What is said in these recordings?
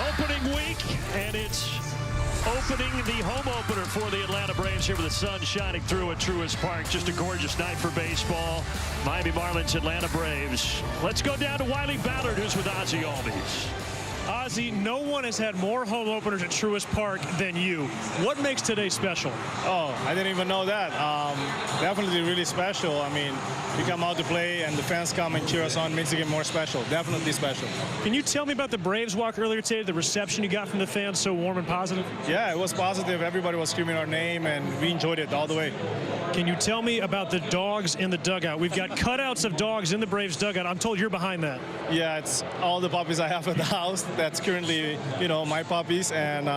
Opening week, and it's opening the home opener for the Atlanta Braves here with the sun shining through at Truist Park. Just a gorgeous night for baseball. Miami Marlins, Atlanta Braves. Let's go down to Wiley Ballard, who's with Ozzie Albies. Ozzie, no one has had more home openers at Truist Park than you. What makes today special? Oh, I didn't even know that. Definitely really special. I mean, we come out to play and the fans come and cheer us on, makes it more special. Definitely special. Can you tell me about the Braves walk earlier today, the reception you got from the fans, so warm and positive? Yeah, it was positive. Everybody was screaming our name, and we enjoyed it all the way. Can you tell me about the dogs in the dugout? We've got cutouts of dogs in the Braves dugout. I'm told you're behind that. Yeah, it's all the puppies I have at the house. That's currently, my puppies, and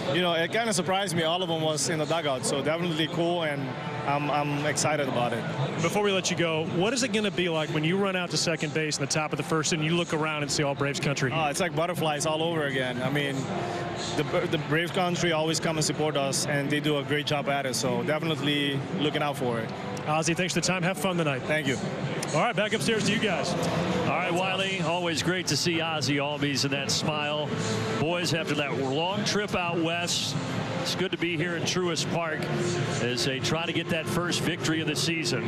it kind of surprised me. All of them was in the dugout, so definitely cool, and I'm excited about it. Before we let you go, what is it going to be like when you run out to second base in the top of the first and you look around and see all Braves country? It's like butterflies all over again. I mean, the Braves country always come and support us, and they do a great job at it, so definitely looking out for it. Ozzie, thanks for the time. Have fun tonight. Thank you. All right, back upstairs to you guys. All right, Wiley, always great to see Ozzie Albies and that smile. Boys, after that long trip out west, it's good to be here in Truist Park as they try to get that first victory of the season.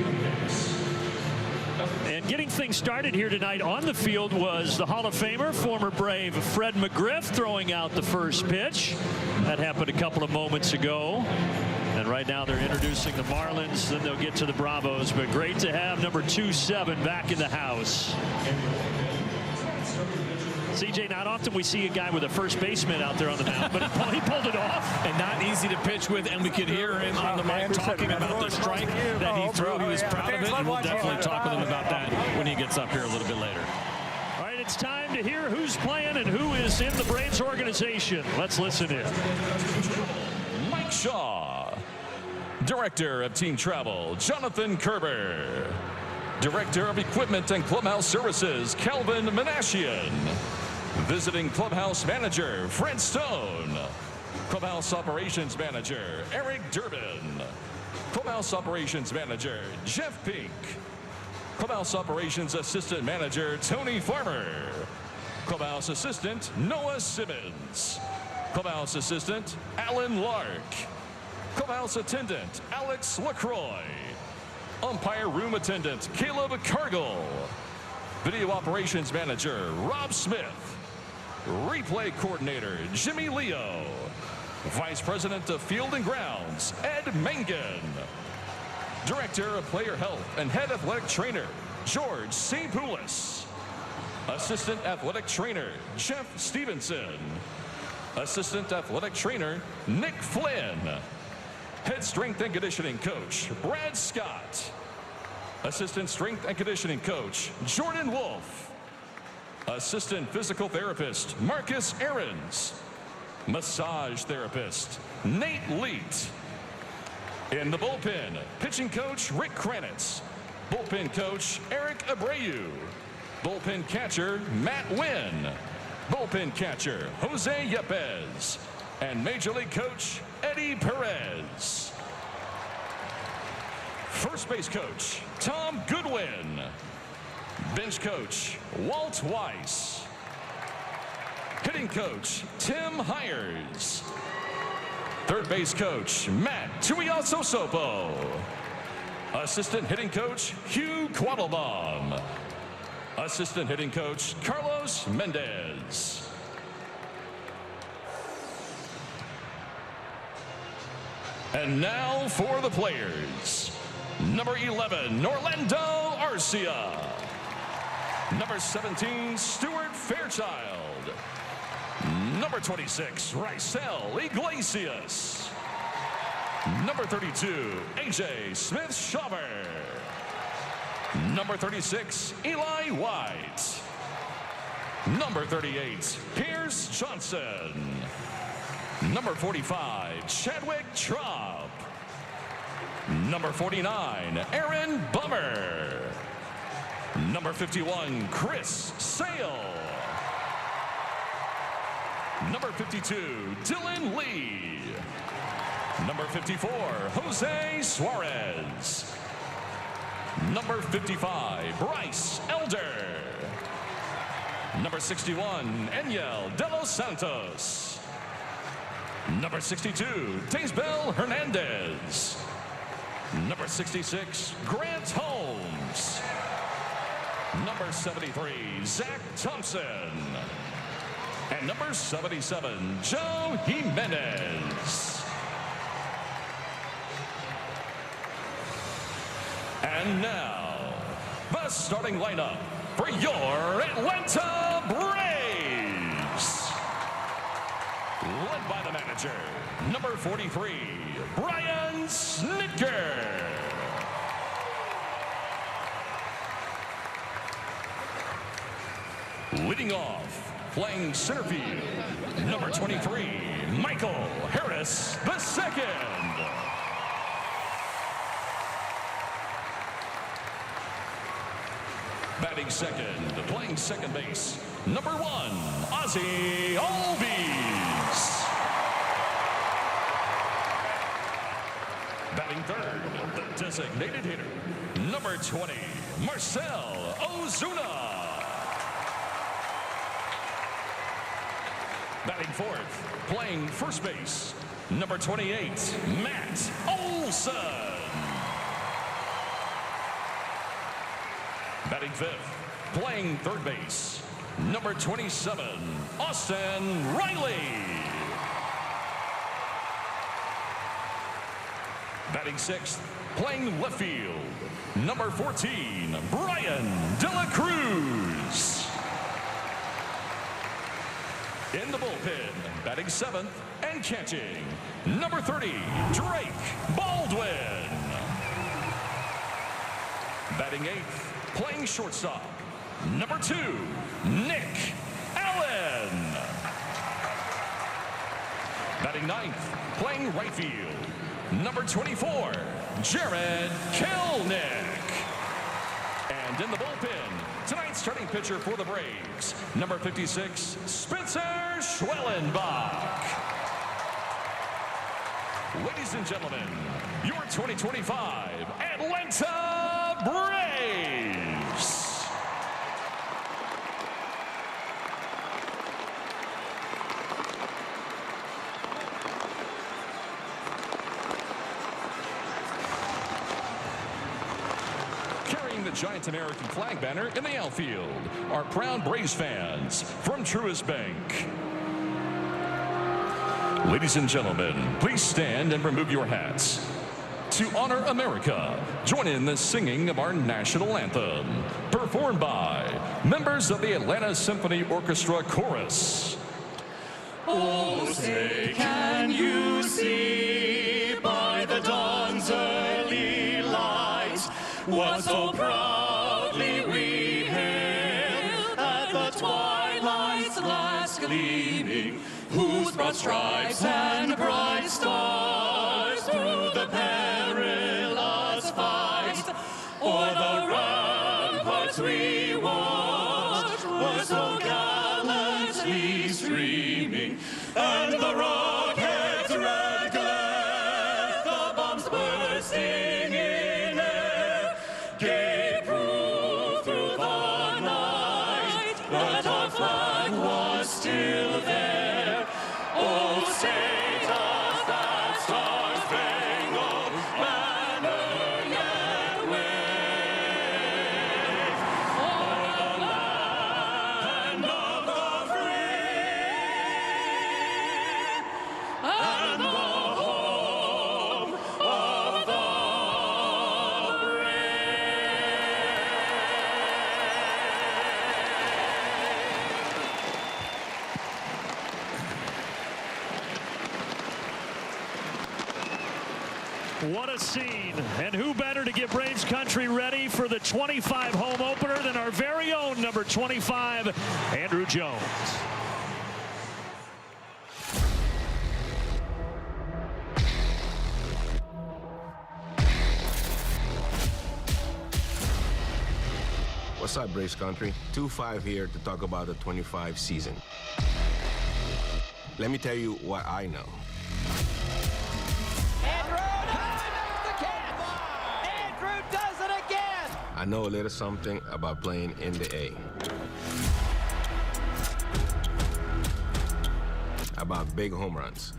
And getting things started here tonight on the field was the Hall of Famer, former Brave Fred McGriff, throwing out the first pitch. That happened a couple of moments ago. And right now they're introducing the Marlins, then they'll get to the Bravos. But great to have number 27 back in the house. CJ, not often we see a guy with a first baseman out there on the mound, but he pulled it off. And not easy to pitch with, and we could hear him on the mic talking about the strike that he threw. He was proud of it, and we'll definitely talk with him about that when he gets up here a little bit later. All right, it's time to hear who's playing and who is in the Braves organization. Let's listen in. Mike Shaw. Director of Team Travel, Jonathan Kerber. Director of Equipment and Clubhouse Services, Calvin Menashian. Visiting Clubhouse Manager, Fred Stone. Clubhouse Operations Manager, Eric Durbin. Clubhouse Operations Manager, Jeff Pink. Clubhouse Operations Assistant Manager, Tony Farmer. Clubhouse Assistant, Noah Simmons. Clubhouse Assistant, Alan Lark. Clubhouse Attendant, Alex LaCroix. Umpire Room Attendant, Caleb Cargill. Video Operations Manager, Rob Smith. Replay Coordinator, Jimmy Leo. Vice President of Field and Grounds, Ed Mangan. Director of Player Health and Head Athletic Trainer, George C. Poulos. Assistant Athletic Trainer, Jeff Stevenson. Assistant Athletic Trainer, Nick Flynn. Head Strength and Conditioning Coach, Brad Scott. Assistant Strength and Conditioning Coach, Jordan Wolf. Assistant Physical Therapist, Marcus Ahrens. Massage Therapist, Nate Leet. In the bullpen, Pitching Coach, Rick Kranitz. Bullpen Coach, Eric Abreu. Bullpen Catcher, Matt Wynn. Bullpen Catcher, Jose Yepes. And Major League Coach, Eddie Perez. First Base Coach, Tom Goodwin. Bench Coach, Walt Weiss. Hitting Coach, Tim Hires. Third Base Coach, Matt Tuiasosopo. Assistant Hitting Coach, Hugh Quattlebaum. Assistant Hitting Coach, Carlos Mendez. And now for the players. Number 11, Orlando Arcia. Number 17, Stuart Fairchild. Number 26, Rysel Iglesias. Number 32, AJ Smith-Shawver. Number 36, Eli White. Number 38, Pierce Johnson. Number 45, Chadwick Traub. Number 49, Aaron Bummer. Number 51, Chris Sale. Number 52, Dylan Lee. Number 54, Jose Suarez. Number 55, Bryce Elder. Number 61, Enyel De Los Santos. Number 62, Teisbel Hernandez. Number 66, Grant Holmes. Number 73, Zach Thompson. And number 77, Joe Jimenez. And now, the starting lineup for your Atlanta Braves. Led by the manager, number 43, Brian Snitker. Leading off, playing center field, number 23, Michael Harris II. Batting second, playing second base, number 1, Ozzie Albies. Batting third, the designated hitter, number 20, Marcell Ozuna. Batting fourth, playing first base, number 28, Matt Olson. Batting fifth, playing third base, number 27, Austin Riley. Batting sixth, playing left field, number 14, Brian De La Cruz. In the bullpen, batting seventh and catching, number 30, Drake Baldwin. Batting eighth, playing shortstop, number 2, Nick Allen. Batting ninth, playing right field, number 24, Jared Kelnick. And in the bullpen, tonight's starting pitcher for the Braves, number 56, Spencer Schwellenbach. Ladies and gentlemen, your 2025 Atlanta Braves. Carrying the giant American flag banner in the outfield are proud Braves fans from Truist Bank. Ladies and gentlemen, please stand and remove your hats. To honor America, join in the singing of our national anthem, performed by members of the Atlanta Symphony Orchestra Chorus. Oh, say, can you see by the dawn's early light what so proudly we hailed at the twilight's last gleaming, whose broad stripes and bright stars through the perilous fight o'er the ramparts we watched were so gallantly streaming, and the rockets' red glare, the bombs bursting in air, gave proof through the night that our flag was still there. Oh, say does that star-spangled banner yet wave o'er the land of the free and the home of the brave. What a scene. And who better to get Braves country ready for the 25 home opener than our very own number 25, Andrew Jones. What's up, Braves country? 2-5 here to talk about the 25 season. Let me tell you what I know. Andrew does it again! I know a little something about playing in the A. about big home runs,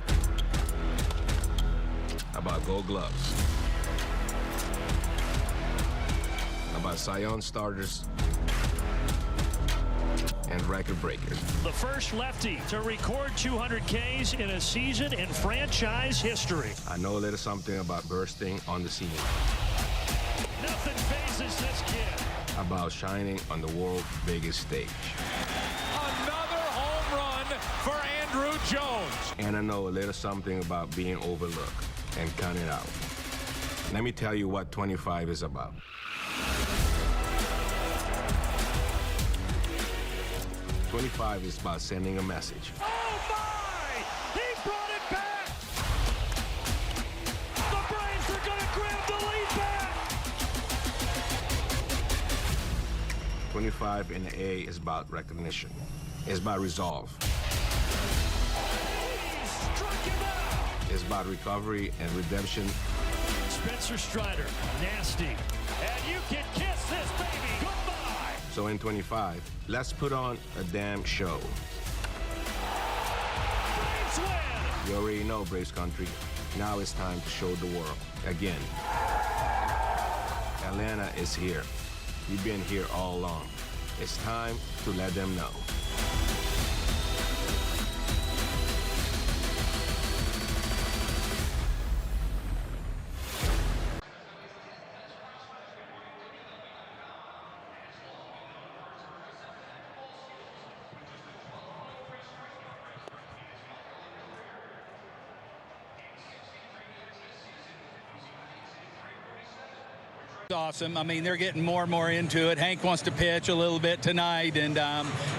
about Gold Gloves, about Cy Young starters and record breakers. The first lefty to record 200 Ks in a season in franchise history. I know a little something about bursting on the scene, Nothing phases this kid. about shining on the world's biggest stage. Another home run for Andrew Jones. And I know a little something about being overlooked and counted out. Let me tell you what 25 is about. '25 is about sending a message. Oh my! He brought it back! The Braves are going to grab the lead back! 25 in the A is about recognition. It's about resolve. He struck him out! It's about recovery and redemption. Spencer Strider, nasty. And you can kiss this baby goodbye! So in 25, let's put on a damn show. Braves win! You already know, Braves country. Now it's time to show the world again. Atlanta is here. You've been here all along. It's time to let them know. Awesome. I mean, they're getting more and more into it. Hank wants to pitch a little bit tonight, and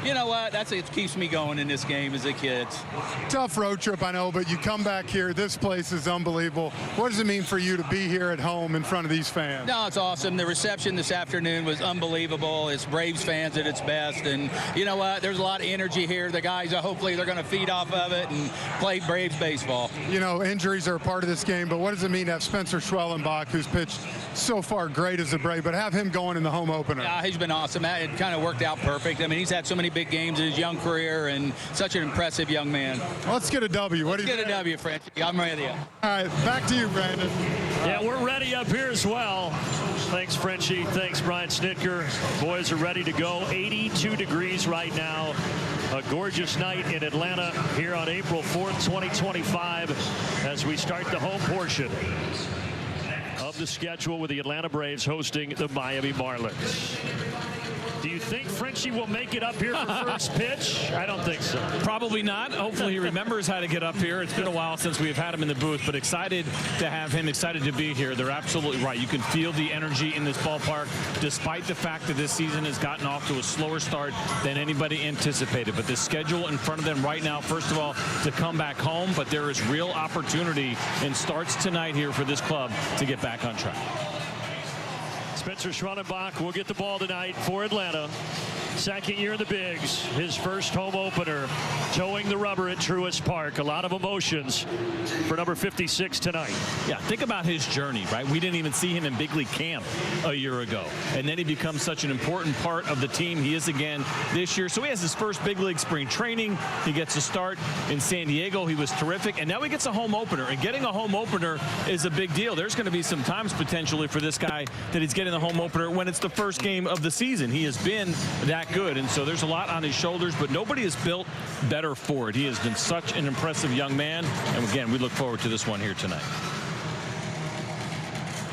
you know what? It keeps me going in this game as a kid. Tough road trip, I know, but you come back here. This place is unbelievable. What does it mean for you to be here at home in front of these fans? No, it's awesome. The reception this afternoon was unbelievable. It's Braves fans at its best, and you know what? There's a lot of energy here. The guys, hopefully, they're going to feed off of it and play Braves baseball. You know, injuries are a part of this game, but what does it mean to have Spencer Schwellenbach, who's pitched so far great as a Brave, but have him going in the home opener? Yeah, he's been awesome. It kind of worked out perfect. I mean, he's had so many big games in his young career, and such an impressive young man. Well, let's get a W. What do you Get a W, Frenchie. I'm ready. All right, back to you, Brandon. Yeah, we're ready up here as well. Thanks, Frenchie. Thanks, Brian Snitker. Boys are ready to go. 82 degrees right now. A gorgeous night in Atlanta here on April 4th, 2025, as we start the home portion of the schedule with the Atlanta Braves hosting the Miami Marlins. Do you think Frenchie will make it up here for first pitch? I don't think so. Probably not. Hopefully he remembers how to get up here. It's been a while since we've had him in the booth, but excited to have him, excited to be here. They're absolutely right. You can feel the energy in this ballpark, despite the fact that this season has gotten off to a slower start than anybody anticipated. But the schedule in front of them right now, first of all, to come back home, but there is real opportunity and starts tonight here for this club to get back on track. Spencer Schwellenbach will get the ball tonight for Atlanta. Second year in the bigs, his first home opener, towing the rubber at Truist Park. A lot of emotions for number 56 tonight. Yeah, think about his journey, right? We didn't even see him in big league camp a year ago, and then he becomes such an important part of the team. He is again this year. So he has his first big league spring training. He gets a start in San Diego. He was terrific, and now he gets a home opener, and getting a home opener is a big deal. There's going to be some times potentially for this guy that he's getting the home opener when it's the first game of the season. He has been that good, and so there's a lot on his shoulders, but nobody is built better for it. He has been such an impressive young man, and again, we look forward to this one here tonight.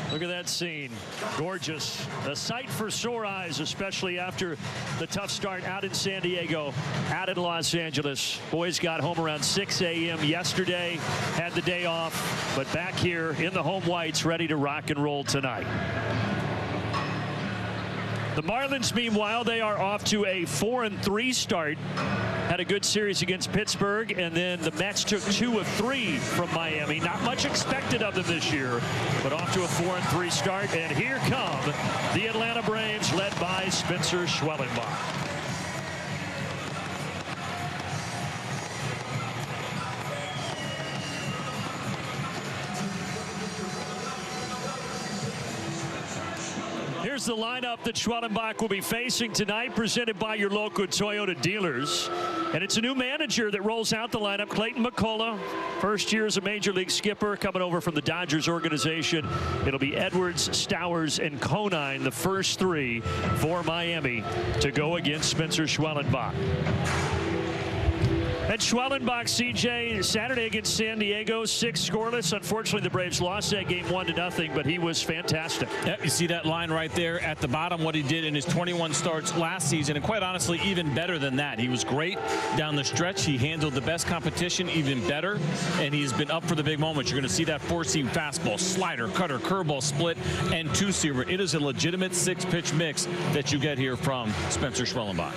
Look at that scene. Gorgeous. A sight for sore eyes, especially after the tough start out in San Diego, out in Los Angeles. Boys got home around 6 a.m. yesterday, had the day off, but back here in the home whites, ready to rock and roll tonight. The Marlins, meanwhile, they are off to a 4-3 start. Had a good series against Pittsburgh, and then the Mets took 2 of 3 from Miami. Not much expected of them this year, but off to a 4-3 start. And here come the Atlanta Braves, led by Spencer Schwellenbach. Here's the lineup that Schwellenbach will be facing tonight, presented by your local Toyota dealers. And it's a new manager that rolls out the lineup. Clayton McCullough, first year as a major league skipper, coming over from the Dodgers organization. It'll be Edwards, Stowers, and Conine, the first three for Miami to go against Spencer Schwellenbach. And Schwellenbach, CJ, Saturday against San Diego, 6 scoreless. Unfortunately, the Braves lost that game 1-0, but he was fantastic. Yeah, you see that line right there at the bottom, what he did in his 21 starts last season, and quite honestly, even better than that. He was great down the stretch. He handled the best competition even better, and he's been up for the big moments. You're going to see that 4-seam fastball, slider, cutter, curveball, split, and 2-seamer. It is a legitimate 6-pitch mix that you get here from Spencer Schwellenbach.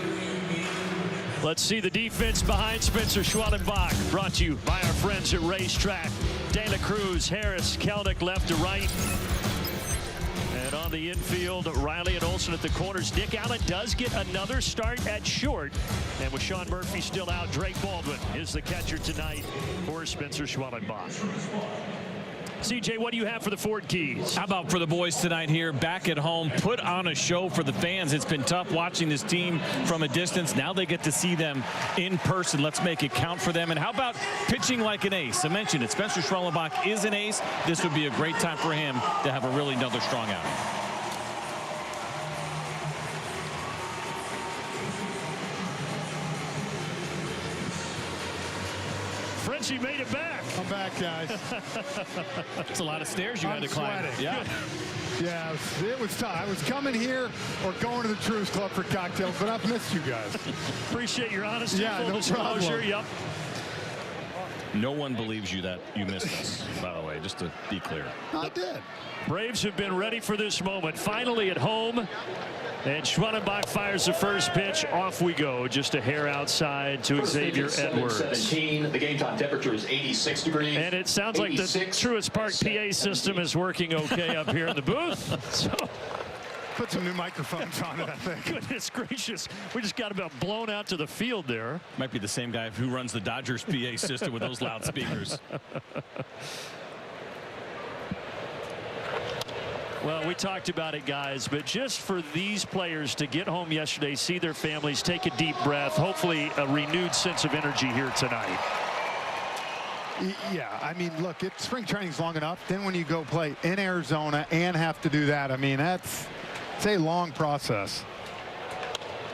Let's see the defense behind Spencer Schwellenbach, brought to you by our friends at Racetrack. De La Cruz, Harris, Kelnick left to right. And on the infield, Riley and Olsen at the corners. Nick Allen does get another start at short. And with Sean Murphy still out, Drake Baldwin is the catcher tonight for Spencer Schwellenbach. CJ, what do you have for the Ford Keys? How about for the boys tonight here back at home? Put on a show for the fans. It's been tough watching this team from a distance. Now they get to see them in person. Let's make it count for them. And how about pitching like an ace? I mentioned it. Spencer Schwellenbach is an ace. This would be a great time for him to have a really another strong outing. Frenchie made it back. I'm back, guys. It's a lot of stairs you had to climb. Sweating. Yeah. Yeah, it was tough. I was coming here or going to the Truist Club for cocktails, but I've missed you guys. Appreciate your honesty. Yeah, full no disclosure. problem. Yep. No one believes you that you missed us, by the way, just to be clear. I did. Braves have been ready for this moment. Finally at home. And Schwellenbach fires the first pitch. Off we go. Just a hair outside to Xavier Edwards. 17. The game time temperature is 86 degrees. And it sounds like the Truist Park PA system is working okay up here in the booth. So, Put some new microphones on it, I think. goodness gracious. We just got about blown out to the field there. Might be the same guy who runs the Dodgers PA system with those loudspeakers. Well, we talked about it, guys, but just for these players to get home yesterday, see their families, take a deep breath, hopefully a renewed sense of energy here tonight. Yeah, I mean, look, spring training's long enough. Then when you go play in Arizona and have to do that, I mean, it's a long process.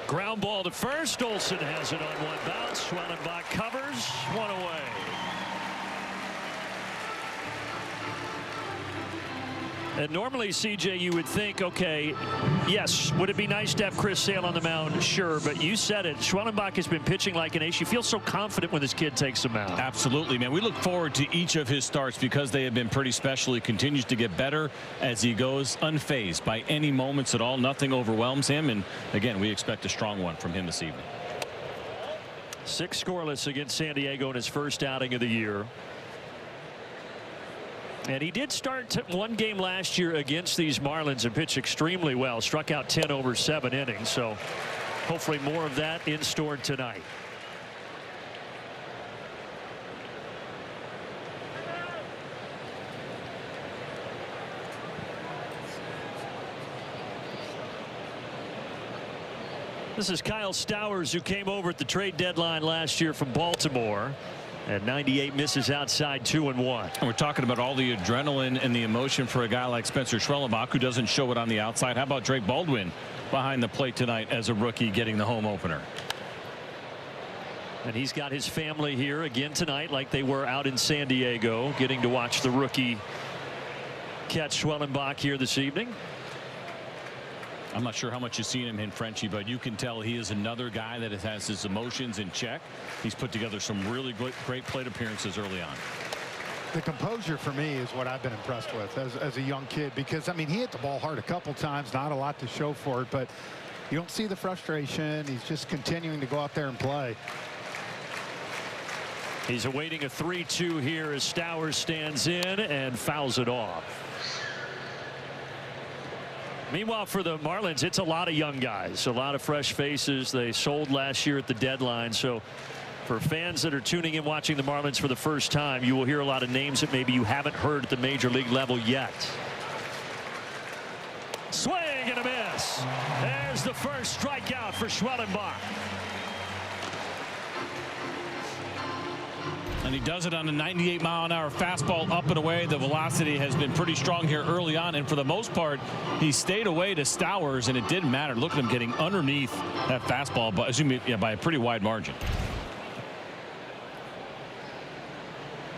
Ground ball to first. Olsen has it on one bounce. Schwellenbach covers. One away. And normally, CJ, you would think, okay, yes, would it be nice to have Chris Sale on the mound? Sure, but you said it. Schwellenbach has been pitching like an ace. You feel so confident when this kid takes the mound. Absolutely, man. We look forward to each of his starts because they have been pretty special. He continues to get better as he goes, unfazed by any moments at all. Nothing overwhelms him. And again, we expect a strong one from him this evening. 6 scoreless against San Diego in his first outing of the year. And he did start one game last year against these Marlins and pitched extremely well. Struck out 10 over 7 innings. So hopefully more of that in store tonight. This is Kyle Stowers, who came over at the trade deadline last year from Baltimore. At 98, misses outside 2-1. And we're talking about all the adrenaline and the emotion for a guy like Spencer Schwellenbach, who doesn't show it on the outside. How about Drake Baldwin behind the plate tonight as a rookie getting the home opener? And he's got his family here again tonight, like they were out in San Diego, getting to watch the rookie catch Schwellenbach here this evening. I'm not sure how much you've seen him in Frenchie, but you can tell he is another guy that has his emotions in check. He's put together some really great plate appearances early on. The composure for me is what I've been impressed with as a young kid, because, I mean, he hit the ball hard a couple times, not a lot to show for it, but you don't see the frustration. He's just continuing to go out there and play. He's awaiting a 3-2 here as Stowers stands in and fouls it off. Meanwhile, for the Marlins, it's a lot of young guys, a lot of fresh faces. They sold last year at the deadline. So for fans that are tuning in watching the Marlins for the first time, you will hear a lot of names that maybe you haven't heard at the major league level yet. Swing and a miss. There's the first strikeout for Schwellenbach. And he does it on a 98-mile-an-hour fastball up and away. The velocity has been pretty strong here early on, and for the most part, he stayed away to Stowers, and it didn't matter. Look at him getting underneath that fastball, but by a pretty wide margin.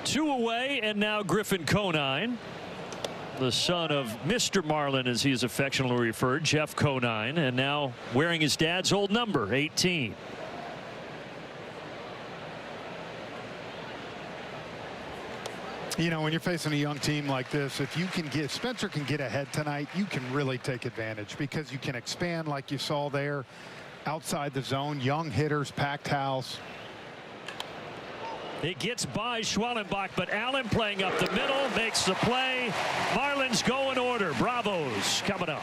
2 away, and now Griffin Conine, the son of Mr. Marlin, as he is affectionately referred, Jeff Conine, and now wearing his dad's old number, 18. You know, when you're facing a young team like this, if Spencer can get ahead tonight, you can really take advantage because you can expand like you saw there outside the zone. Young hitters, packed house. It gets by Schwellenbach, but Allen playing up the middle makes the play. Marlins go in order. Bravos coming up.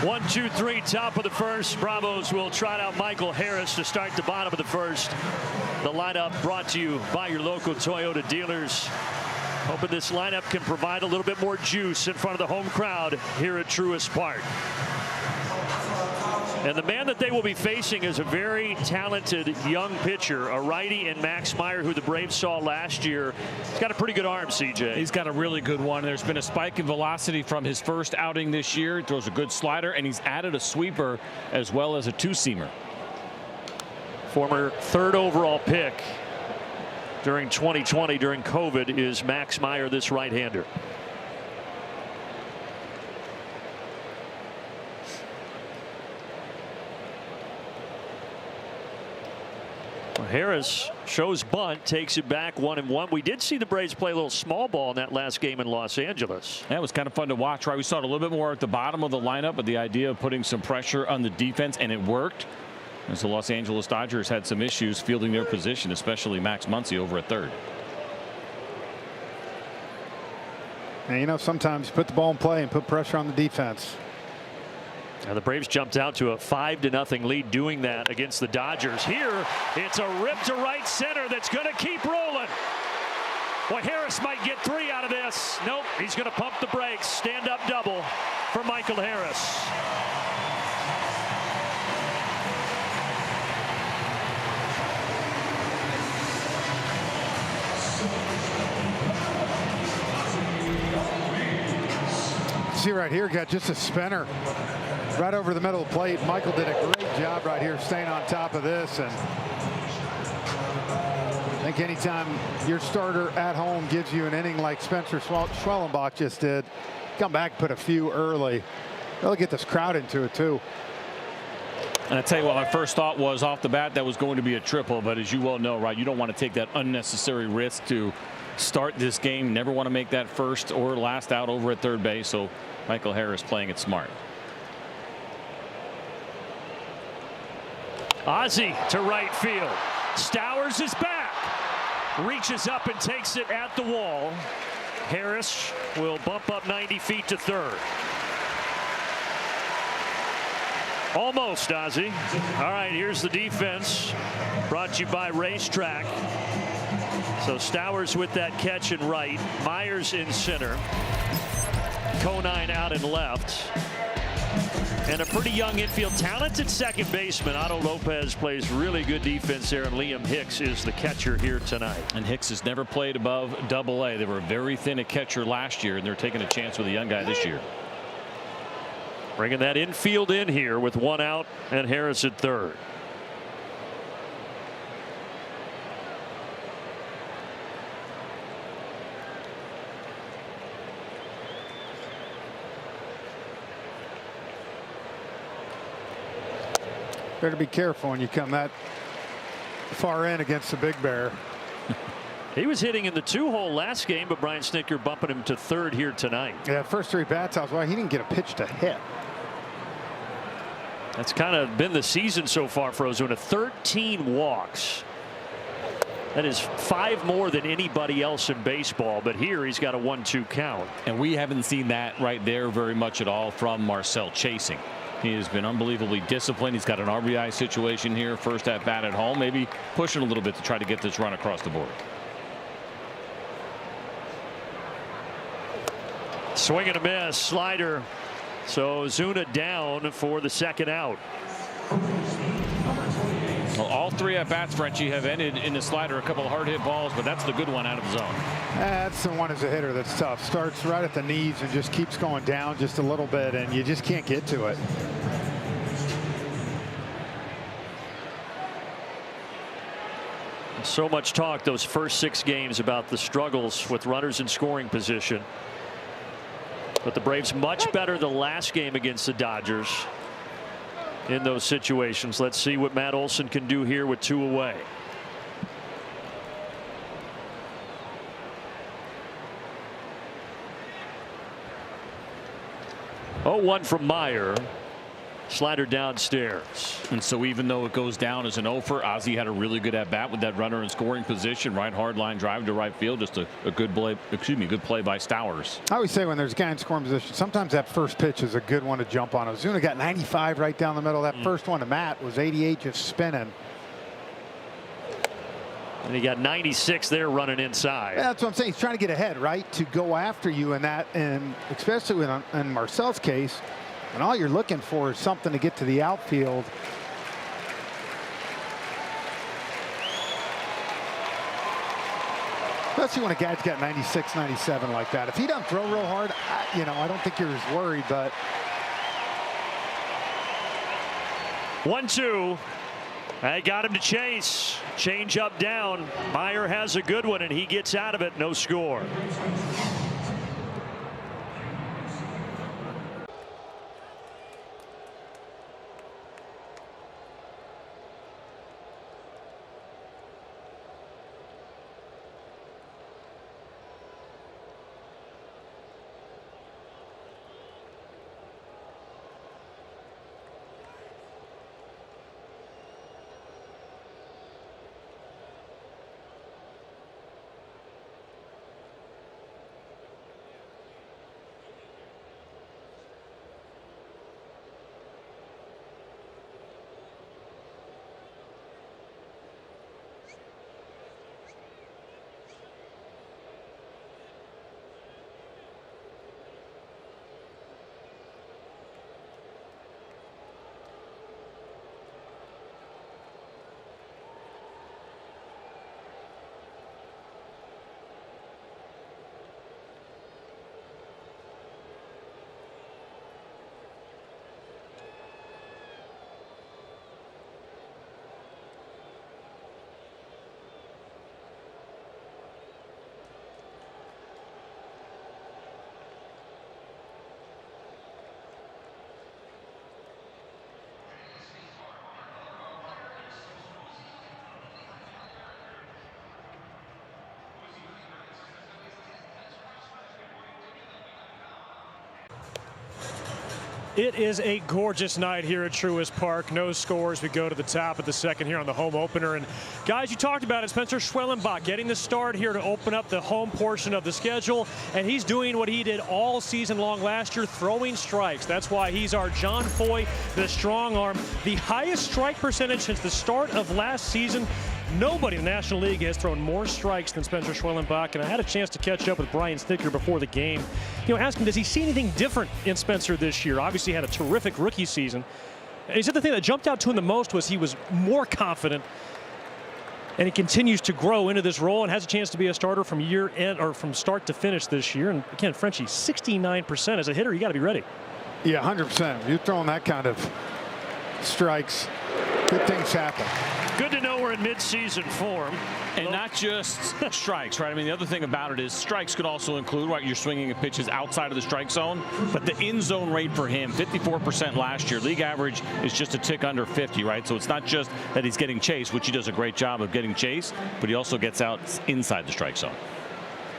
One, two, three, top of the first. Bravos will trot out Michael Harris to start the bottom of the first. The lineup brought to you by your local Toyota dealers. Hoping this lineup can provide a little bit more juice in front of the home crowd here at Truist Park. And the man that they will be facing is a very talented young pitcher, a righty in Max Meyer, who the Braves saw last year. He's got a pretty good arm, CJ. He's got a really good one. There's been a spike in velocity from his first outing this year. He throws a good slider, and he's added a sweeper as well as a two-seamer. Former 3rd overall pick during 2020 during COVID is Max Meyer, this right-hander. Harris shows bunt, takes it back 1-1. We did see the Braves play a little small ball in that last game in Los Angeles. That was kind of fun to watch, right? We saw it a little bit more at the bottom of the lineup, but the idea of putting some pressure on the defense, and it worked. As the Los Angeles Dodgers had some issues fielding their position, especially Max Muncy over at third. And you know, sometimes you put the ball in play and put pressure on the defense. Now the Braves jumped out to a 5-0 lead doing that against the Dodgers. Here it's a rip to right center that's going to keep rolling. Boy, Harris might get 3 out of this. Nope, he's going to pump the brakes. Stand up double for Michael Harris. See right here, got just a spinner right over the middle of the plate. Michael did a great job right here staying on top of this, and I think anytime your starter at home gives you an inning like Spencer Schwellenbach just did, come back, put a few early. Really get this crowd into it too. And I tell you what, my first thought was off the bat that was going to be a triple, but as you well know, right, you don't want to take that unnecessary risk to start this game. Never want to make that first or last out over at third base. So Michael Harris playing it smart. Ozzie to right field. Stowers is back. Reaches up and takes it at the wall. Harris will bump up 90 feet to third. Almost, Ozzie. All right, here's the defense. Brought to you by Racetrack. So Stowers with that catch in right, Myers in center, Conine out in left, and a pretty young infield, talented second baseman. Otto Lopez plays really good defense there, and Liam Hicks is the catcher here tonight. And Hicks has never played above Double-A. They were very thin at catcher last year, and they're taking a chance with a young guy this year. Bringing that infield in here with 1 out and Harris at third. Better be careful when you come that far in against the Big Bear. He was hitting in the 2-hole last game, but Brian Snitker bumping him to third here tonight. Yeah, first 3 bats, I was why he didn't get a pitch to hit. That's kind of been the season so far for Ozuna. 13 walks. That is 5 more than anybody else in baseball, but here he's got a 1-2 count. And we haven't seen that right there very much at all from Marcell chasing. He has been unbelievably disciplined. He's got an RBI situation here. First at bat at home, maybe pushing a little bit to try to get this run across the board. Swing and a miss, slider. So Ozuna down for the second out. Well, all 3 at bats, Frenchie, have ended in the slider. A couple of hard hit balls, but that's the good one out of the zone. That's the one as a hitter that's tough. Starts right at the knees and just keeps going down just a little bit, and you just can't get to it. So much talk those first 6 games about the struggles with runners in scoring position. But the Braves much better the last game against the Dodgers in those situations. Let's see what Matt Olson can do here with 2 away. Oh, 1 from Meyer. Slider downstairs. And so even though it goes down as an 0-for, Ozzie had a really good at bat with that runner in scoring position. Right hard line drive to right field. Just a good play. Excuse me, good play by Stowers. I always say when there's a guy in scoring position, sometimes that first pitch is a good one to jump on. Ozuna got 95 right down the middle. That first one to Matt was 88 just spinning. And he got 96 there running inside. Yeah, that's what I'm saying. He's trying to get ahead, right, to go after you in that, and especially in Marcell's case. And all you're looking for is something to get to the outfield. Especially when a guy's got 96, 97 like that. If he doesn't throw real hard, I don't think you're as worried, but. 1-2. I got him to chase. Change up down. Meyer has a good one, and he gets out of it. No score. It is a gorgeous night here at Truist Park. No scores. We go to the top of the second here on the home opener. And guys, you talked about it. Spencer Schwellenbach getting the start here to open up the home portion of the schedule. And he's doing what he did all season long last year, throwing strikes. That's why he's our John Foy, the strong arm. The highest strike percentage since the start of last season. Nobody in the National League has thrown more strikes than Spencer Schwellenbach, and I had a chance to catch up with Brian Snitker before the game. Asking, does he see anything different in Spencer this year? Obviously, he had a terrific rookie season. And he said the thing that jumped out to him the most was he was more confident, and he continues to grow into this role and has a chance to be a starter from year end or from start to finish this year. And again, Frenchie, 69% as a hitter, you got to be ready. Yeah, 100%. You're throwing that kind of strikes, good things happen. Good to know we're in mid-season form. And not just strikes, right? I mean, the other thing about it is strikes could also include, right, you're swinging at pitches outside of the strike zone, but the in-zone rate for him, 54% last year. League average is just a tick under 50, right? So it's not just that he's getting chased, which he does a great job of getting chased, but he also gets out inside the strike zone.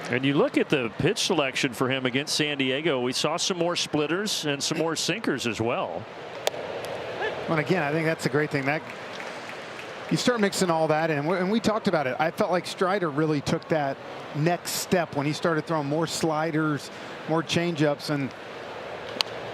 And you look at the pitch selection for him against San Diego, we saw some more splitters and some more sinkers as well. And again, I think that's a great thing. That you start mixing all that in, and we talked about it. I felt like Strider really took that next step when he started throwing more sliders, more changeups, and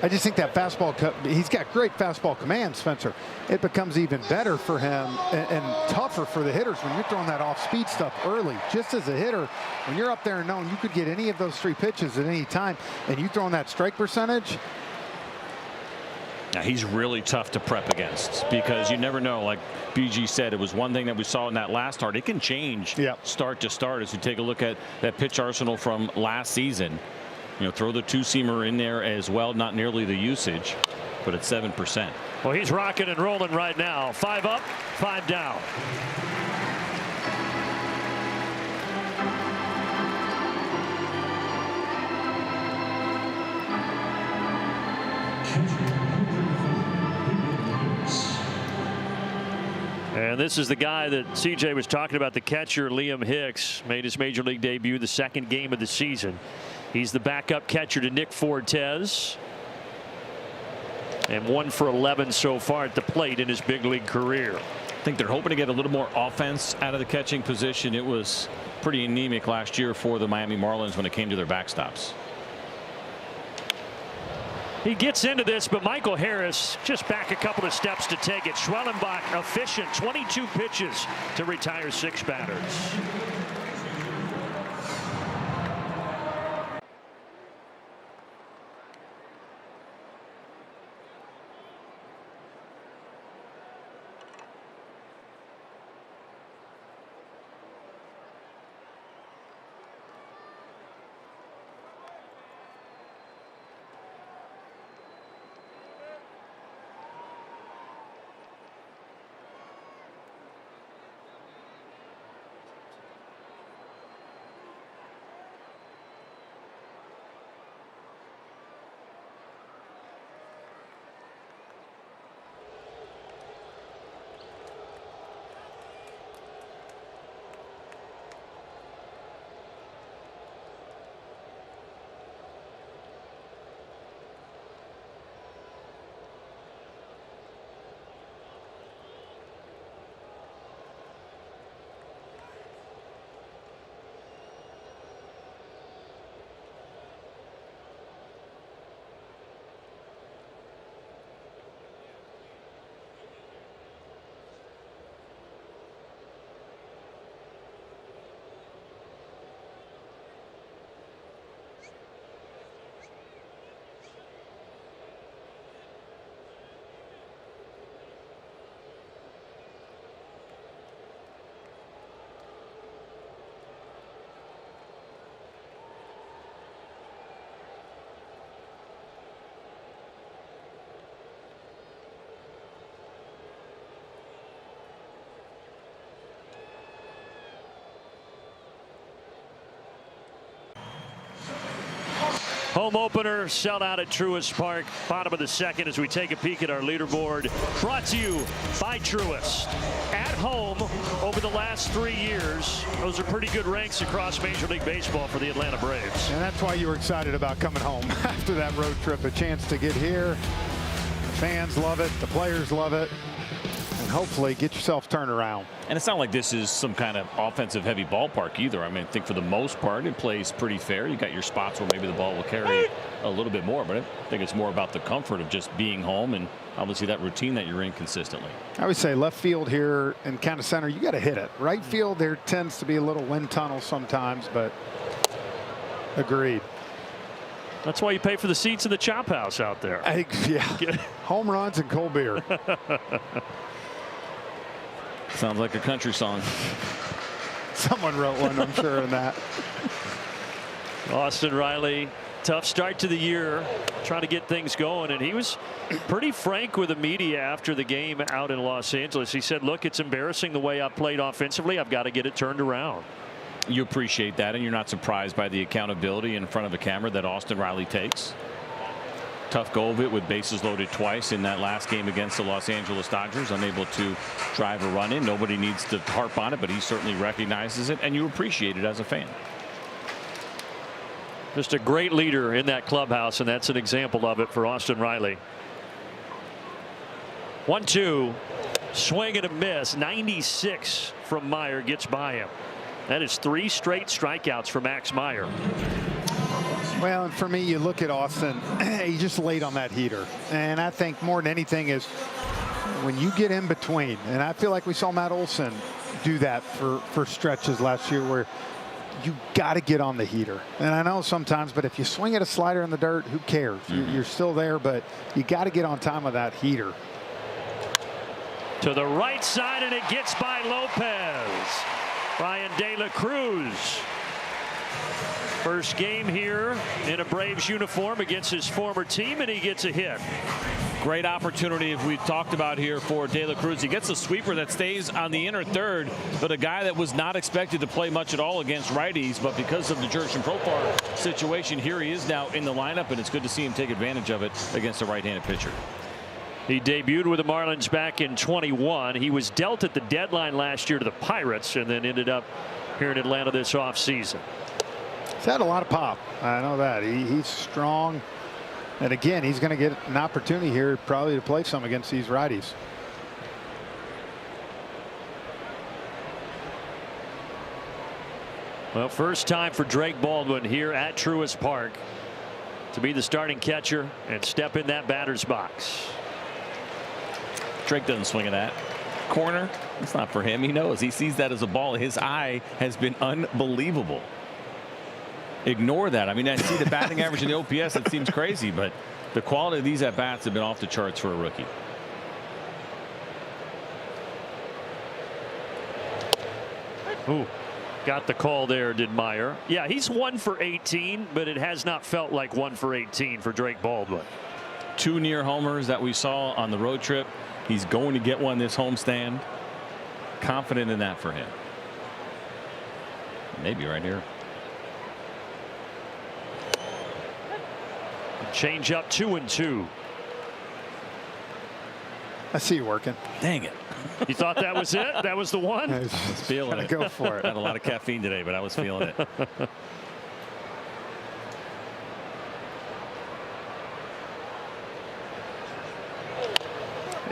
I just think that fastball, he's got great fastball command, Spencer. It becomes even better for him and tougher for the hitters when you're throwing that off-speed stuff early. Just as a hitter, when you're up there and knowing you could get any of those 3 pitches at any time, and you throwing that strike percentage. Now, he's really tough to prep against because you never know. Like BG said, it was one thing that we saw in that last start. It can change start to start as you take a look at that pitch arsenal from last season. Throw the 2-seamer in there as well. Not nearly the usage, but at 7%. Well, he's rocking and rolling right now. 5 up, 5 down. And this is the guy that CJ was talking about, the catcher, Liam Hicks, made his major league debut the 2nd game of the season. He's the backup catcher to Nick Fortes. And 1 for 11 so far at the plate in his big league career. I think they're hoping to get a little more offense out of the catching position. It was pretty anemic last year for the Miami Marlins when it came to their backstops. He gets into this, but Michael Harris just back a couple of steps to take it. Schwellenbach efficient, 22 pitches to retire 6 batters. Home opener sellout at Truist Park. Bottom of the 2nd as we take a peek at our leaderboard. Brought to you by Truist. At home over the last 3 years. Those are pretty good ranks across Major League Baseball for the Atlanta Braves. And that's why you were excited about coming home after that road trip. A chance to get here. The fans love it. The players love it. And hopefully get yourself turned around. And it's not like this is some kind of offensive heavy ballpark either. I mean, I think for the most part it plays pretty fair. You got your spots where maybe the ball will carry a little bit more, but I think it's more about the comfort of just being home and obviously that routine that you're in consistently. I would say left field here and kind of center, you got to hit it. Right field, there tends to be a little wind tunnel sometimes, but agreed. That's why you pay for the seats in the chop house out there. Yeah. Home runs and cold beer. Sounds like a country song. Someone wrote one, I'm sure, in that. Austin Riley, tough start to the year, trying to get things going, and he was pretty frank with the media after the game out in Los Angeles. He said, look, it's embarrassing the way I played offensively. I've got to get it turned around. You appreciate that, and you're not surprised by the accountability in front of a camera that Austin Riley takes. Tough go of it with bases loaded twice in that last game against the Los Angeles Dodgers, unable to drive a run in. Nobody needs to harp on it, but he certainly recognizes it, and you appreciate it as a fan. Just a great leader in that clubhouse, and that's an example of it for Austin Riley. 1-2, swing and a miss. 96 from Meyer gets by him. That is 3 straight strikeouts for Max Meyer. Well, and for me, you look at Austin, he just laid on that heater. And I think more than anything is when you get in between, and I feel like we saw Matt Olson do that for stretches last year where you got to get on the heater. And I know sometimes, but if you swing at a slider in the dirt, who cares? You're still there, but you got to get on time with that heater. To the right side, and it gets by Lopez. Brian De La Cruz. First game here in a Braves uniform against his former team, and he gets a hit. Great opportunity, if we talked about here, for De La Cruz. He gets a sweeper that stays on the inner third, but a guy that was not expected to play much at all against righties, but because of the Jurickson Profar situation, here he is now in the lineup, and it's good to see him take advantage of it against a right-handed pitcher. He debuted with the Marlins back in 21. He was dealt at the deadline last year to the Pirates, and then ended up here in Atlanta this offseason. He's had a lot of pop. I know that. He's strong. And again, he's going to get an opportunity here probably to play some against these righties. Well, first time for Drake Baldwin here at Truist Park to be the starting catcher and step in that batter's box. Drake doesn't swing at that. Corner, it's not for him. He knows. He sees that as a ball. His eye has been unbelievable. Ignore that. I mean, I see the batting average and the OPS. It seems crazy, but the quality of these at-bats have been off the charts for a rookie. Ooh, got the call there, did Meyer. Yeah, he's 1 for 18, but it has not felt like 1 for 18 for Drake Baldwin. 2 near homers that we saw on the road trip. He's going to get one this homestand. Confident in that for him. Maybe right here. Change up 2-2. I see you working. Dang it. You thought that was it? That was the one? I was feeling it. Go for it. Had a lot of caffeine today, but I was feeling it.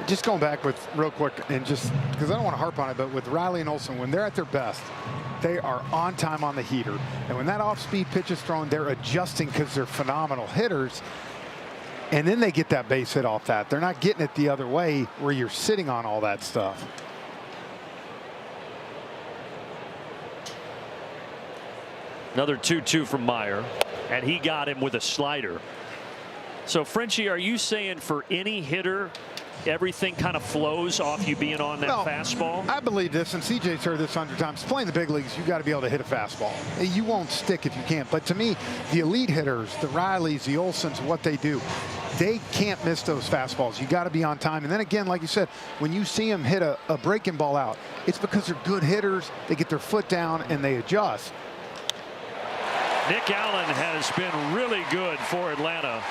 Just going back with real quick, and just because I don't want to harp on it, but with Riley and Olson, when they're at their best, they are on time on the heater. And when that off-speed pitch is thrown, they're adjusting because they're phenomenal hitters. And then they get that base hit off that. They're not getting it the other way where you're sitting on all that stuff. Another 2-2 from Meyer, and he got him with a slider. So, Frenchie, are you saying for any hitter, everything kind of flows off you being on that fastball? I believe this, and CJ's heard this 100 times. Playing the big leagues, you got to be able to hit a fastball. You won't stick if you can't. But to me, the elite hitters, the Rileys, the Olsons, what they do, they can't miss those fastballs. You got to be on time. And then again, like you said, when you see them hit a breaking ball out, it's because they're good hitters. They get their foot down and they adjust. Nick Allen has been really good for Atlanta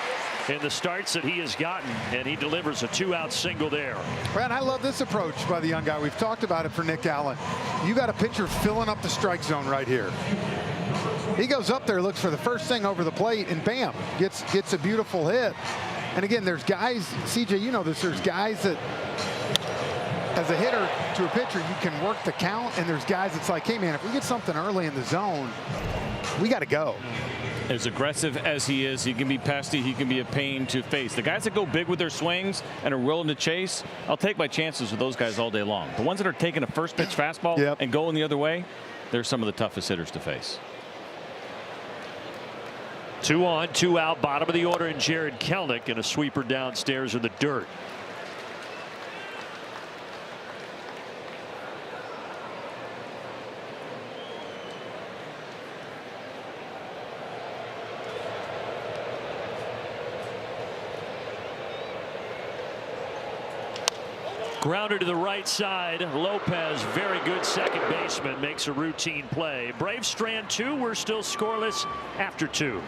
in the starts that he has gotten, and he delivers a 2-out single there. Man, I love this approach by the young guy. We've talked about it for Nick Allen. You got a pitcher filling up the strike zone right here. He goes up there, looks for the first thing over the plate, and bam, gets a beautiful hit. And again, there's guys, CJ, you know this, there's guys that as a hitter to a pitcher, you can work the count, and there's guys that's like, hey, man, if we get something early in the zone, we got to go. As aggressive as he is, he can be pesky, he can be a pain to face. The guys that go big with their swings and are willing to chase, I'll take my chances with those guys all day long. The ones that are taking a first pitch fastball and going the other way, they're some of the toughest hitters to face. 2 on, 2 out, bottom of the order, and Jared Kelnick, and a sweeper downstairs in the dirt. Grounder to the right side. Lopez, very good second baseman, makes a routine play. Braves strand 2. We're still scoreless after 2.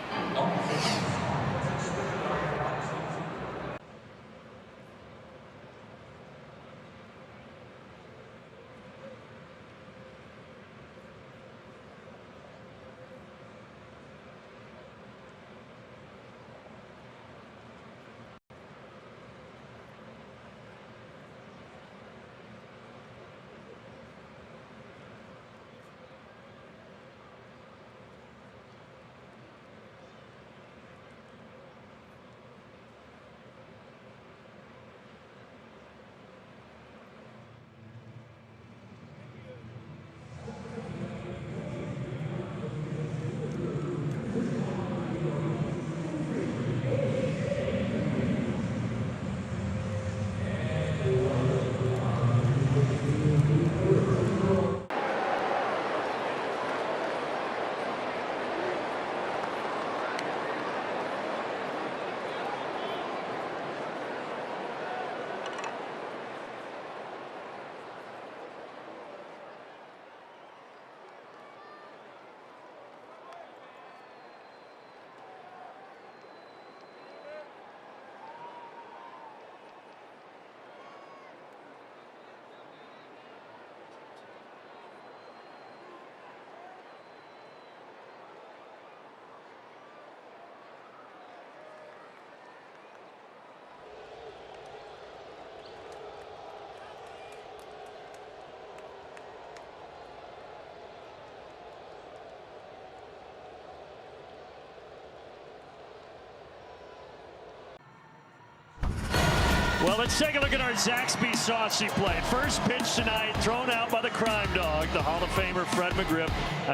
Well, let's take a look at our Zaxby Saucy play. First pitch tonight, thrown out by the crime dog, the Hall of Famer Fred McGriff.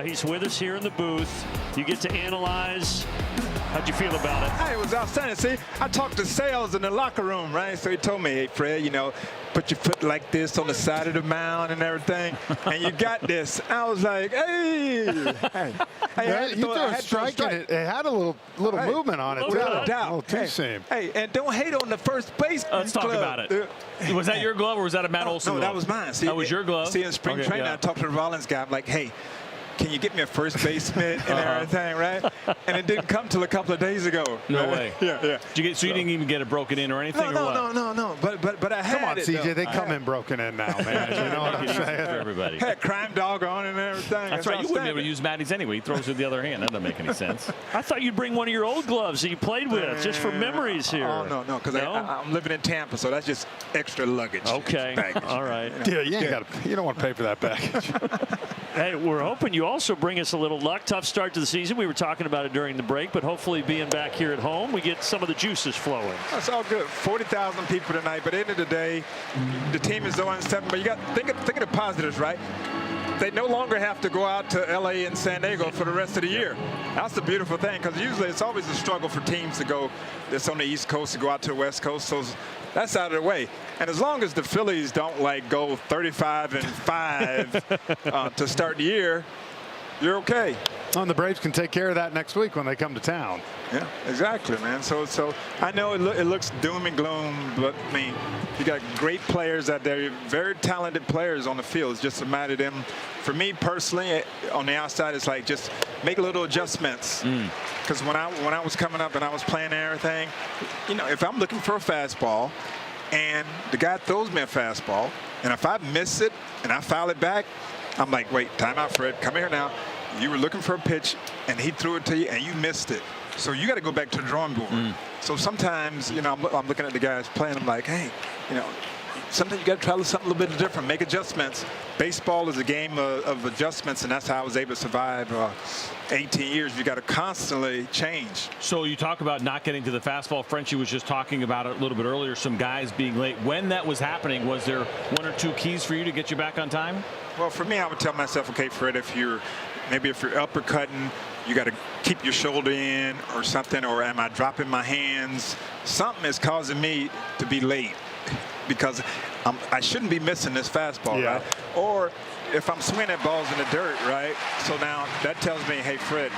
He's with us here in the booth. You get to analyze. How'd you feel about it? Hey, it was outstanding. See, I talked to Sales in the locker room, right? So he told me, hey, Fred, you know, put your foot like this on the side of the mound and everything, and you got this. I was like, hey. Hey, you threw a strike, and it had a little movement on it. Without a doubt. Hey, and don't hate on the first base. Let's talk about it. Was that your glove or was that a Matt Olson glove? No, that was mine. See, that was your glove? See, in spring training, I talked to the Marlins guy. I'm like, hey, can you get me a first base mitt and everything, right? And it didn't come till a couple of days ago. No way. Yeah. Did you get, so you didn't even get it broken in or anything? No. But I had Come on, it, CJ. though. They come in broken in now, man. You know what I'm saying? For everybody. Had crime dog on and everything. That's right. You wouldn't be able to use Matty's anyway. He throws with the other hand. That doesn't make any sense. I thought you'd bring one of your old gloves that you played with just for memories here. Oh, no, because I'm living in Tampa, so that's just extra luggage. Okay. Baggage. All right. Yeah, you don't want to pay for that baggage. Hey, we're hoping you also bring us a little luck. Tough start to the season. We were talking about it during the break, but hopefully being back here at home, we get some of the juices flowing. That's all good. 40,000 people tonight, but at the end of the day, the team is 0-7. But you got think of the positives, right? They no longer have to go out to LA and San Diego for the rest of the year. That's the beautiful thing, because usually it's always a struggle for teams to go that's on the East Coast to go out to the West Coast. So that's out of the way. And as long as the Phillies don't go 35-5 to start the year, you're okay. And the Braves can take care of that next week when they come to town. Yeah, exactly, man. So I know it looks doom and gloom, but I mean, you got great players out there, very talented players on the field. It's just a matter of them. For me personally, on the outside, it's like just make little adjustments. Because when I was coming up and I was playing and everything, you know, if I'm looking for a fastball and the guy throws me a fastball, and if I miss it and I foul it back, I'm like, wait, time out, Fred. Come here now. You were looking for a pitch, and he threw it to you, and you missed it. So you got to go back to the drawing board. So sometimes, you know, I'm looking at the guys playing. I'm like, hey, you know, sometimes you got to try something a little bit different, make adjustments. Baseball is a game of adjustments, and that's how I was able to survive 18 years. You got to constantly change. So you talk about not getting to the fastball. Frenchie was just talking about it a little bit earlier, some guys being late. When that was happening, was there one or two keys for you to get you back on time? Well, for me, I would tell myself, okay, Fred, if you're uppercutting, you got to keep your shoulder in or something, or am I dropping my hands? Something is causing me to be late because I shouldn't be missing this fastball, right? Or if I'm swinging at balls in the dirt, right? So now that tells me, hey, Fred,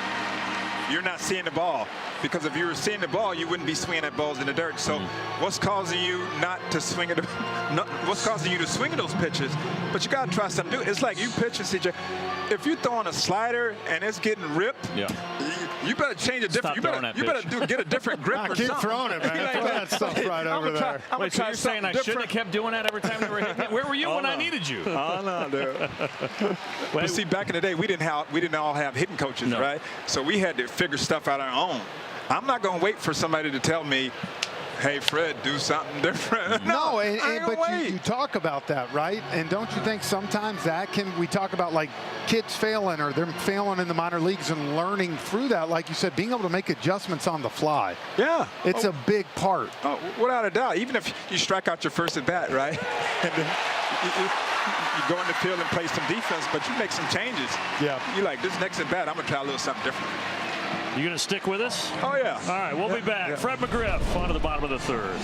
you're not seeing the ball. Because if you were seeing the ball, you wouldn't be swinging at balls in the dirt. So what's causing you not to swing at what's causing you to swing at those pitches? But you got to try something new. It's like you pitching, CJ. If you're throwing a slider and it's getting ripped, you better change a different. You better get a different grip. Keep throwing it, man. Throw that stuff right over there. Wait, so you're saying I shouldn't have kept doing that every time they were hitting it? Where were you when I needed you? Oh no, dude. But see, back in the day, we didn't all have hitting coaches, right? So we had to figure stuff out on our own. I'm not going to wait for somebody to tell me, hey, Fred, do something different. No, but you talk about that, right? And don't you think sometimes we talk about like kids failing or they're failing in the minor leagues and learning through that, like you said, being able to make adjustments on the fly. Yeah. It's a big part. Oh, without a doubt. Even if you strike out your first at bat, right? And then you go in the field and play some defense, but you make some changes. Yeah. You like, this next at bat, I'm going to try a little something different. You going to stick with us? Oh, yeah. All right, we'll be back. Fred McGriff on to the bottom of the third.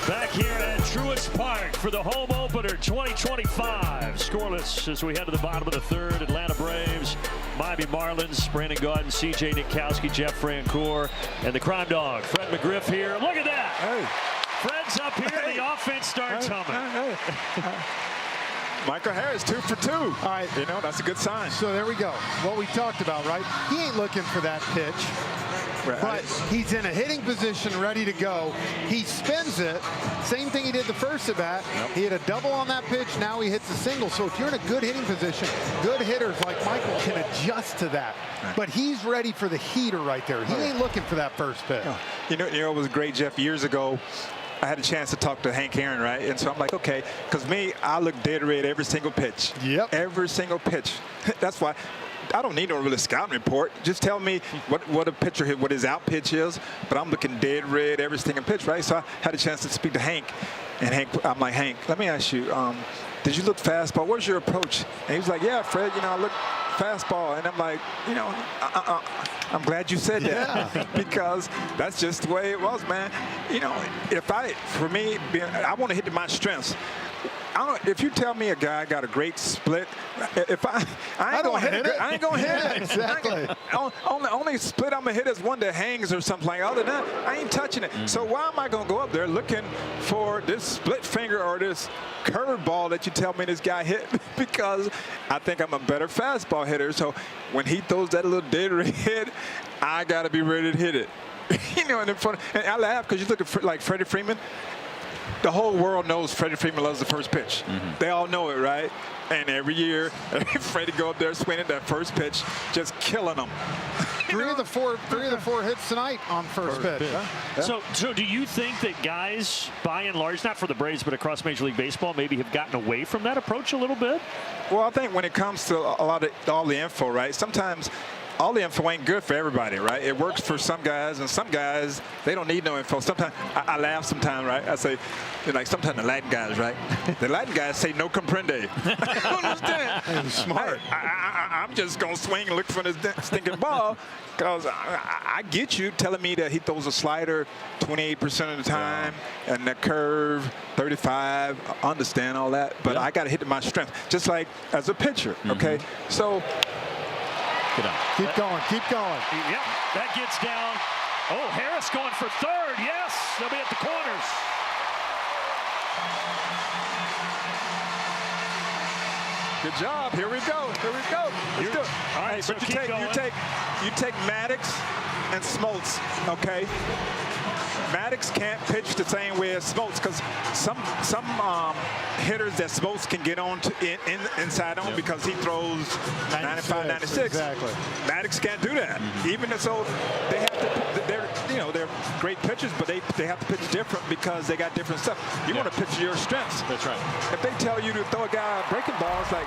Back here at Truist Park for the home opener 2025. Scoreless as we head to the bottom of the third. Atlanta Braves, Miami Marlins, Brandon Gaudin, C.J. Nitkowski, Jeff Francoeur, and the Crime Dog, Fred McGriff here. Look at that. Hey. Fred's up here. Hey. The offense starts humming. Michael Harris, 2 for 2. All right. You know, that's a good sign. So there we go. What we talked about, right? He ain't looking for that pitch. But he's in a hitting position ready to go. He spins it. Same thing he did the first at bat. He hit a double on that pitch. Now he hits a single. So if you're in a good hitting position, good hitters like Michael can adjust to that. But he's ready for the heater right there. He ain't looking for that first pitch. You know, it was great, Jeff. Years ago, I had a chance to talk to Hank Aaron, right? And so I'm like, okay, because me, I look dead red every single pitch. Yep. Every single pitch. That's why I don't need no really scouting report. Just tell me what a pitcher hit, what his out pitch is. But I'm looking dead red every single pitch, right? So I had a chance to speak to Hank. And Hank, I'm like, Hank, let me ask you, did you look fastball? What's your approach? And he was like, yeah, Fred, you know, I look fastball. And I'm like, you know, I'm glad you said that because that's just the way it was, man. You know, for me, I want to hit to my strengths. if you tell me a guy got a great split, if I ain't gonna hit it. I ain't gonna hit it. Exactly. Only split I'm gonna hit is one that hangs or something like. Other than that, I ain't touching it. So why am I gonna go up there looking for this split finger or this curveball that you tell me this guy hit? Because I think I'm a better fastball hitter. So when he throws that little dead hit, I gotta be ready to hit it. You know, and I laugh because you look at like Freddie Freeman. The whole world knows Freddie Freeman loves the first pitch. They all know it, right? And every year, Freddie go up there swinging that first pitch, just killing them. Three of the four hits tonight on first pitch. Huh? Yeah. So do you think that guys, by and large, not for the Braves, but across Major League Baseball, maybe have gotten away from that approach a little bit? Well, I think when it comes to all the info, right? Sometimes all the info ain't good for everybody, right? It works for some guys, and some guys, they don't need no info. Sometimes I laugh sometimes, right? I say, like sometimes the Latin guys, right? The Latin guys say no comprende. I don't understand. Smart. I'm just going to swing and look for this stinking ball because I get you telling me that he throws a slider 28% of the time and that curve 35. I understand all that, but I got to hit my strength, just like as a pitcher, okay? So keep going, keep going. Yep, that gets down. Oh, Harris going for third. Yes, they'll be at the corners. Good job. Here we go. Here we go. Let's do it. All right, hey, so but you take Maddox and Smoltz, okay? Maddox can't pitch the same way as Smoltz because some hitters that Smoltz can get on to inside on because he throws 95, 96. Exactly. Maddox can't do that. Even so, they have to. They're great pitchers, but they have to pitch different because they got different stuff. You want to pitch your strengths. That's right. If they tell you to throw a guy a breaking ball, it's like,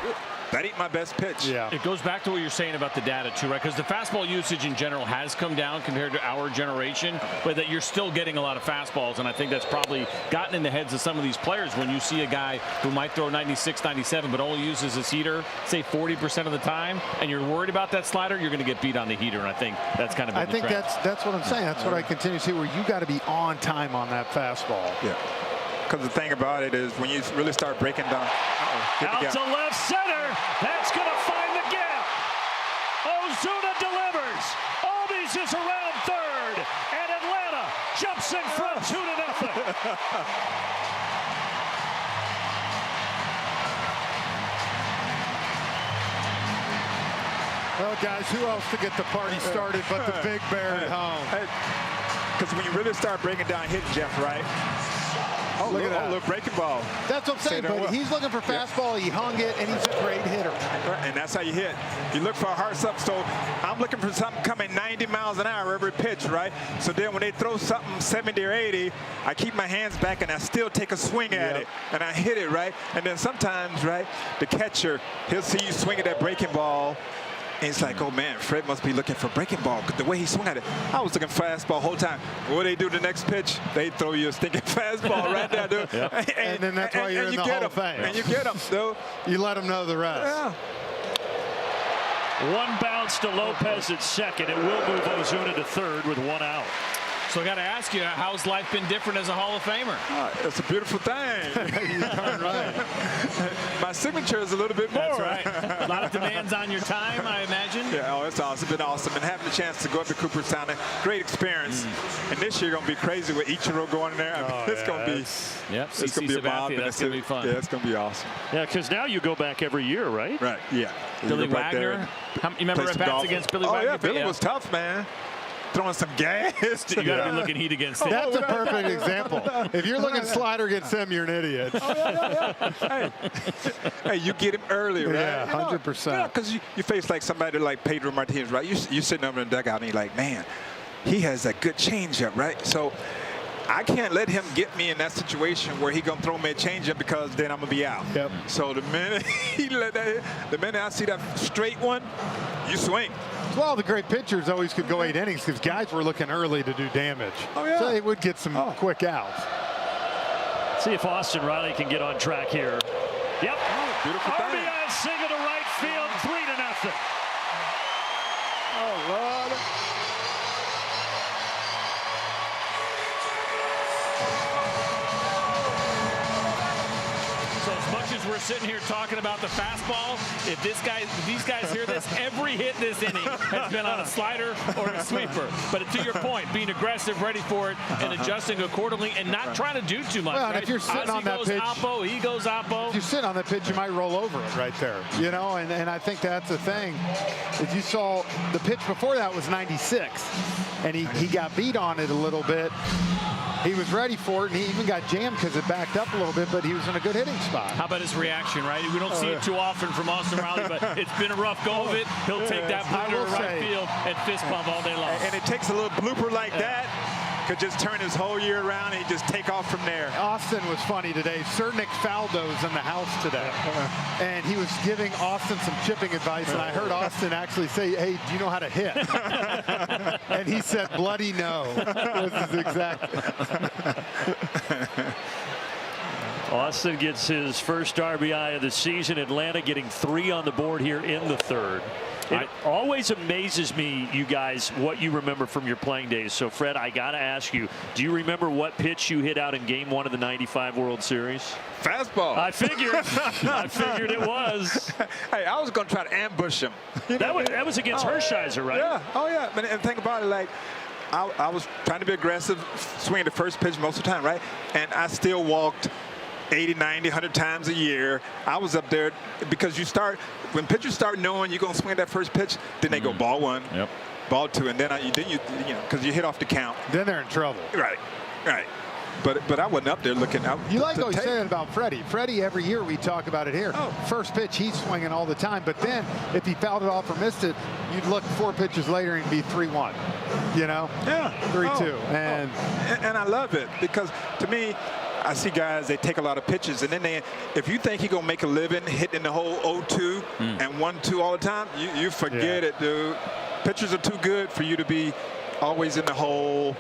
that ain't my best pitch. Yeah. It goes back to what you're saying about the data, too, right? Because the fastball usage in general has come down compared to our generation, but that you're still getting a lot of fastballs, and I think that's probably gotten in the heads of some of these players when you see a guy who might throw 96, 97, but only uses his heater, say 40% of the time, and you're worried about that slider, you're going to get beat on the heater, and I think that's kind of been I think that's what I'm saying. That's what I continue to see, where you got to be on time on that fastball. Yeah. Because the thing about it is when you really start breaking down. Out to left center. That's going to find the gap. Ozuna delivers. Albies is around third. And Atlanta jumps in front 2-0. Well, guys, who else to get the party started but the Big Bear at home? Because when you really start breaking down hitting, Jeff, right? Oh, look at that. Look, breaking ball. That's what I'm saying, but he's looking for fastball. He hung it, and he's a great hitter. And that's how you hit. You look for a hard stuff. So I'm looking for something coming 90 miles an hour every pitch, right? So then when they throw something 70 or 80, I keep my hands back, and I still take a swing at it, and I hit it, right? And then sometimes, right, the catcher, he'll see you swing at that breaking ball, and it's like, oh, man, Fred must be looking for breaking ball. The way he swung at it, I was looking fastball the whole time. What do they do the next pitch? They throw you a stinking fastball right there, dude. And then that's why you're in the Hall of Fame. And you get them, dude. You let them know the rest. Yeah. One bounce to Lopez at second. It will move Ozuna to third with one out. So I got to ask you, how's life been different as a Hall of Famer? It's a beautiful thing. You're darn right. My signature is a little bit more. That's right. A lot of demands on your time, I imagine. Yeah, oh, it's awesome. It's been awesome. And having the chance to go up to Cooperstown, great experience. And this year going to be crazy with Ichiro going in there. I mean, it's going to be. Yep. It's going to be a mob. That's going to be fun. Yeah, it's going to be awesome. Yeah, because now you go back every year, right? Right. Yeah. Billy Wagner. You remember at bats against Billy Wagner? Oh yeah, Billy was tough, man. Throwing some gas. You got to be looking heat against him. That's a perfect example. If you're looking slider against him, you're an idiot. Hey, you get him early, right? Yeah, 100%. Yeah, because you face like somebody like Pedro Martinez, right? You sitting over in the dugout and you're like, man, he has a good changeup, right? So I can't let him get me in that situation where he gonna throw me a changeup because then I'm gonna be out. Yep. So the minute the minute I see that straight one, you swing. Well, the great pitchers always could go 8 innings because guys were looking early to do damage. Oh, yeah. So they would get some quick outs. See if Austin Riley can get on track here. Yep. Oh, beautiful thing. RBI single to right field, 3-0. Oh, Lord. So as much as we're sitting here talking about the fastball, if these guys hear this, every hit this inning has been on a slider or a sweeper. But to your point, being aggressive, ready for it, and adjusting accordingly, and not trying to do too much. Well, right? if you're sitting on that pitch, oppo, he goes oppo. If you sit on that pitch, you might roll over it right there. You know, and I think that's the thing. If you saw the pitch before that was 96, and he got beat on it a little bit. He was ready for it, and he even got jammed because it backed up a little bit, but he was in a good hitting spot. How about his reaction, right? We don't see it too often from Austin Riley, but it's been a rough go of it. He'll take that blinder to right field and fist pump all day long. And it takes a little blooper like that. Could just turn his whole year around and just take off from there. Austin was funny today. Sir Nick Faldo's in the house today. And he was giving Austin some chipping advice. And I heard Austin actually say, hey, do you know how to hit? And he said, bloody no. Was his exact. Austin gets his first RBI of the season. Atlanta getting 3 on the board here in the third. It always amazes me, you guys, what you remember from your playing days. So, Fred, I got to ask you, do you remember what pitch you hit out in Game 1 of the '95 World Series? Fastball. I figured. I figured it was. Hey, I was going to try to ambush him. That was against Hershiser, right? Yeah. Oh, yeah. And think about it, like, I was trying to be aggressive, swinging the first pitch most of the time, right? And I still walked 80, 90, 100 times a year. I was up there because when pitchers start knowing you're going to swing that first pitch, then they go ball 1, ball 2, and then you know, because you hit off the count. Then they're in trouble. Right. But I wasn't up there looking out. You like what you said about Freddie. Freddie, every year we talk about it here. First pitch, he's swinging all the time. But then if he fouled it off or missed it, you'd look 4 pitches later and it'd be 3-1. You know? Yeah. 3-2. And I love it because to me, I see guys, they take a lot of pitches, and then if you think you're going to make a living hitting the whole 0-2 and 1-2 all the time, you forget it, dude. Pitchers are too good for you to be always in the hole,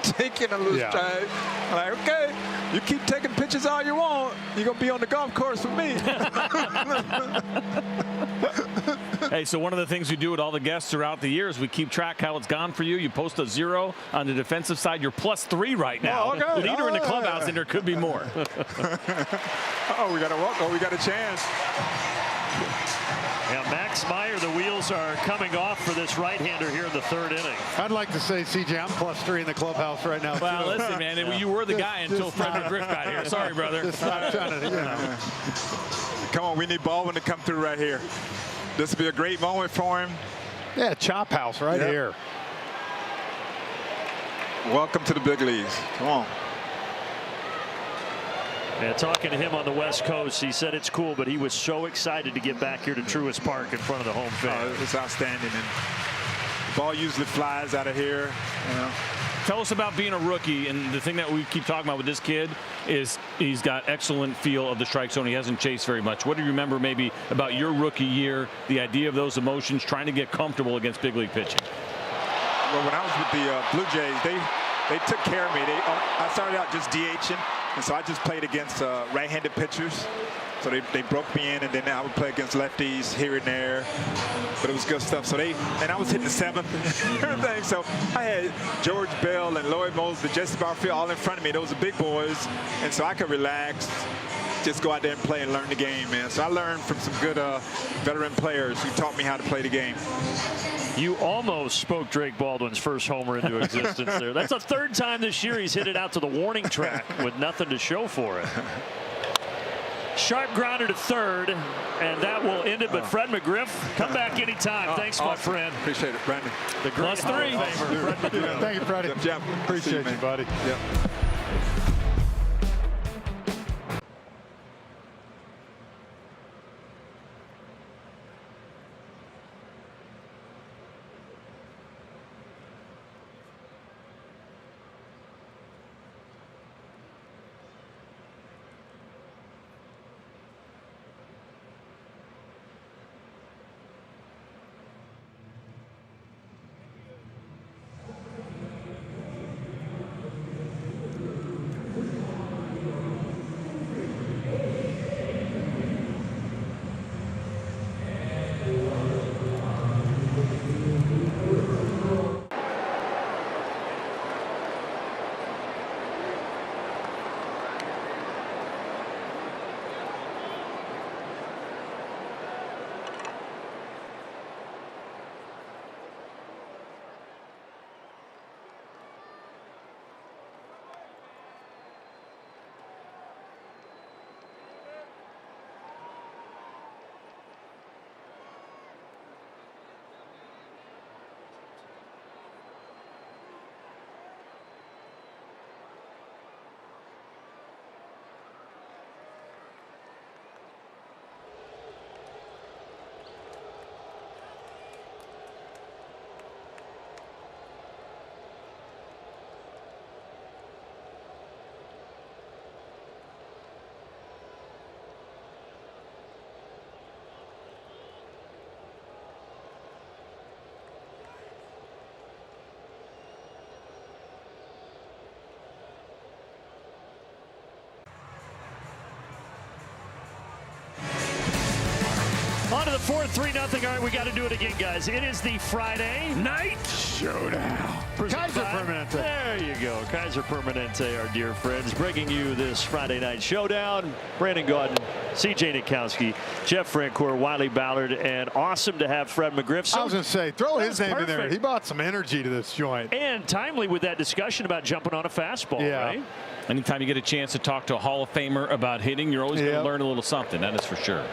taking a loose strike. Like, okay, you keep taking pitches all you want, you're going to be on the golf course with me. Hey, so one of the things we do with all the guests throughout the year is we keep track how it's gone for you. You post a 0 on the defensive side. You're +3 right now. Leader in the clubhouse, and there could be more. We got to walk. We got a chance. Yeah, Max Meyer, the wheels are coming off for this right-hander here in the third inning. I'd like to say, CJ, I'm +3 in the clubhouse right now. Well, listen, man, you were the guy until Fred McGriff got here. Sorry, brother. Just not trying to, you know. Come on, we need Baldwin to come through right here. This will be a great moment for him. Yeah, chop house right here. Welcome to the big leagues. Come on. Yeah, talking to him on the West Coast, he said it's cool, but he was so excited to get back here to Truist Park in front of the home fans. It's outstanding. And the ball usually flies out of here. You know. Tell us about being a rookie, and the thing that we keep talking about with this kid is he's got excellent feel of the strike zone. He hasn't chased very much. What do you remember maybe about your rookie year, the idea of those emotions, trying to get comfortable against big league pitching? Well, when I was with the Blue Jays, they took care of me. I started out just DHing, and so I just played against right-handed pitchers. So they broke me in, and then I would play against lefties here and there. But it was good stuff. So and I was hitting the 7th and everything. So I had George Bell and Lloyd Mosley, Jesse Barfield all in front of me. Those are big boys. And so I could relax, just go out there and play and learn the game, man. So I learned from some good veteran players who taught me how to play the game. You almost spoke Drake Baldwin's first homer into existence there. That's the 3rd time this year he's hit it out to the warning track with nothing to show for it. Sharp grounder to 3rd, and that will end it. But Fred McGriff, come back anytime. Thanks, my friend. Appreciate it, Brandon. The great +3. Fred McGriff. Thank you, Freddie. Jeff, Appreciate you, buddy. Yep. to the fourth, 3-0. All right, we got to do it again, guys. It is the Friday night showdown. Kaiser Permanente. There you go. Kaiser Permanente, our dear friends, bringing you this Friday night showdown. Brandon Gaudin, C.J. Nikowski, Jeff Francoeur, Wiley Ballard, and awesome to have Fred McGriff. I was going to say, throw his name perfect in there. He brought some energy to this joint. And timely with that discussion about jumping on a fastball, right? Anytime you get a chance to talk to a Hall of Famer about hitting, you're always going to learn a little something. That is for sure.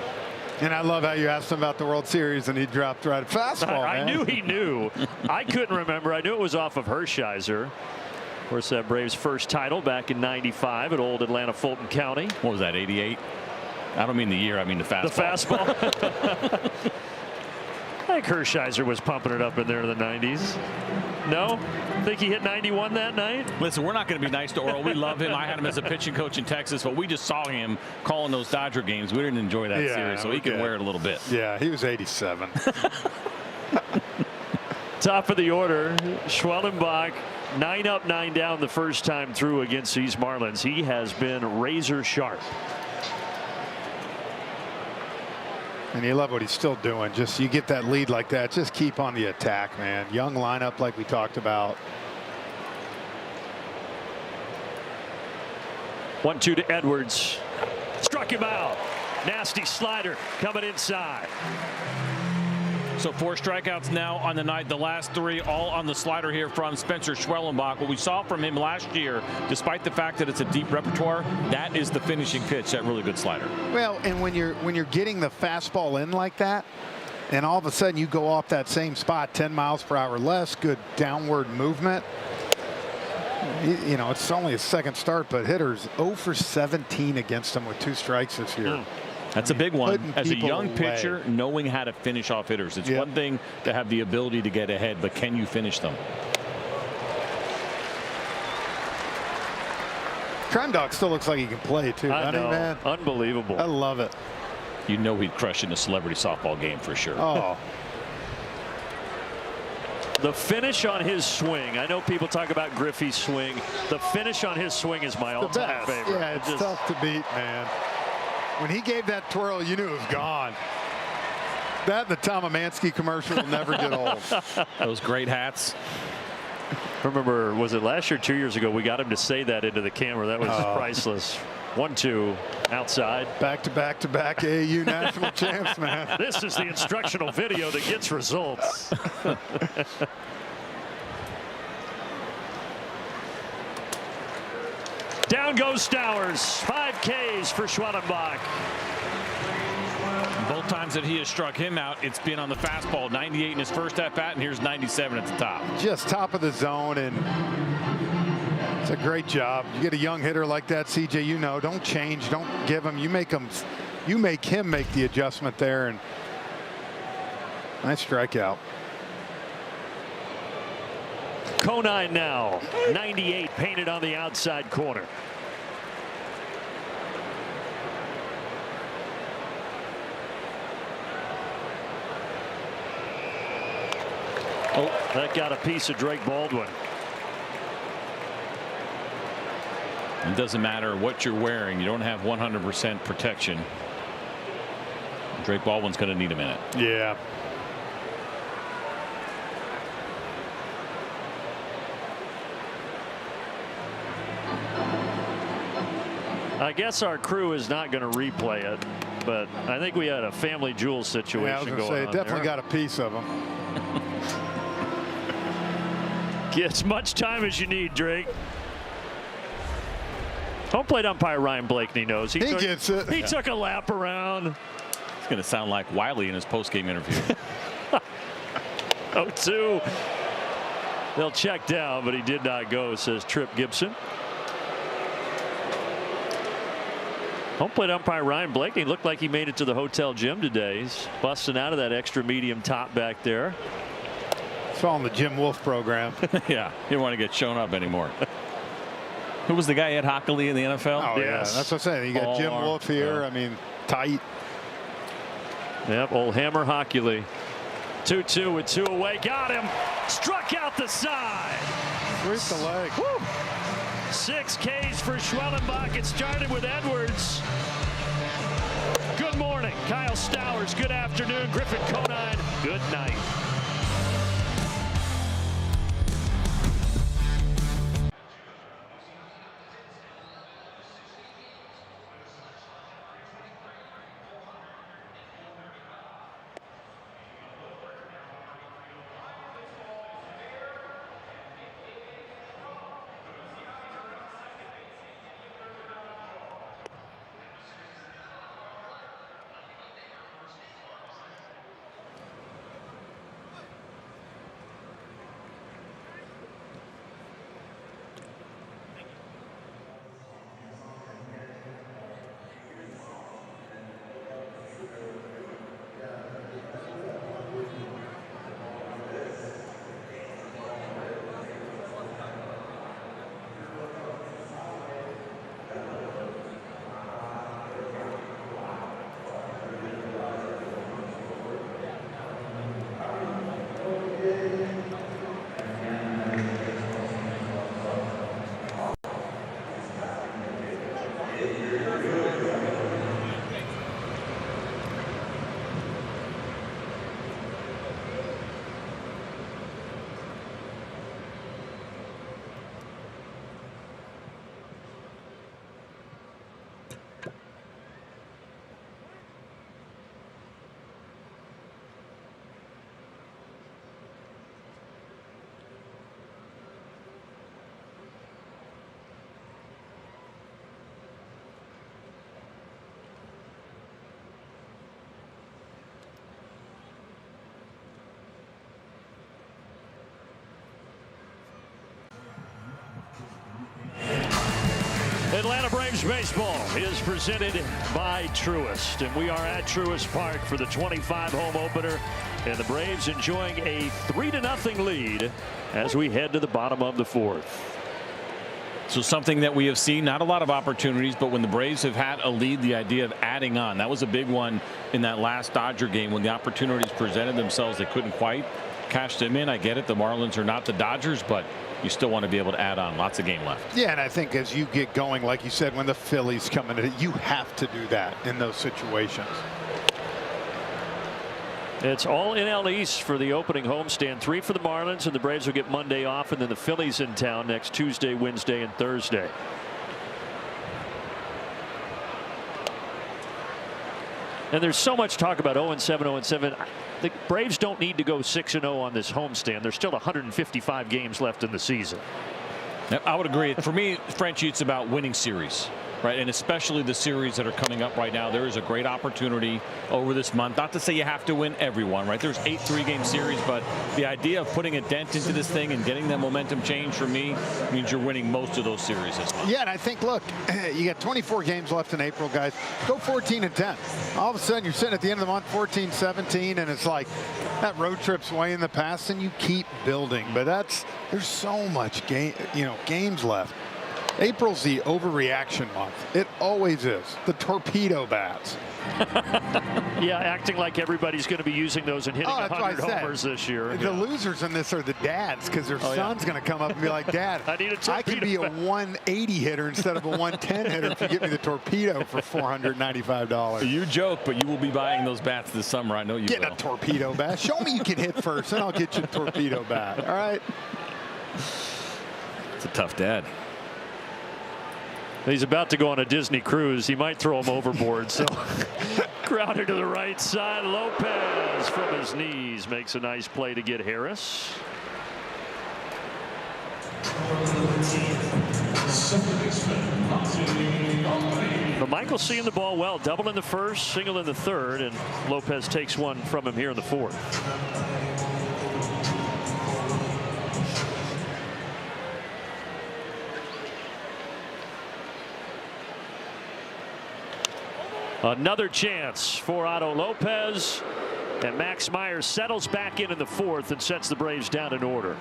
And I love how you asked him about the World Series and he dropped right at fastball. I knew he knew. I couldn't remember. I knew it was off of Hershiser. Of course, that Braves' first title back in '95 at old Atlanta Fulton County. What was that, 88? I don't mean the year, I mean the fastball. The fastball. I think Hershiser was pumping it up in there in the 90s. No? Think he hit 91 that night? Listen, we're not going to be nice to Oral. We love him. I had him as a pitching coach in Texas, but we just saw him calling those Dodger games. We didn't enjoy that series, so he can wear it a little bit. Yeah, he was 87. Top of the order, Schwellenbach, 9 up, 9 down the first time through against these Marlins. He has been razor sharp. And you love what he's still doing. Just you get that lead like that, just keep on the attack, man. Young lineup like we talked about. 1-2 to Edwards. Struck him out. Nasty slider coming inside. So 4 strikeouts now on the night. The last 3 all on the slider here from Spencer Schwellenbach. What we saw from him last year, despite the fact that it's a deep repertoire, that is the finishing pitch, that really good slider. Well, and when you're getting the fastball in like that, and all of a sudden you go off that same spot 10 miles per hour less, good downward movement. You know, it's only a second start, but hitters 0 for 17 against him with 2 strikes this year. That's a big one. As a young away. pitcher, knowing how to finish off hitters. It's one thing to have the ability to get ahead, but can you finish them? Kremdog still looks like he can play too. I know. Man. Unbelievable. I love it. You know he'd crush in a celebrity softball game for sure. Oh. The finish on his swing. I know people talk about Griffey's swing. The finish on his swing is my all-time favorite. Yeah, it's tough to beat, man. When he gave that twirl, you knew it was gone. That and the Tom Amansky commercial will never get old. Those great hats. Remember, was it last year, 2 years ago, we got him to say that into the camera. That was priceless. 1-2 outside. Back to back to back AAU national champs, man. This is the instructional video that gets results. Down goes Stowers. 5 Ks for Schwellenbach. Both times that he has struck him out, it's been on the fastball. 98 in his first at bat, and here's 97 at the top. Just top of the zone, and it's a great job. You get a young hitter like that, CJ, you know, don't change, don't give him. You make him make the adjustment there, and nice strikeout. Conine now, 98 painted on the outside corner. Oh, that got a piece of Drake Baldwin. It doesn't matter what you're wearing. You don't have 100% protection. Drake Baldwin's going to need a minute. Yeah. I guess our crew is not going to replay it, but I think we had a family jewel situation I was going gonna say, on definitely there. got a piece of him. Get as much time as you need, Drake. Home plate umpire Ryan Blakeney knows. He gets it. He took a lap around. It's going to sound like Wiley in his post-game interview. 0-2. They'll check down, but he did not go, says Trip Gibson. Home plate umpire Ryan Blakeney looked like he made it to the hotel gym today. He's busting out of that extra medium top back there. It's all in the Jim Wolf program. Yeah, he didn't want to get shown up anymore. Who was the guy, Ed Hockley, in the NFL? Oh, yeah, that's what I'm saying. You got Jim Wolf here. I mean, tight. Yep, old Hammer Hockley. 2-2 with 2 away. Got him. Struck out the side. Sweep the leg. Woo. 6 Ks for Schwellenbach. It started with Edwards. Good morning. Kyle Stowers, good afternoon. Griffin Conine, good night. Atlanta Braves baseball is presented by Truist, and we are at Truist Park for the 25 home opener, and the Braves enjoying a 3-0 lead as we head to the bottom of the fourth. So something that we have seen, not a lot of opportunities, but when the Braves have had a lead, the idea of adding on. That was a big one in that last Dodger game when the opportunities presented themselves. They couldn't quite cash them in. I get it. The Marlins are not the Dodgers, but you still want to be able to add on. Lots of game left. Yeah, and I think as you get going, like you said, when the Phillies come in, you have to do that in those situations. It's all NL East for the opening homestand. 3 for the Marlins, and the Braves will get Monday off, and then the Phillies in town next Tuesday, Wednesday, and Thursday. And there's so much talk about 0-7, 0-7. The Braves don't need to go 6-0 on this homestand. There's still 155 games left in the season. I would agree. For me, Frenchie, it's about winning series, right? And especially the series that are coming up right now. There is a great opportunity over this month. Not to say you have to win everyone, right? There's 8 3-game series, but the idea of putting a dent into this thing and getting that momentum change for me means you're winning most of those series this month. Yeah, and I think, look, you got 24 games left in April, guys. Go 14-10. All of a sudden, you're sitting at the end of the month 14-17, and it's like that road trip's way in the past, and you keep building. But there's so much games left. April's the overreaction month. It always is. The torpedo bats. Yeah, acting like everybody's going to be using those and hitting 100 homers this year. The losers in this are the dads, because their son's going to come up and be like, Dad, I can be a 180 hitter instead of a 110 hitter if you get me the torpedo for $495. You joke, but you will be buying those bats this summer. I know you will. Get a torpedo bat. Show me you can hit first, and I'll get you a torpedo bat. All right? It's a tough dad. He's about to go on a Disney cruise. He might throw him overboard. So grounded to the right side. Lopez from his knees makes a nice play to get Harris. But Michael's seeing the ball well. Double in the first, single in the third, and Lopez takes one from him here in the fourth. Another chance for Otto Lopez, and Max Meyer settles back in the fourth and sets the Braves down in order.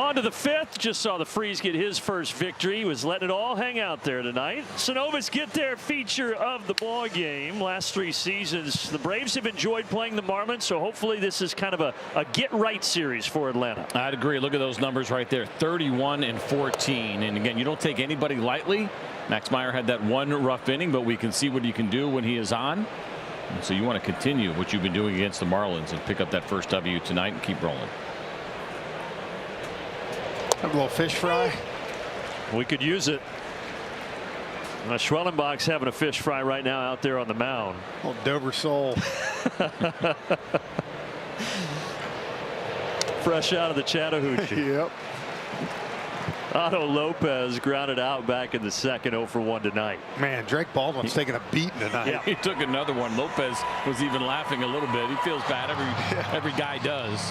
On to the 5th. Just saw the Freeze get his first victory. He was letting it all hang out there tonight. Synovus get their feature of the ball game. Last 3 seasons, the Braves have enjoyed playing the Marlins, so hopefully this is kind of a get-right series for Atlanta. I'd agree. Look at those numbers right there, 31 and 14. And again, you don't take anybody lightly. Max Meyer had that one rough inning, but we can see what he can do when he is on. And so you want to continue what you've been doing against the Marlins and pick up that first W tonight and keep rolling. Have a little fish fry. We could use it. Schwellenbach's having a fish fry right now out there on the mound. Oh, Dover sole. Fresh out of the Chattahoochee. Yep. Otto Lopez grounded out back in the 2nd, 0 for 1 tonight. Man, Drake Baldwin's taking a beating tonight. Yeah, he took another one. Lopez was even laughing a little bit. He feels bad. Every guy does.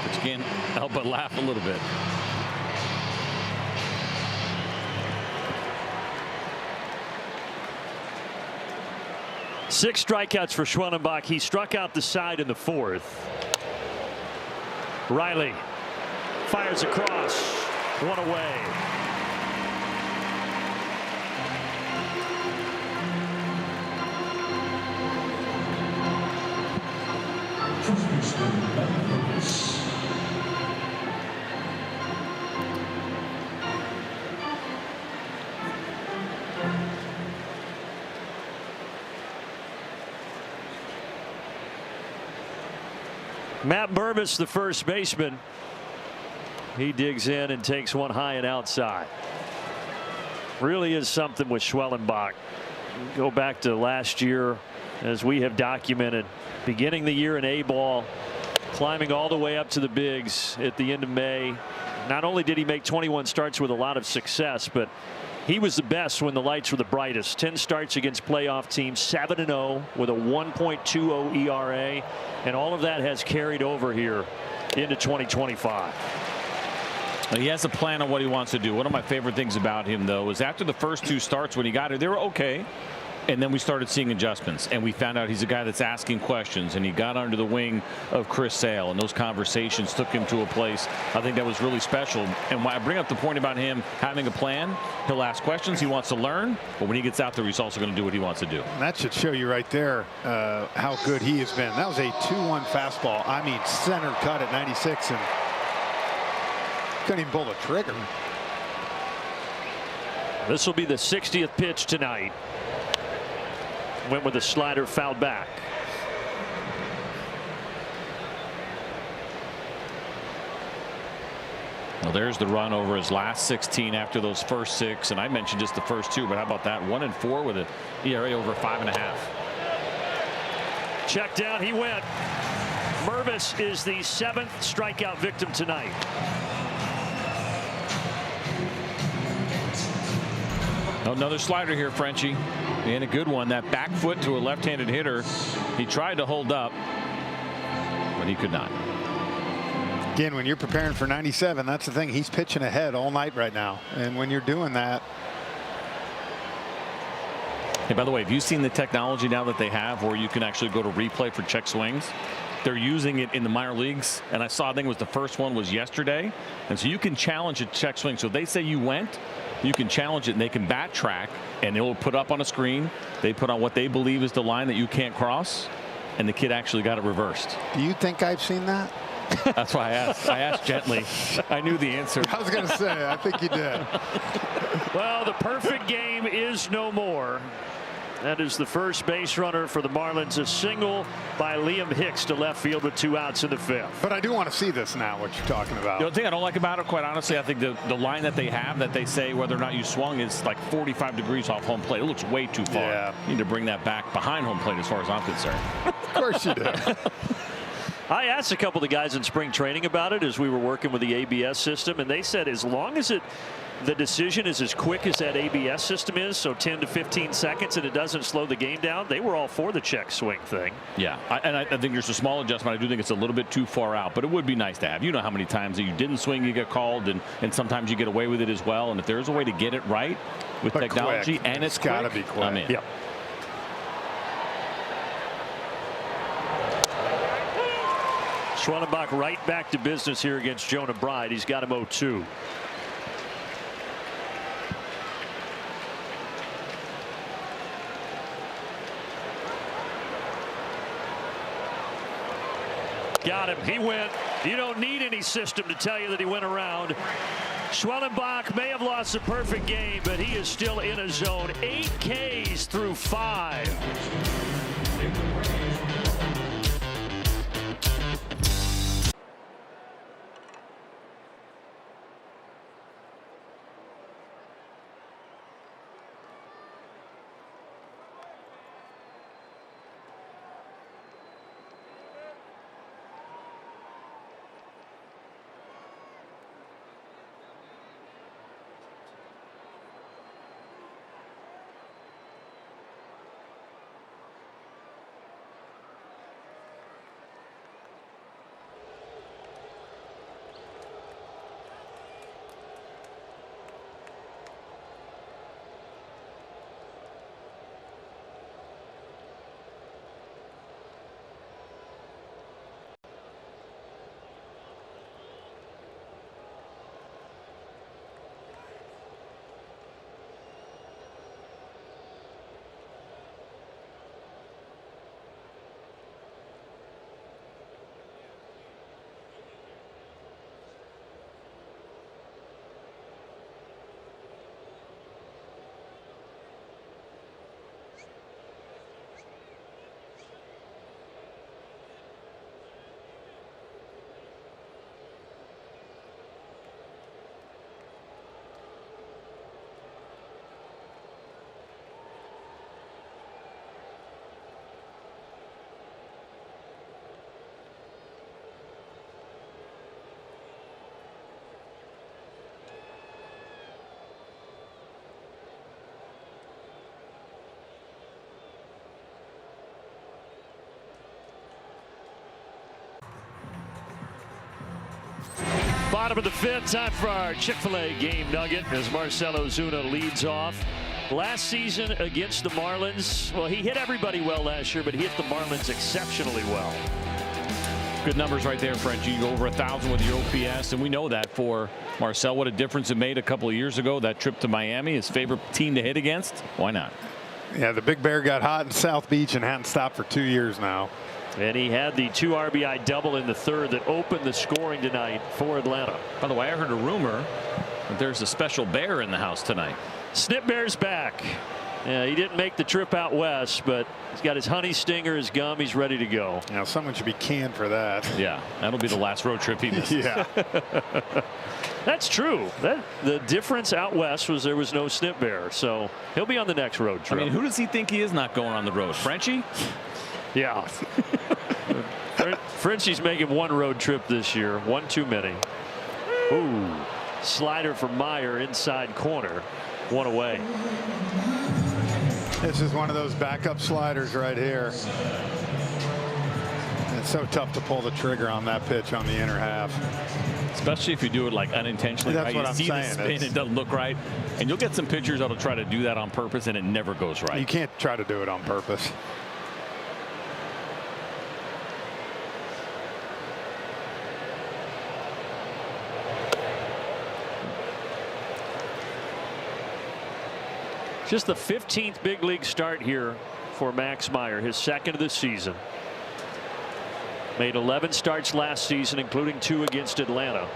But you can't help but laugh a little bit. Six strikeouts for Schwellenbach. He struck out the side in the 4th. Riley fires across. 1 away. Matt Mervis, the first baseman. He digs in and takes one high and outside. Really is something with Schwellenbach. Go back to last year, as we have documented, beginning the year in A-ball, climbing all the way up to the bigs at the end of May. Not only did he make 21 starts with a lot of success, but he was the best when the lights were the brightest. 10 starts against playoff teams, 7-0 with a 1.20 ERA, and all of that has carried over here into 2025. He has a plan on what he wants to do. One of my favorite things about him, though, is after the first 2 starts when he got here, they were okay. And then we started seeing adjustments, and we found out he's a guy that's asking questions, and he got under the wing of Chris Sale, and those conversations took him to a place I think that was really special. And when I bring up the point about him having a plan, he'll ask questions, he wants to learn, but when he gets out there, he's also going to do what he wants to do. And that should show you right there how good he has been. That was a 2-1 fastball. I mean, center cut at 96, and couldn't even pull the trigger. This will be the 60th pitch tonight. Went with a slider, fouled back. Well, there's the run over his last 16 after those first 6, and I mentioned just the first 2, but how about that? 1 and 4 with an ERA over 5.5. Check down, he went. Mervis is the 7th strikeout victim tonight. Another slider here, Frenchie, and a good one. That back foot to a left-handed hitter. He tried to hold up, but he could not. Again, when you're preparing for 97, that's the thing. He's pitching ahead all night right now, and when you're doing that. Hey, by the way, have you seen the technology now that they have where you can actually go to replay for check swings? They're using it in the minor leagues, and I think it was the first one was yesterday, and so you can challenge a check swing. So if they say you went, you can challenge it, and they can backtrack, and it will put up on a screen. They put on what they believe is the line that you can't cross, and the kid actually got it reversed. Do you think I've seen that? That's why I asked. I asked gently. I knew the answer. I was going to say, I think you did. Well, the perfect game is no more. That is the first base runner for the Marlins. A single by Liam Hicks to left field with 2 outs in the 5th. But I do want to see this now, what you're talking about. The thing I don't like about it, quite honestly, I think the line that they have that they say whether or not you swung is like 45 degrees off home plate. It looks way too far. Yeah. You need to bring that back behind home plate as far as I'm concerned. Of course you do. I asked a couple of the guys in spring training about it as we were working with the ABS system, and they said as long as the decision is as quick as that ABS system is, so 10 to 15 seconds, and it doesn't slow the game down, they were all for the check swing thing. Yeah, I think there's a small adjustment. I do think it's a little bit too far out, but it would be nice to have. You know how many times that you didn't swing, you get called, and sometimes you get away with it as well. And if there's a way to get it right with technology, quick. and it's got to quick, be quick. I'm in. Yep. Schwellenbach right back to business here against Jonah Bride. He's got him 0-2. Got him. He went. You don't need any system to tell you that he went around. Schwellenbach may have lost a perfect game, but he is still in a zone. 8 Ks through 5. Bottom of the 5th, time for our Chick-fil-A game nugget as Marcell Ozuna leads off. Last season against the Marlins, well, he hit everybody well last year, but he hit the Marlins exceptionally well. Good numbers right there, Frenchie. You go over 1,000 with your OPS, and we know that for Marcell, what a difference it made a couple of years ago. That trip to Miami, his favorite team to hit against. Why not? Yeah, the Big Bear got hot in South Beach and hadn't stopped for 2 years now. And he had the 2 RBI double in the 3rd that opened the scoring tonight for Atlanta. By the way, I heard a rumor that there's a special bear in the house tonight. Snip Bear's back. Yeah, he didn't make the trip out west, but he's got his honey stinger, his gum. He's ready to go. Now, someone should be canned for that. Yeah, that'll be the last road trip he misses. Yeah. That's true. The difference out west was there was no Snip Bear, so he'll be on the next road trip. I mean, who does he think he is not going on the road? Frenchie? Yeah. Frenchie's making 1 road trip this year. 1 too many. Ooh. Slider from Meyer inside corner. 1 away. This is one of those backup sliders right here. It's so tough to pull the trigger on that pitch on the inner half. Especially if you do it like unintentionally. That's right? what you I'm see saying. The spin, it doesn't look right. And you'll get some pitchers that'll try to do that on purpose, and it never goes right. You can't try to do it on purpose. Just the 15th big league start here for Max Meyer, his 2nd of the season. Made 11 starts last season, including 2 against Atlanta.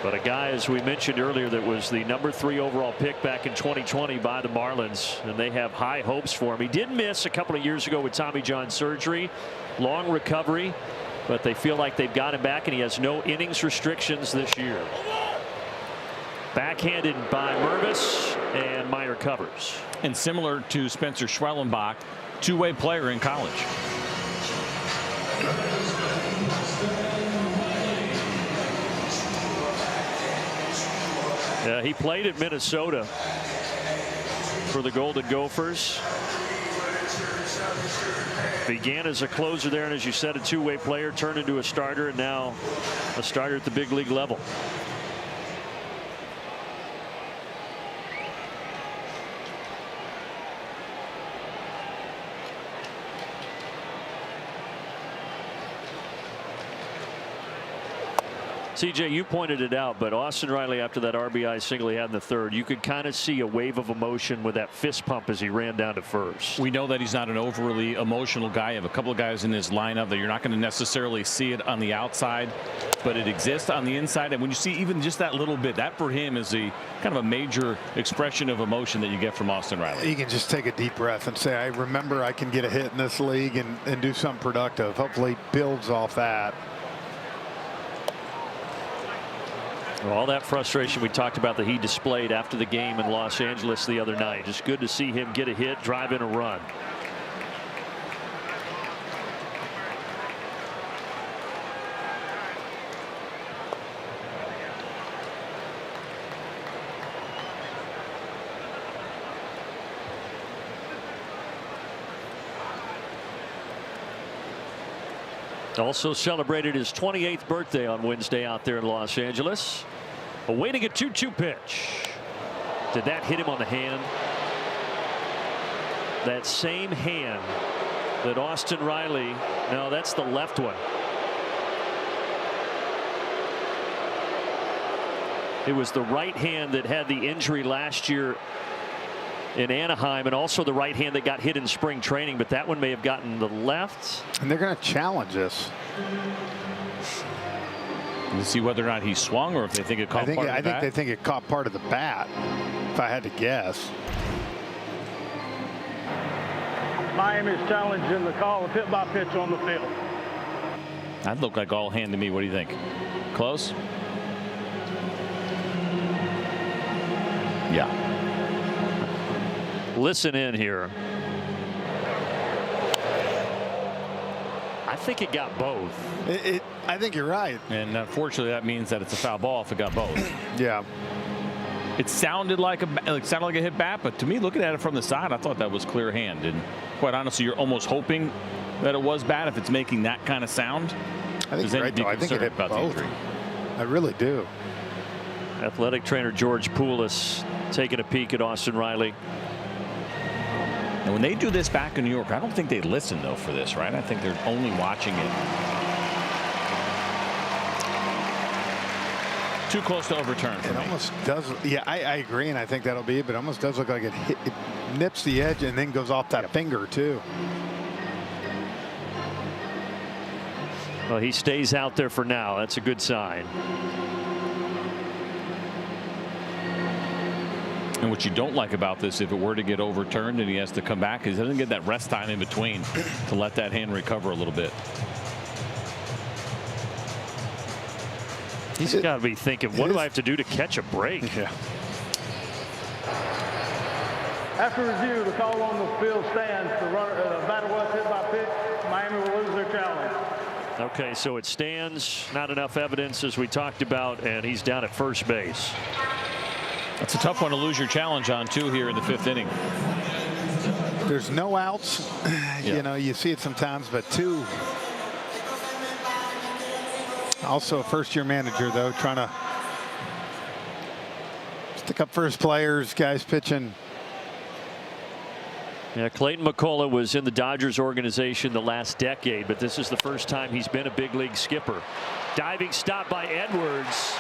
But a guy, as we mentioned earlier, that was the number 3 overall pick back in 2020 by the Marlins, and they have high hopes for him. He did miss a couple of years ago with Tommy John surgery, long recovery, but they feel like they've got him back, and he has no innings restrictions this year. Backhanded by Mervis, and Meyer covers. And similar to Spencer Schwellenbach, 2-way player in college. He played at Minnesota for the Golden Gophers. Began as a closer there, and as you said, a 2-way player, turned into a starter, and now a starter at the big league level. CJ, you pointed it out, but Austin Riley, after that RBI single he had in the third, you could kind of see a wave of emotion with that fist pump as he ran down to first. We know that he's not an overly emotional guy. You have a couple of guys in his lineup that you're not going to necessarily see it on the outside, but it exists on the inside. And when you see even just that little bit, that for him is a kind of a major expression of emotion that you get from Austin Riley. He can just take a deep breath and say, I remember I can get a hit in this league and do something productive. Hopefully builds off that. Well, all that frustration we talked about that he displayed after the game in Los Angeles the other night. Just good to see him get a hit, drive in a run. Also celebrated his 28th birthday on Wednesday out there in Los Angeles. Awaiting a 2-2 pitch. Did that hit him on the hand? That same hand that Austin Riley. No, that's the left one. It was the right hand that had the injury last year in Anaheim, and also the right hand that got hit in spring training, but that one may have gotten the left. And they're going to challenge this. To see whether or not he swung or if they think it caught part of the bat. I think they think it caught part of the bat, if I had to guess. Miami's challenging the call of hit by pitch on the field. That looked like all hand to me. What do you think? Close? Yeah. Listen in here. I think it got both. I think you're right. And unfortunately, that means that it's a foul ball if it got both. Yeah. It sounded like a hit bat, but to me, looking at it from the side, I thought that was clear hand. And quite honestly, you're almost hoping that it was bat if it's making that kind of sound. I think you're right, though. I think it hit both. I really do. Athletic trainer George Poulos taking a peek at Austin Riley. And when they do this back in New York, I don't think they listen, though, for this, right? I think they're only watching it. Too close to overturn for me. Almost does. Yeah, I agree, and I think that'll be it, but it almost does look like it nips the edge and then goes off that finger, too. Well, he stays out there for now. That's a good sign. And what you don't like about this, if it were to get overturned and he has to come back, is he doesn't get that rest time in between to let that hand recover a little bit. He's got to be thinking, what do I have to do to catch a break? Yeah. After review, the call on the field stands. The batter was hit by pitch. Miami will lose their challenge. Okay, so it stands. Not enough evidence, as we talked about, and he's down at first base. That's a tough one to lose your challenge on, too, here in the 5th inning. There's no outs. Yeah. You know, you see it sometimes, but two. Also a first-year manager, though, trying to stick up for his players, guys pitching. Yeah, Clayton McCullough was in the Dodgers organization the last decade, but this is the first time he's been a big league skipper. Diving stop by Edwards.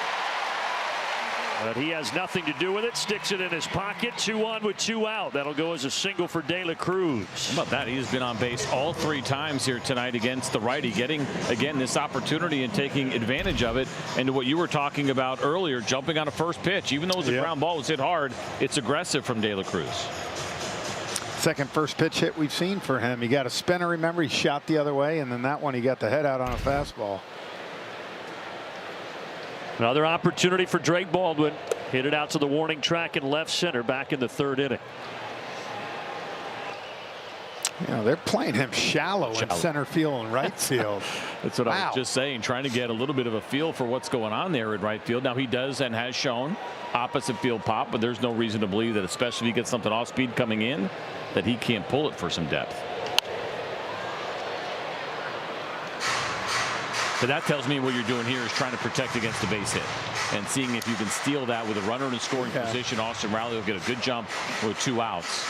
But he has nothing to do with it. Sticks it in his pocket. 2 on with 2 out. That'll go as a single for De La Cruz. How about that? He has been on base all 3 times here tonight against the righty, getting again this opportunity and taking advantage of it. And to what you were talking about earlier, jumping on a first pitch, even though it was a ground ball, was hit hard. It's aggressive from De La Cruz. Second first pitch hit we've seen for him. He got a spinner. Remember, he shot the other way, and then that one he got the head out on a fastball. Another opportunity for Drake Baldwin. Hit it out to the warning track in left center back in the 3rd inning. You know, they're playing him shallow in center field and right field. That's what I was just saying, trying to get a little bit of a feel for what's going on there in right field. Now he does and has shown opposite field pop, but there's no reason to believe that, especially if he gets something off speed coming in, that he can't pull it for some depth. But that tells me what you're doing here is trying to protect against a base hit and seeing if you can steal that with a runner in scoring position. Austin Riley will get a good jump with 2 outs.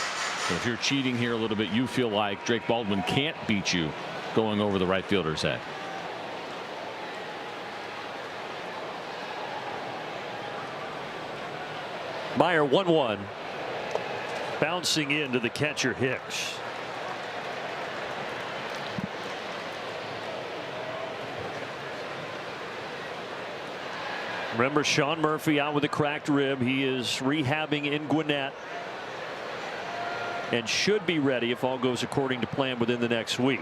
But if you're cheating here a little bit, you feel like Drake Baldwin can't beat you going over the right fielder's head. Meyer 1-1. Bouncing into the catcher Hicks. Remember, Sean Murphy out with a cracked rib. He is rehabbing in Gwinnett and should be ready if all goes according to plan within the next week.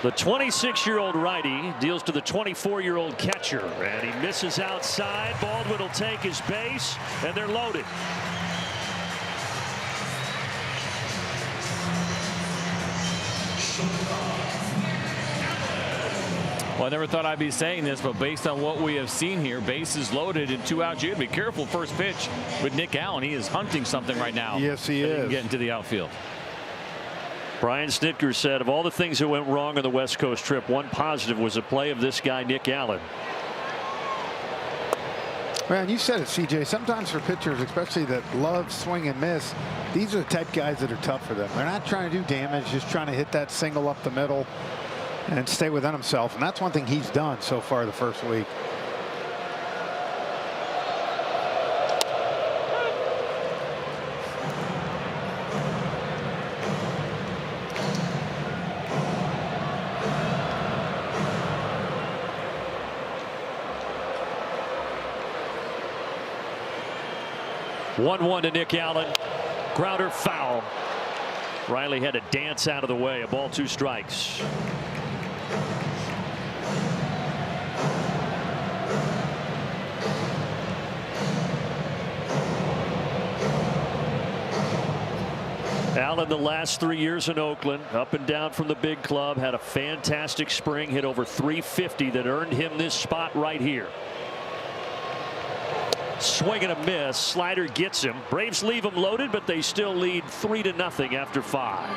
The 26-year-old righty deals to the 24-year-old catcher, and he misses outside. Baldwin will take his base, and they're loaded. Well, I never thought I'd be saying this, but based on what we have seen here, bases loaded and 2 outs. You have to be careful first pitch with Nick Allen. He is hunting something right now. Yes, he is. He can get into the outfield. Brian Snitker said of all the things that went wrong on the West Coast trip, one positive was a play of this guy, Nick Allen. Man, you said it, CJ. Sometimes for pitchers, especially that love swing and miss, these are the type guys that are tough for them. They're not trying to do damage, just trying to hit that single up the middle and stay within himself. And that's one thing he's done so far the first week. One to Nick Allen. Grounder foul. Riley had to dance out of the way. A ball, 2 strikes. Allen, the last 3 years in Oakland, up and down from the big club, had a fantastic spring, hit over 350 that earned him this spot right here. Swing and a miss. Slider gets him. Braves leave him loaded, but they still lead 3-0 after 5.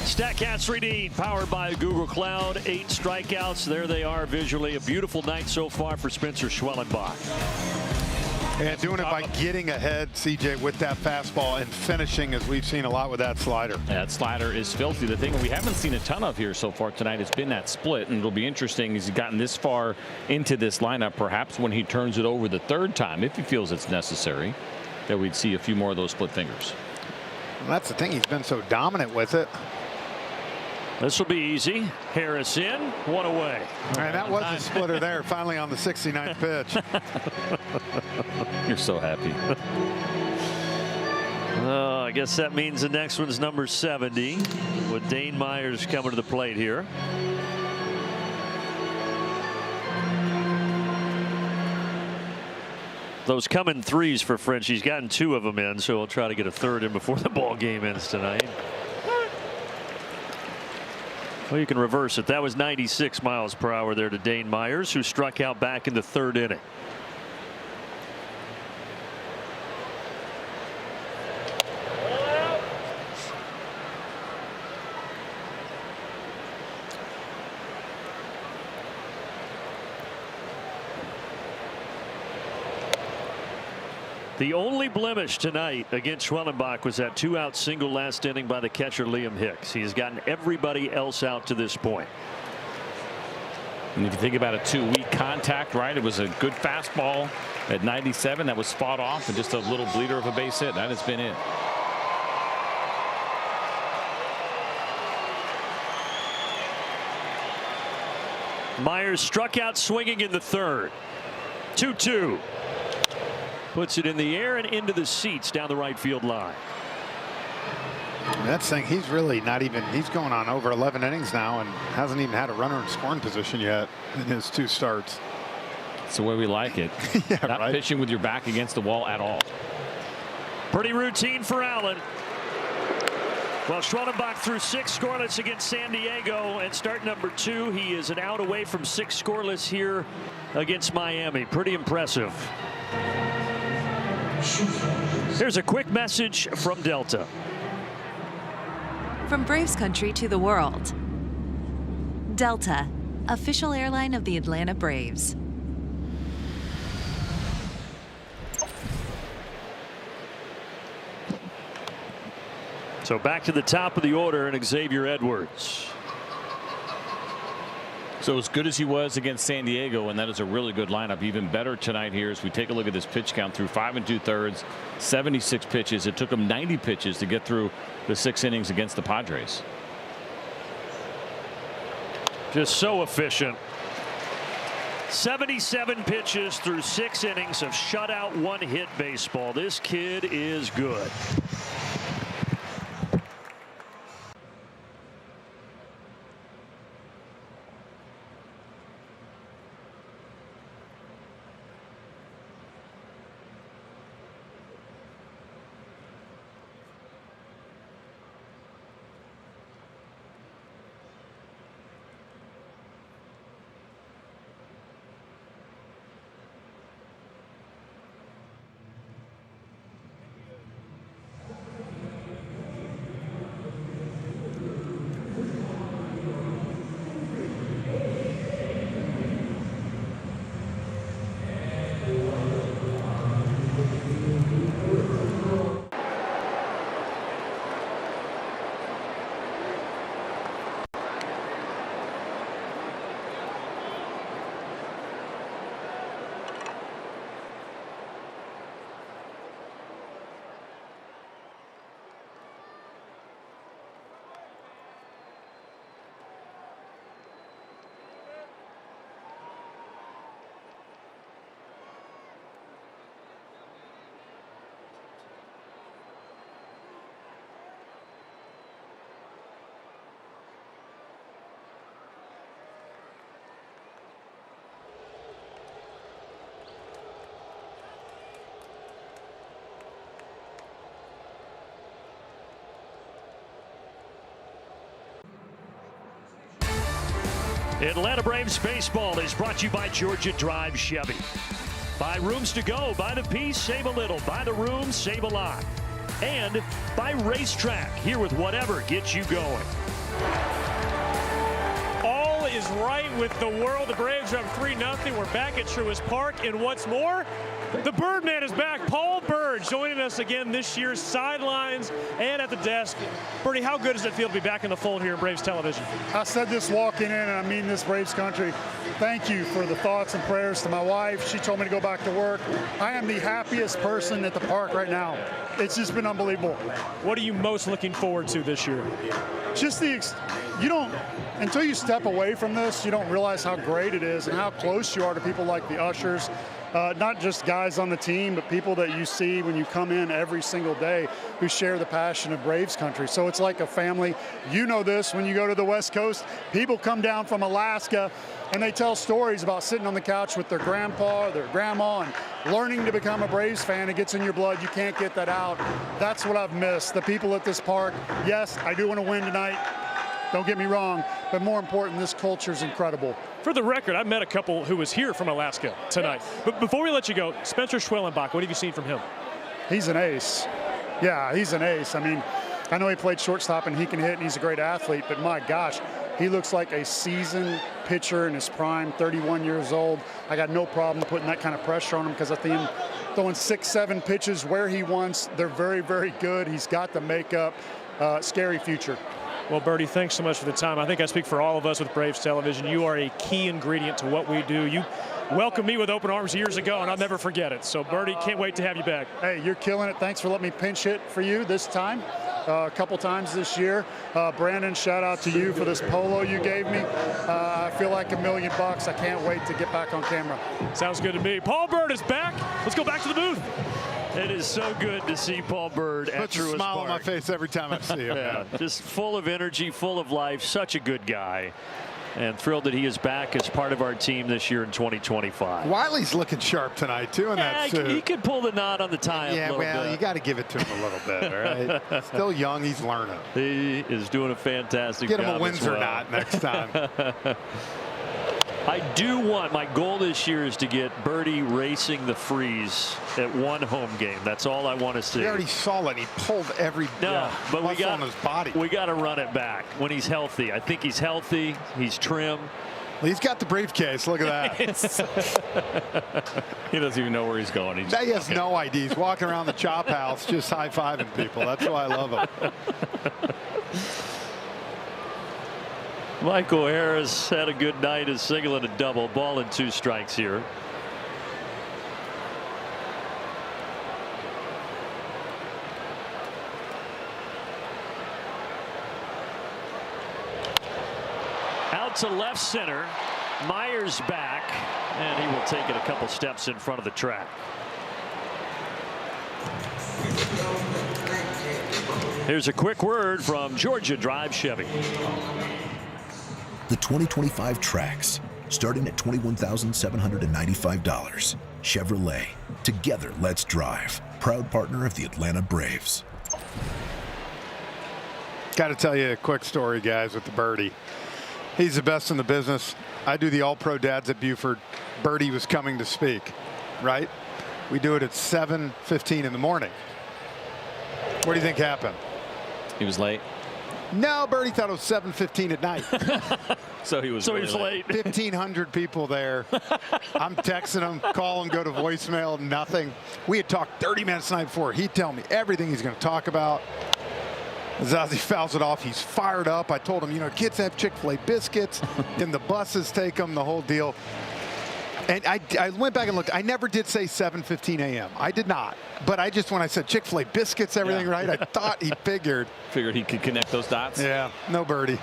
StatCast 3D powered by Google Cloud. 8 strikeouts. There they are visually. A beautiful night so far for Spencer Schwellenbach. And doing it by getting ahead, CJ, with that fastball and finishing, as we've seen a lot with that slider. That slider is filthy. The thing we haven't seen a ton of here so far tonight has been that split, and it'll be interesting. He's gotten this far into this lineup, perhaps when he turns it over the 3rd time, if he feels it's necessary, that we'd see a few more of those split fingers. Well, that's the thing. He's been so dominant with it. This will be easy. Harris in, 1 away. And that was a splitter there, finally on the 69th pitch. You're so happy. I guess that means the next one's number 70 with Dane Myers coming to the plate here. Those come in threes for French. He's gotten 2 of them in, so he'll try to get a 3rd in before the ball game ends tonight. Well, you can reverse it. That was 96 miles per hour there to Dane Myers, who struck out back in the 3rd inning. The only blemish tonight against Schwellenbach was that 2-out single last inning by the catcher Liam Hicks. He has gotten everybody else out to this point. And if you think about a 2-week contact, right, it was a good fastball at 97 that was fought off, and just a little bleeder of a base hit. That has been it. Myers struck out swinging in the 3rd. 2-2. Puts it in the air and into the seats down the right field line. That's saying he's really not even, he's going on over 11 innings now and hasn't even had a runner in scoring position yet in his 2 starts. It's the way we like it. Yeah, not right? pitching with your back against the wall at all. Pretty routine for Allen. Well, Schwellenbach threw 6 scoreless against San Diego, and start number 2, he is an out away from 6 scoreless here against Miami. Pretty impressive. Here's a quick message from Delta. From Braves country to the world. Delta, official airline of the Atlanta Braves. So back to the top of the order and Xavier Edwards. So as good as he was against San Diego, and that is a really good lineup, even better tonight here as we take a look at this pitch count through 5 2/3, 76 pitches. It took him 90 pitches to get through the 6 innings against the Padres. Just so efficient. 77 pitches through 6 innings of shutout 1-hit baseball. This kid is good. Atlanta Braves baseball is brought to you by Georgia Drive Chevy. Buy rooms to go, buy the piece, save a little, buy the room, save a lot. And by Racetrack, here with whatever gets you going. All is right with the world. The Braves are up 3-0. We're back at Truist Park, and what's more, the Birdman is back. Paul Bird joining us again this year, sidelines and at the desk. Bertie, how good does it feel to be back in the fold here in Braves television? I said this walking in, and I mean this, Braves country. Thank you for the thoughts and prayers to my wife. She told me to go back to work. I am the happiest person at the park right now. It's just been unbelievable. What are you most looking forward to this year? Just until you step away from this, you don't realize how great it is and how close you are to people like the ushers not just guys on the team, but people that you see when you come in every single day who share the passion of Braves country. So it's like a family. You know this when you go to the West Coast. People come down from Alaska and they tell stories about sitting on the couch with their grandpa or their grandma and learning to become a Braves fan. It gets in your blood. You can't get that out. That's what I've missed. The people at this park. Yes, I do want to win tonight. Don't get me wrong, but more important, this culture is incredible. For the record, I met a couple who was here from Alaska tonight. But before we let you go, Spencer Schwellenbach, what have you seen from him? He's an ace. Yeah, he's an ace. I mean, I know he played shortstop and he can hit and he's a great athlete, but my gosh, he looks like a seasoned pitcher in his prime, 31 years old. I got no problem putting that kind of pressure on him because I think him throwing 6-7 pitches where he wants. They're very, very good. He's got the makeup. Scary future. Well, Bertie, thanks so much for the time. I think I speak for all of us with Braves Television. You are a key ingredient to what we do. You welcomed me with open arms years ago, and I'll never forget it. So, Bertie, can't wait to have you back. Hey, you're killing it. Thanks for letting me pinch hit for you this time. A couple times this year. Brandon, shout out to you for this polo you gave me. I feel like $1 million. I can't wait to get back on camera. Sounds good to me. Paul Byrd is back. Let's go back to the booth. It is so good to see Paul Byrd at Puts a smile on my face every time I see him. Yeah, just full of energy, full of life, such a good guy. And thrilled that he is back as part of our team this year in 2025. Wiley's looking sharp tonight, too, in that suit. He could pull the knot on the tie yeah, a little bit. You got to give it to him a little bit, all right? Still young, he's learning. He is doing a fantastic job. Get him a Windsor knot next time. I do want, my goal this year is to get Bertie racing the freeze at one home game. That's all I want to see. We already saw it. He pulled every but muscle on his body. We got to run it back when he's healthy. I think he's healthy. He's trim. Well, he's got the briefcase. Look at that. He doesn't even know where he's going. He has no idea. He's walking around the chop house just high-fiving people. That's why I love him. Michael Harris had a good night, a single and a double. Ball and 2 strikes here. Out to left center. Myers back, and he will take it a couple steps in front of the track. Here's a quick word from Georgia Drive Chevy. The 2025 Trax, starting at $21,795. Chevrolet. Together, let's drive. Proud partner of the Atlanta Braves. Got to tell you a quick story, guys, with the Birdie. He's the best in the business. I do the All-Pro Dads at Buford. Birdie was coming to speak, right? We do it at 7:15 in the morning. What do you think happened? He was late. No, Birdie thought it was 7:15 at night. So he was late. 1,500 people there. I'm texting him, call him, go to voicemail, nothing. We had talked 30 minutes the night before. He'd tell me everything he's going to talk about. As he fouls it off, he's fired up. I told him, you know, kids have Chick-fil-A biscuits, and the buses take them, the whole deal. And I went back and looked. I never did say 7:15 a.m. I did not. But I just, when I said Chick-fil-A biscuits, everything right, I thought he figured. Figured he could connect those dots? Yeah, no Birdie.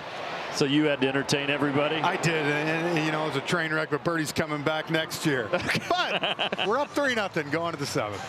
So you had to entertain everybody? I did, and you know, it was a train wreck, but Birdie's coming back next year. But we're up 3-0 going to the 7th.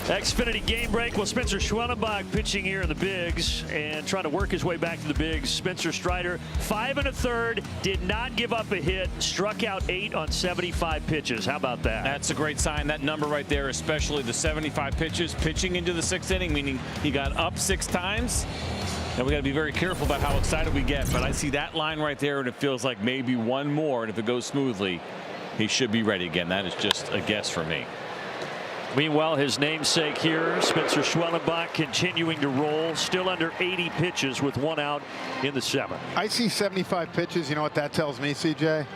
Xfinity game break. Well, Spencer Schwellenbach pitching here in the bigs and trying to work his way back to the bigs. Spencer Strider, 5 1/3, did not give up a hit, struck out 8 on 75 pitches. How about that? That's a great sign. That number right there, especially the 75 pitches, pitching into the 6th inning, meaning he got up 6 times. And we got to be very careful about how excited we get. But I see that line right there, and it feels like maybe one more. And if it goes smoothly, he should be ready again. That is just a guess for me. Meanwhile, his namesake here, Spencer Schwellenbach, continuing to roll, still under 80 pitches with 1 out in the 7th. I see 75 pitches. You know what that tells me, CJ?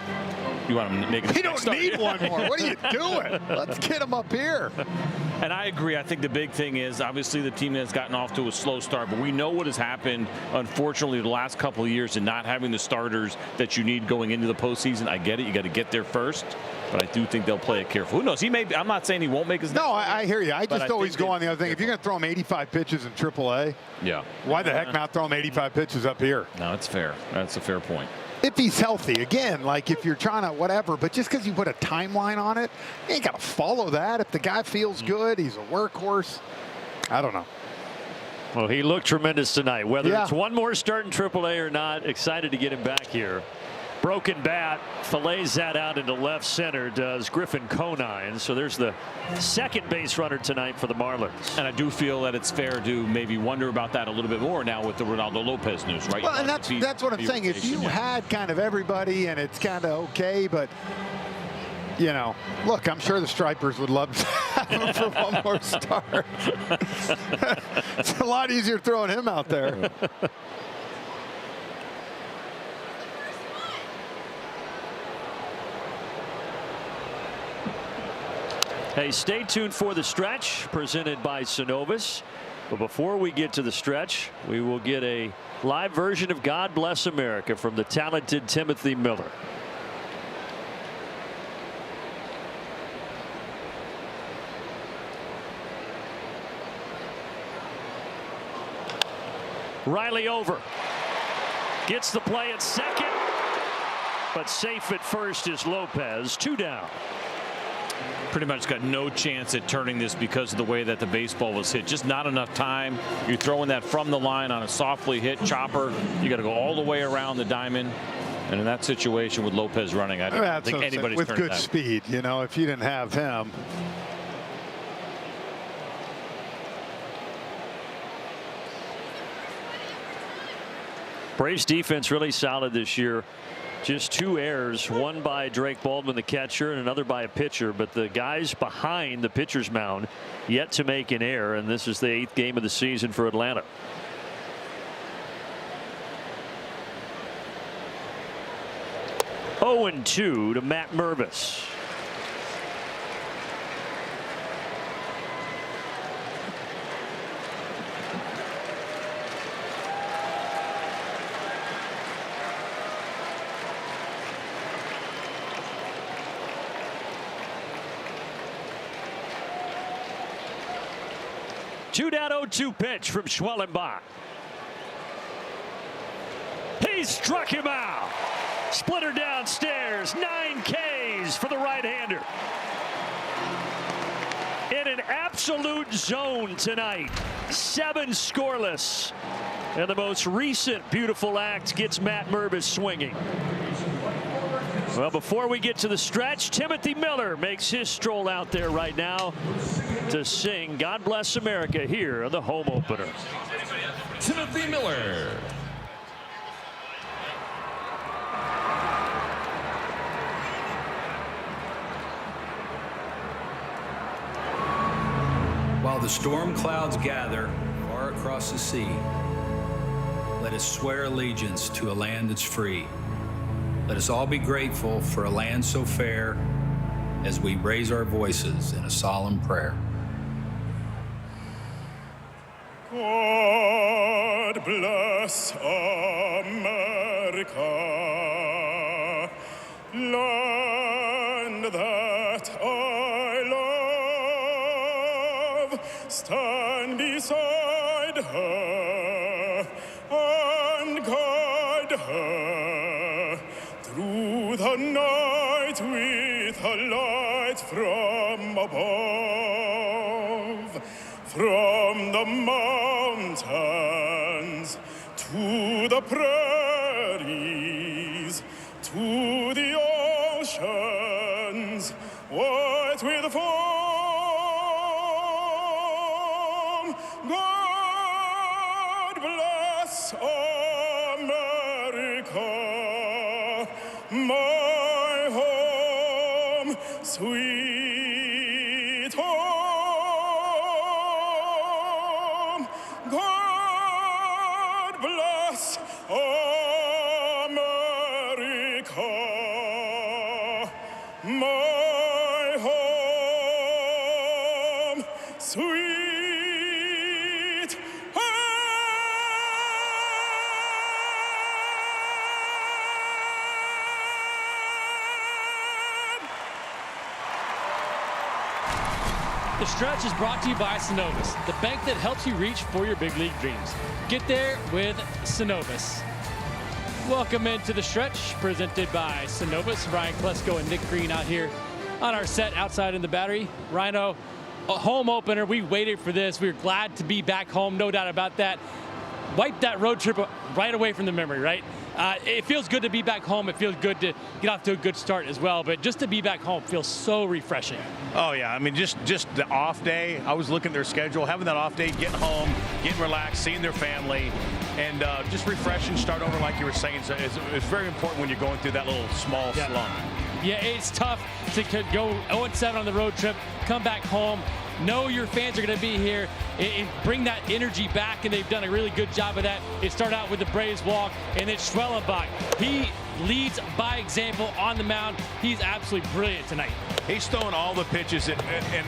You want him to make it? He don't need one more. What are you doing? Let's get him up here. And I agree. I think the big thing is obviously the team has gotten off to a slow start, but we know what has happened, unfortunately, the last couple of years in not having the starters that you need going into the postseason. I get it. You got to get there first, but I do think they'll play it careful. Who knows? He may. I'm not saying he won't make his. No, I hear you. I just always go on the other thing. If you're going to throw him 85 pitches in AAA, yeah, why the heck not throw him 85 pitches up here? No, it's fair. That's a fair point. If he's healthy, again, like if you're trying to whatever, but just because you put a timeline on it, you ain't got to follow that. If the guy feels good, he's a workhorse. I don't know. Well, he looked tremendous tonight. Whether it's one more start in AAA or not, excited to get him back here. Broken bat, fillets that out into left center, does Griffin Conine. So there's the second base runner tonight for the Marlins. And I do feel that it's fair to maybe wonder about that a little bit more now with the Ronaldo Lopez news, right? Well, and that's what I'm saying. If you had kind of everybody and it's kind of okay, but you know, look, I'm sure the Stripers would love to have him for one more start. It's a lot easier throwing him out there. Hey, stay tuned for the stretch presented by Synovus. But before we get to the stretch, we will get a live version of God Bless America from the talented Timothy Miller. Riley over. Gets the play at second. But safe at first is Lopez. 2 down. Pretty much got no chance at turning this because of the way that the baseball was hit. Just not enough time. You're throwing that from the line on a softly hit chopper. You got to go all the way around the diamond. And in that situation with Lopez running, I don't think anybody's with turned good that. speed. You know, if you didn't have him. Braves defense really solid this year. Just 2 errors, one by Drake Baldwin, the catcher, and another by a pitcher. But the guys behind the pitcher's mound yet to make an error, and this is the 8th game of the season for Atlanta. Oh, 2 to Matt Mervis. Two down 0-2 pitch from Schwellenbach. He struck him out. Splitter downstairs. 9 Ks for the right-hander. In an absolute zone tonight. 7 scoreless. And the most recent beautiful act gets Matt Mervis swinging. Well, before we get to the stretch, Timothy Miller makes his stroll out there right now to sing God Bless America here on the home opener. Timothy Miller. While the storm clouds gather far across the sea, let us swear allegiance to a land that's free. Let us all be grateful for a land so fair as we raise our voices in a solemn prayer. God bless America, land that I love. Stand beside her and guide her through the night with a light from above. from the mountains to the prairies to the oceans white with foam. God bless America, my home, sweet home. God bless America, my home, sweet The Stretch is brought to you by Synovus, the bank that helps you reach for your big league dreams. Get there with Synovus. Welcome into The Stretch, presented by Synovus. Ryan Klesko and Nick Green out here on our set outside in the Battery. Rhino, a home opener. We waited for this. We were glad to be back home, no doubt about that. Wipe that road trip right away from the memory, right? It feels good to be back home. It feels good to get off to a good start as well. But just to be back home feels so refreshing. Oh, yeah. I mean, just the off day. I was looking at their schedule, having that off day, getting home, getting relaxed, seeing their family, and just refreshing, start over like you were saying. So it's very important when you're going through that little small slump. Yeah, it's tough to go 0-7 on the road trip, come back home, know your fans are going to be here, and bring that energy back, and they've done a really good job of that. It started out with the Braves walk, and then Schwellenbach. He leads by example on the mound. He's absolutely brilliant tonight. He's throwing all the pitches in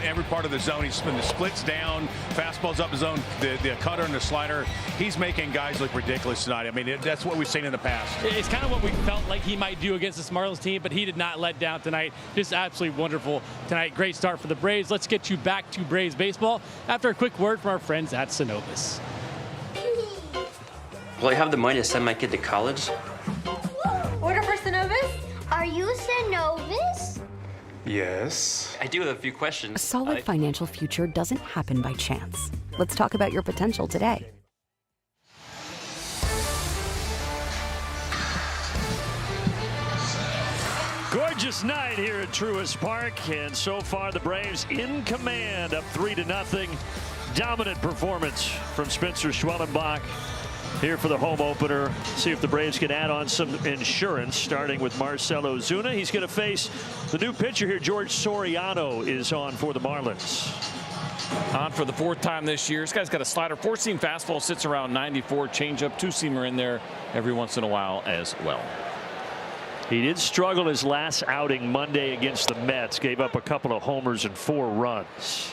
every part of the zone. He's spinning the splits down, fastballs up the zone, the cutter and the slider. He's making guys look ridiculous tonight. I mean, that's what we've seen in the past. It's kind of what we felt like he might do against this Marlins team, but he did not let down tonight. Just absolutely wonderful tonight. Great start for the Braves. Let's get you back to Braves baseball after a quick word from our friends at Synovus. Will I have the money to send my kid to college? Order for Synovus? Are you Synovus? Yes. I do have a few questions. A solid financial future doesn't happen by chance. Let's talk about your potential today. Gorgeous night here at Truist Park, and so far the Braves in command, up 3-0. Dominant performance from Spencer Schwellenbach here for the home opener. See if the Braves can add on some insurance, starting with Marcell Ozuna. He's going to face the new pitcher here. George Soriano is on for the Marlins. On for the fourth time this year. This guy's got a slider, four-seam fastball, sits around 94, changeup, two-seamer in there every once in a while as well. He did struggle his last outing Monday against the Mets. Gave up a couple of homers and 4 runs.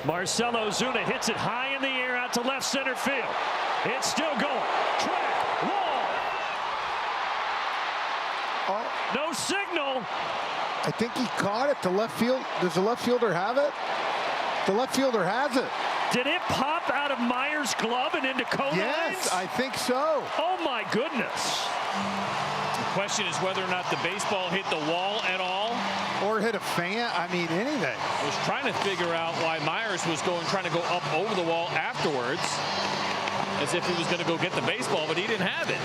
Marcell Ozuna hits it high in the air out to left center field. It's still going. Track, wall. No signal. I think he caught it to left field. Does the left fielder have it? The left fielder has it. Did it pop out of Myers' glove and into Conines? Yes, I think so. Oh my goodness. The question is whether or not the baseball hit the wall at all. Or hit a fan. I mean, anything. I was trying to figure out why Myers was trying to go up over the wall afterwards, as if he was going to go get the baseball, but he didn't have it.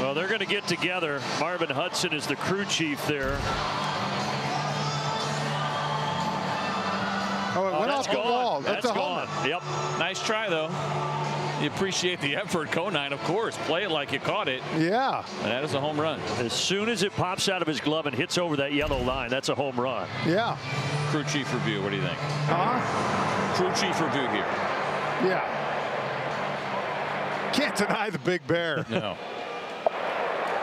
Well, they're going to get together. Marvin Hudson is the crew chief there. Oh, it went off the wall. That's gone. Yep. Nice try, though. You appreciate the effort, Conine, of course. Play it like you caught it. Yeah. And that is a home run. As soon as it pops out of his glove and hits over that yellow line, that's a home run. Yeah. Crew chief review. What do you think? Huh? Crew chief review here. Yeah. Can't deny the Big Bear. No.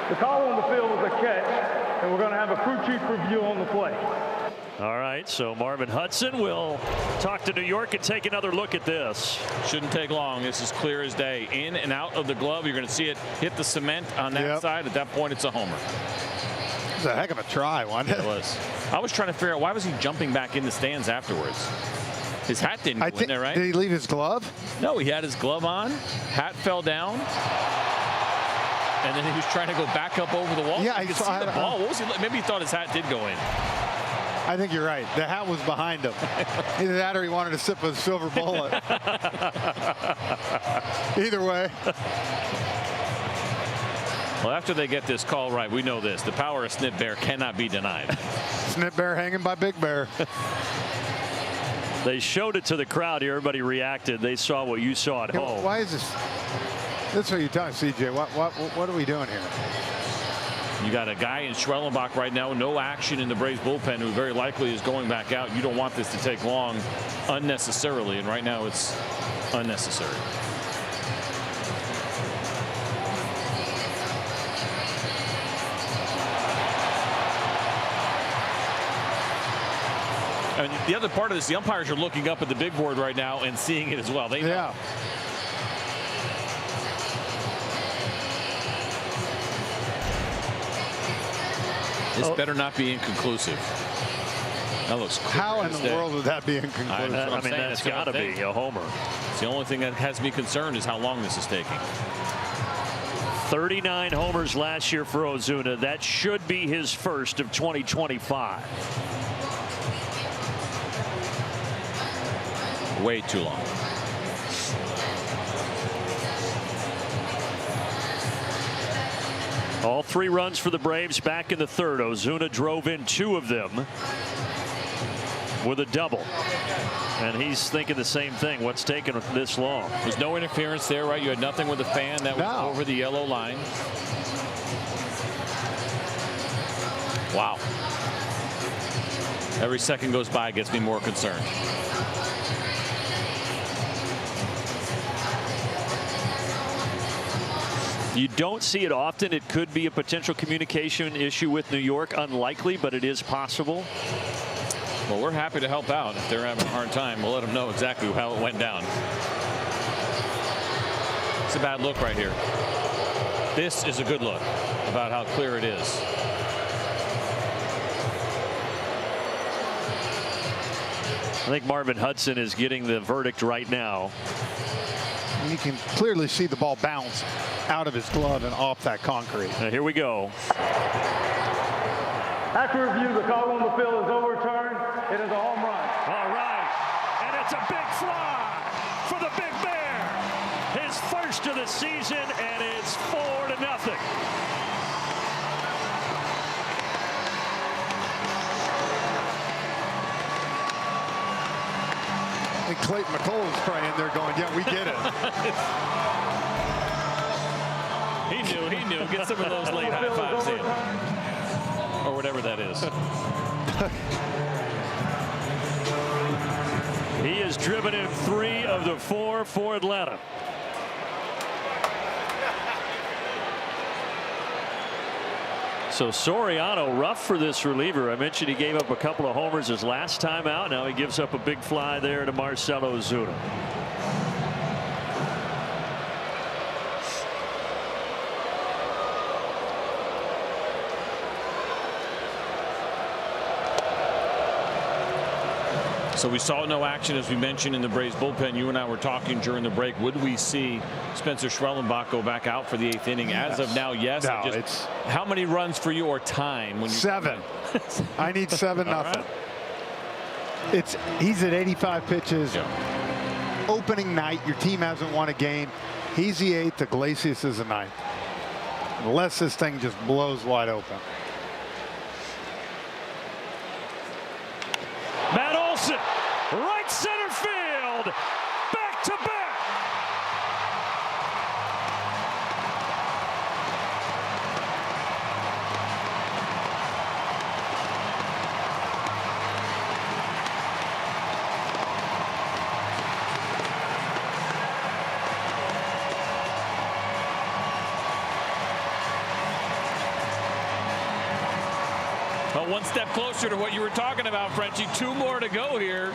The call on the field was a catch, and we're going to have a crew chief review on the play. All right, so Marvin Hudson will talk to New York and take another look at this. Shouldn't take long. This is clear as day. In and out of the glove. You're going to see it hit the cement on that side. At that point, it's a homer. It was a heck of a try, wasn't it? It was. I was trying to figure out why was he jumping back in the stands afterwards. His hat didn't go in there, right? Did he leave his glove? No, he had his glove on. Hat fell down. And then he was trying to go back up over the wall. Yeah, I could see the ball. What was he? Maybe he thought his hat did go in. I think you're right. The hat was behind him. Either that or he wanted to sip a silver bullet. Either way. Well, after they get this call right, we know this. The power of Snit Bear cannot be denied. Snit Bear hanging by Big Bear. They showed it to the crowd here. Everybody reacted. They saw what you saw at home. Why is this? That's what you're talking, CJ. What are we doing here? You got a guy in Schwellenbach right now, no action in the Braves bullpen, who very likely is going back out. You don't want this to take long unnecessarily, and right now it's unnecessary. And the other part of this, the umpires are looking up at the big board right now and seeing it as well. They know. Yeah. This better not be inconclusive. That looks clear. How in the world would that be inconclusive? I mean, that's got to be a homer. It's the only thing that has me concerned is how long this is taking. 39 homers last year for Ozuna. That should be his first of 2025. Way too long. All 3 runs for the Braves back in the third. Ozuna drove in 2 of them with a double. And he's thinking the same thing. What's taking this long? There's no interference there, right? You had nothing with the fan that was over the yellow line. Wow. Every second goes by gets me more concerned. You don't see it often. It could be a potential communication issue with New York. Unlikely, but it is possible. Well, we're happy to help out. If they're having a hard time, we'll let them know exactly how it went down. It's a bad look right here. This is a good look about how clear it is. I think Marvin Hudson is getting the verdict right now. You can clearly see the ball bounce out of his glove and off that concrete. Now here we go. After review, the call on the field is overturned. It is a home run. All right. And it's a big fly for the Big Bear. His first of the season, and it's 4-0. And Clayton McCall is praying there going, yeah, we get it. He knew. Get some of those late high fives in. Or whatever that is. He has driven in 3 of the 4 for Atlanta. So Soriano rough for this reliever. I mentioned he gave up a couple of homers his last time out. Now he gives up a big fly there to Marcell Ozuna. So we saw no action, as we mentioned, in the Braves bullpen. You and I were talking during the break. Would we see Spencer Schwellenbach go back out for the 8th inning? As of now, yes. No, it's how many runs for you or time? When 7. I need 7-0. Right. He's at 85 pitches. Yeah. Opening night, your team hasn't won a game. He's the 8th. Iglesias is the 9th. Unless this thing just blows wide open. Matt Olson, right center field, back to back. One step closer to what you were talking about, Frenchie. 2 more to go here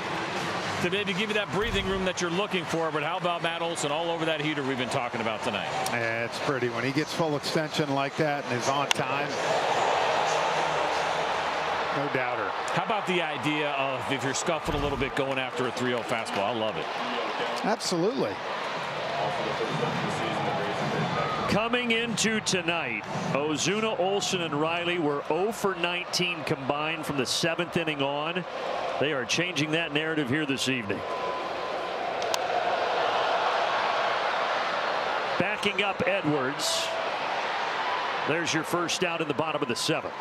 to maybe give you that breathing room that you're looking for. But how about Matt Olson all over that heater we've been talking about tonight? Yeah, it's pretty. When he gets full extension like that and is on time. No doubter. How about the idea of, if you're scuffing a little bit, going after a 3-0 fastball? I love it. Absolutely. Coming into tonight, Ozuna, Olsen, and Riley were 0 for 19 combined from the 7th inning on. They are changing that narrative here this evening. Backing up Edwards. There's your first out in the bottom of the 7th.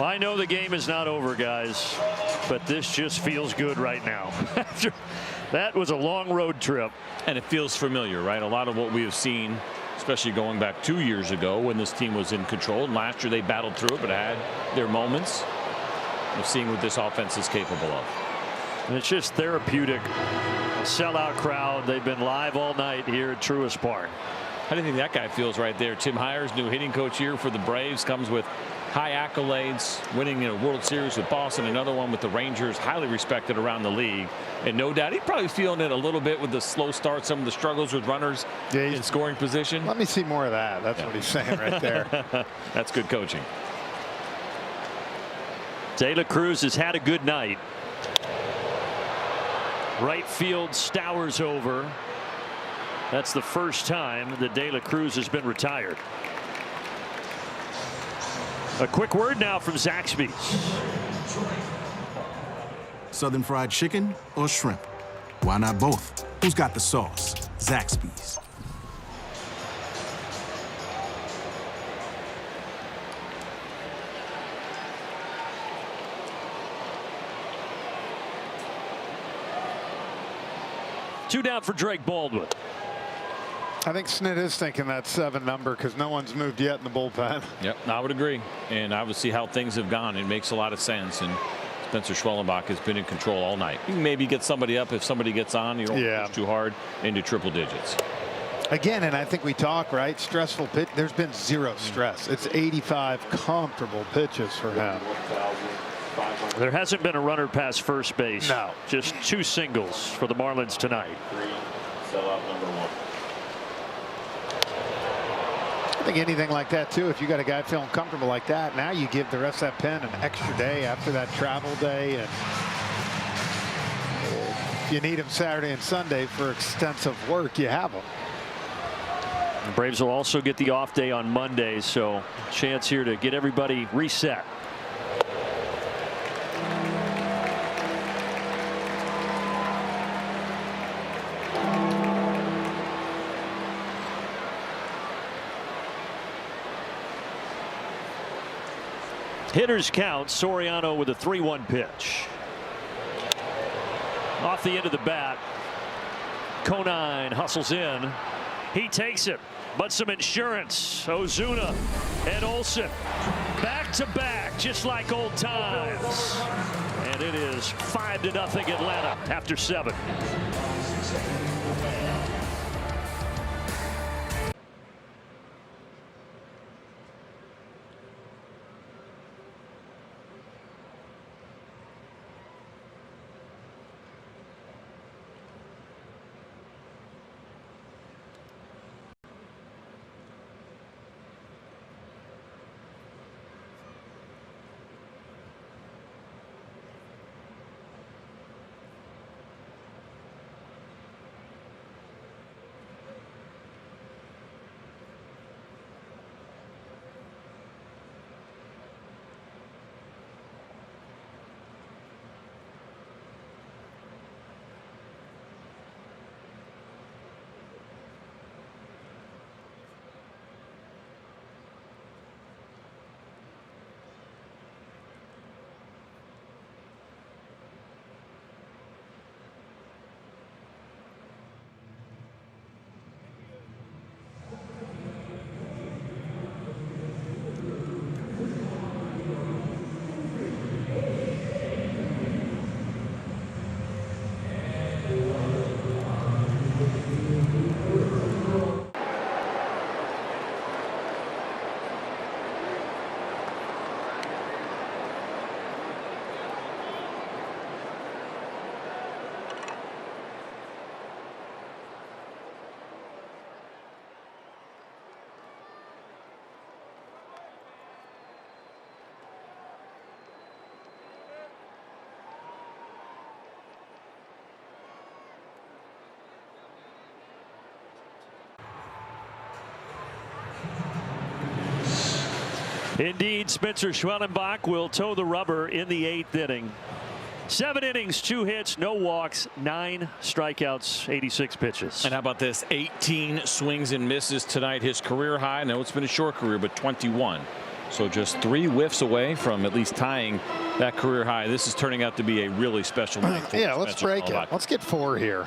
I know the game is not over, guys, but this just feels good right now. That was a long road trip. And it feels familiar, right? A lot of what we have seen, especially going back 2 years ago when this team was in control. And last year they battled through it, but had their moments of seeing what this offense is capable of. And it's just therapeutic. Sellout crowd. They've been live all night here at Truist Park. How do you think that guy feels right there? Tim Hires, new hitting coach here for the Braves, comes with high accolades, winning a World Series with Boston, another one with the Rangers, highly respected around the league. And no doubt he's probably feeling it a little bit with the slow start, some of the struggles with runners in scoring position. Let me see more of that. That's what he's saying right there. That's good coaching. De La Cruz has had a good night. Right field Stowers over. That's the first time that De La Cruz has been retired. A quick word now from Zaxby's. Southern fried chicken or shrimp? Why not both? Who's got the sauce? Zaxby's. Two down for Drake Baldwin. I think Snit is thinking that 7 number because no one's moved yet in the bullpen. Yep, I would agree. And obviously how things have gone, it makes a lot of sense. And Spencer Schwellenbach has been in control all night. You can maybe get somebody up if somebody gets on. You don't push too hard into triple digits. Again, and I think we talk, right? Stressful pitch. There's been zero stress. It's 85 comfortable pitches for him. There hasn't been a runner past first base. No. Just 2 singles for the Marlins tonight. Sellout number 1. I think anything like that, too, if you got a guy feeling comfortable like that, now you give the rest of that pen an extra day after that travel day. And if you need him Saturday and Sunday for extensive work, you have him. The Braves will also get the off day on Monday, so chance here to get everybody reset. Hitters count. Soriano with a 3-1 pitch. Off the end of the bat. Conine hustles in. He takes it, but some insurance. Ozuna and Olsen back to back, just like old times. And it is 5-0 Atlanta after 7. Indeed, Spencer Schwellenbach will toe the rubber in the 8th inning. 7 innings, 2 hits, no walks, 9 strikeouts, 86 pitches. And how about this? 18 swings and misses tonight. His career high. I know it's been a short career, but 21. So just 3 whiffs away from at least tying that career high. This is turning out to be a really special night for Yeah, let's Spencer break Schwellenbach. it. Let's get 4 here.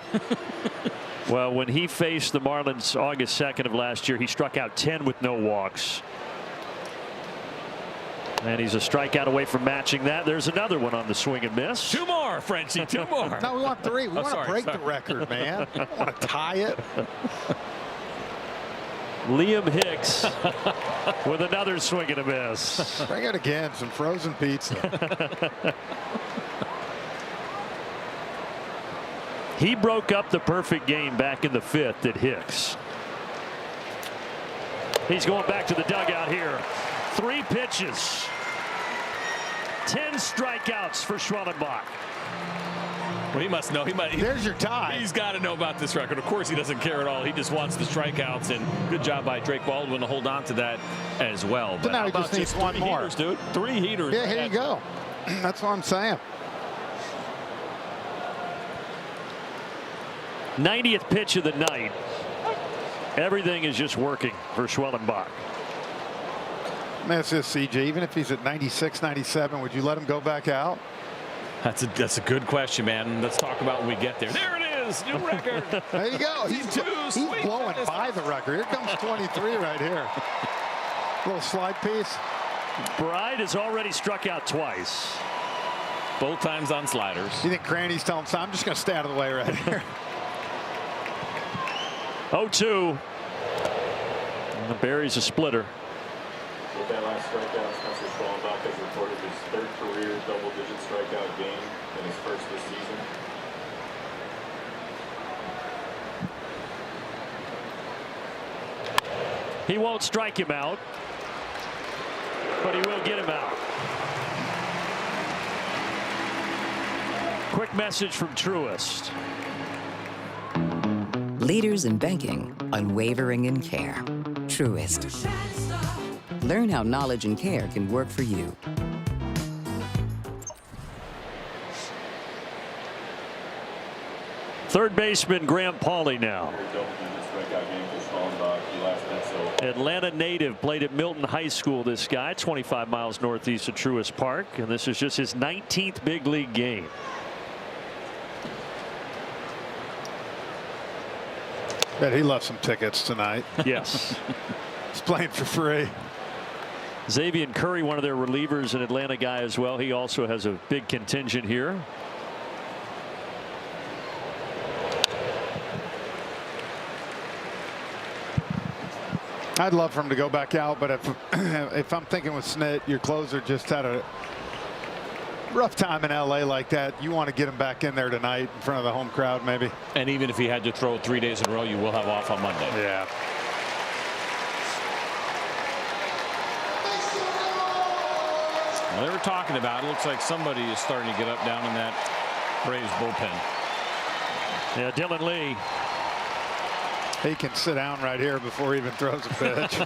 Well, when he faced the Marlins August 2nd of last year, he struck out 10 with no walks. And he's a strikeout away from matching that. There's another one on the swing and miss. 2 more, Frenchie, 2 more. No, we want 3. We want to break the record, man. We don't want to tie it. Liam Hicks with another swing and a miss. Bring it again. Some frozen pizza. He broke up the perfect game back in the 5th at Hicks. He's going back to the dugout here. 3 pitches. 10 strikeouts for Schwellenbach. Well, he must know. There's your tie. He's got to know about this record. Of course, he doesn't care at all. He just wants the strikeouts, and good job by Drake Baldwin to hold on to that as well. But now he just needs 1 more. Heaters, dude. 3 heaters. Yeah, here you go. That's what I'm saying. 90th pitch of the night. Everything is just working for Schwellenbach. That's just CJ. Even if he's at 96, 97, would you let him go back out? That's a good question, man. Let's talk about when we get there. There it is, new record. There you go. He's blowing by the record. Here comes 23 right here. Little slide piece. Bride has already struck out twice. Both times on sliders. You think Cranny's telling him, I'm just going to stay out of the way right here. 0-2. And buries a splitter. With that last strikeout, Spencer Schwellenbach has recorded his 3rd career double-digit strikeout game in his 1st this season. He won't strike him out, but he will get him out. Quick message from Truist. Leaders in banking, unwavering in care. Truist. Learn how knowledge and care can work for you. Third baseman Graham Pauley now. Atlanta native, played at Milton High School, this guy, 25 miles northeast of Truist Park, and this is just his 19th big league game. Bet he left some tickets tonight. Yes. He's playing for free. Xavier Curry, one of their relievers, an Atlanta guy as well. He also has a big contingent here. I'd love for him to go back out, but if I'm thinking with Snit, your closer just had a rough time in LA like that. You want to get him back in there tonight in front of the home crowd, maybe. And even if he had to throw 3 days in a row, you will have off on Monday. Yeah. Well, they were talking about it. Looks like somebody is starting to get up down in that Braves bullpen. Yeah, Dylan Lee. He can sit down right here before he even throws a pitch.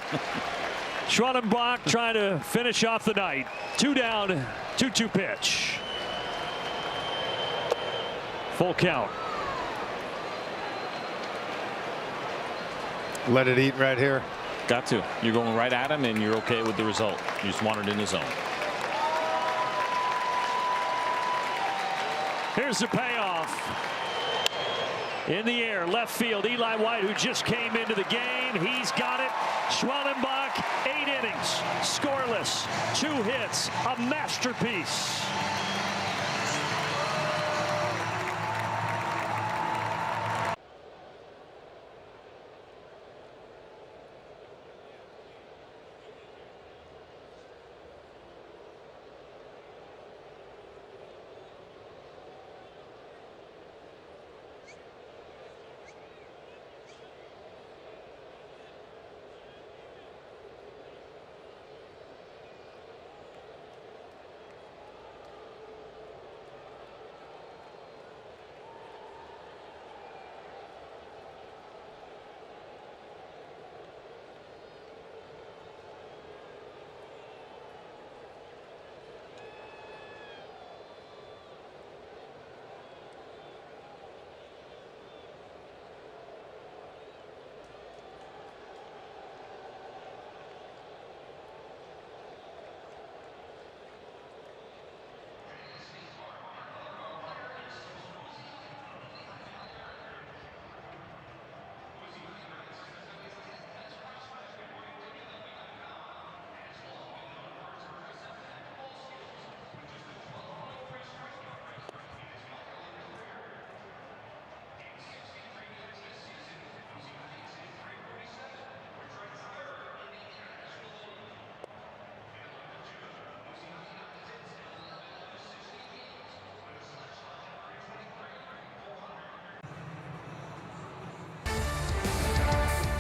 Schwellenbach trying to finish off the night. 2 down, 2-2 pitch. Full count. Let it eat right here. Got to. You're going right at him, and you're okay with the result. You just want it in the zone. Here's the payoff. In the air, left field, Eli White, who just came into the game. He's got it. Schwellenbach, 8 innings, scoreless, 2 hits, a masterpiece.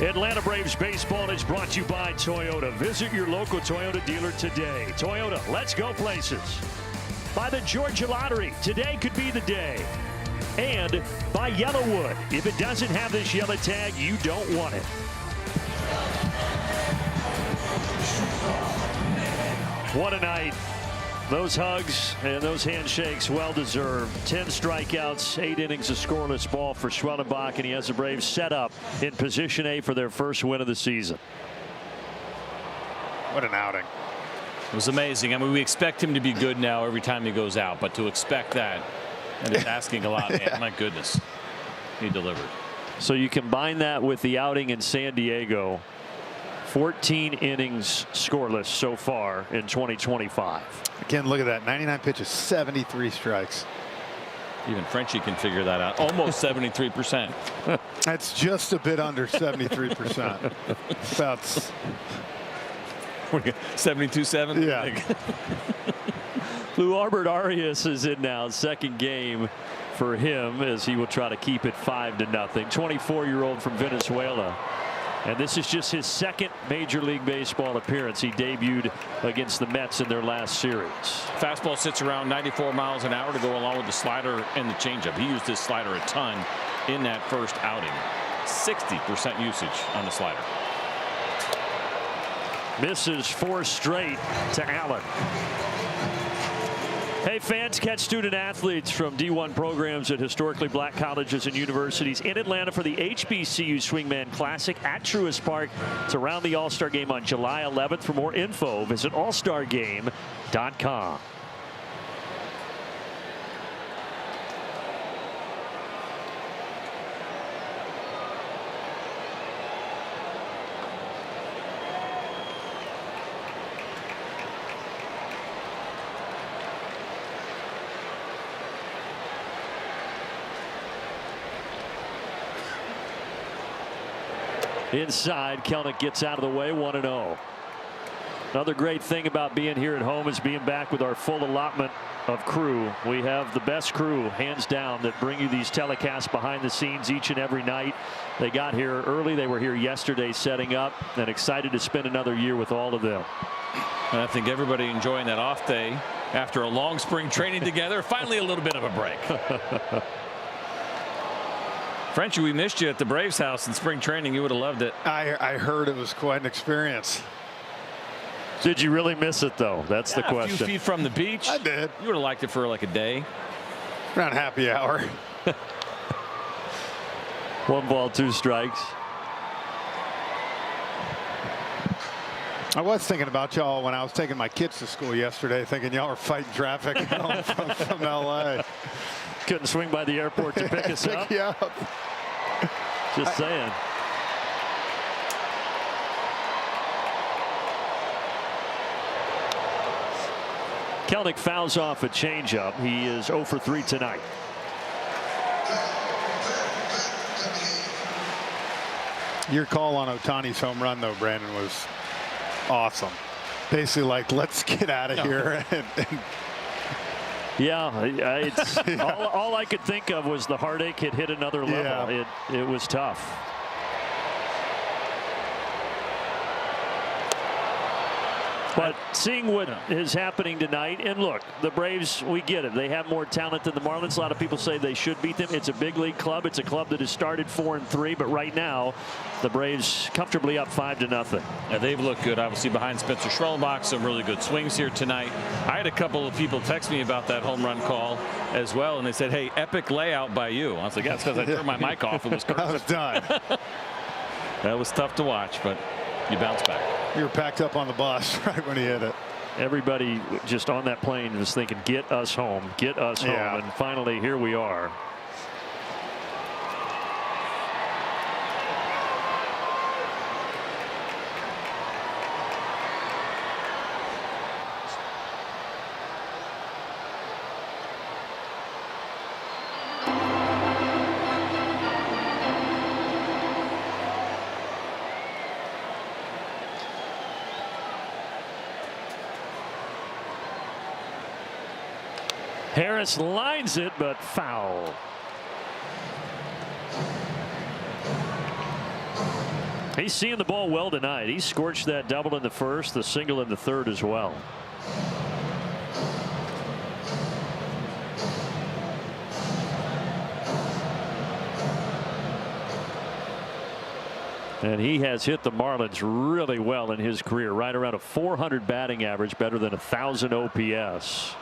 Atlanta Braves baseball is brought to you by Toyota. Visit your local Toyota dealer today. Toyota, let's go places. By the Georgia Lottery, today could be the day. And by Yellowwood, if it doesn't have this yellow tag, you don't want it. What a night. Those hugs and those handshakes, well deserved. 10 strikeouts, 8 innings of scoreless ball for Schwellenbach, and he has the Braves set up in position A for their first win of the season. What an outing. It was amazing. I mean, we expect him to be good now every time he goes out, but to expect that, and it's asking a lot, man. My goodness. He delivered. So you combine that with the outing in San Diego. 14 innings scoreless so far in 2025. Again, look at that. 99 pitches, 73 strikes. Even Frenchie can figure that out. Almost 73%. That's just a bit under 73%. About 72-7. Yeah. Lou Albert Arias is in now. Second game for him as he will try to keep it 5-0. 24-year-old from Venezuela. And this is just his second Major League Baseball appearance. He debuted against the Mets in their last series. Fastball sits around 94 miles an hour to go along with the slider and the changeup. He used his slider a ton in that first outing. 60% usage on the slider. Misses 4 straight to Allen. Hey fans, catch student athletes from D1 programs at historically black colleges and universities in Atlanta for the HBCU Swingman Classic at Truist Park. It's around the All-Star Game on July 11th. For more info, visit allstargame.com. Inside, Kelnick gets out of the way, 1-0. Another great thing about being here at home is being back with our full allotment of crew. We have the best crew, hands down, that bring you these telecasts behind the scenes each and every night. They got here early. They were here yesterday setting up, and excited to spend another year with all of them. And I think everybody enjoying that off day after a long spring training together. Finally a little bit of a break. Frenchie, we missed you at the Braves house in spring training. You would have loved it. I heard it was quite an experience. Did you really miss it, though? That's the question. A few feet from the beach. I did. You would have liked it for like a day. Around happy hour. 1 ball, 2 strikes. I was thinking about y'all when I was taking my kids to school yesterday, thinking y'all were fighting traffic home from L.A. Couldn't swing by the airport to pick us up. Pick you up. Just saying. Kelnick fouls off a changeup. He is 0 for 3 tonight. Your call on Ohtani's home run, though, Brandon, was awesome. Basically, like, let's get out of here. Yeah, it's all I could think of was the heartache had hit another level. Yeah. It was tough. But seeing what is happening tonight, and look, the Braves, we get it. They have more talent than the Marlins. A lot of people say they should beat them. It's a big league club. It's a club that has started 4-3, but right now, the Braves comfortably up 5-0. Yeah, they've looked good, obviously, behind Spencer Schwellenbach. Some really good swings here tonight. I had a couple of people text me about that home run call as well, and they said, hey, epic layout by you. I was like, yeah, it's because I turned my mic off. It was I was done. That was tough to watch, but you bounce back. You were packed up on the bus right when he hit it. Everybody just on that plane was thinking, get us home, get us home. And finally, here we are. Harris lines it, but foul. He's seeing the ball well tonight. He scorched that double in the first, the single in the third as well. And he has hit the Marlins really well in his career, right around a 400 batting average, better than 1,000 OPS.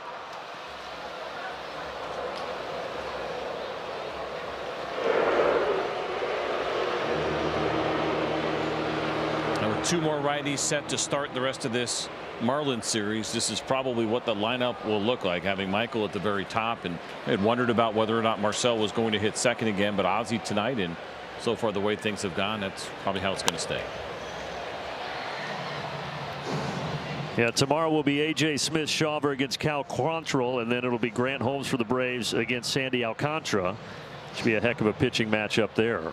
With 2 more righties set to start the rest of this Marlins series, this is probably what the lineup will look like, having Michael at the very top. And I had wondered about whether or not Marcell was going to hit second again, but Ozzie tonight, and so far the way things have gone, that's probably how it's going to stay. Yeah, tomorrow will be A.J. Smith-Shawver against Cal Quantrill, and then it'll be Grant Holmes for the Braves against Sandy Alcantara. Should be a heck of a pitching matchup there.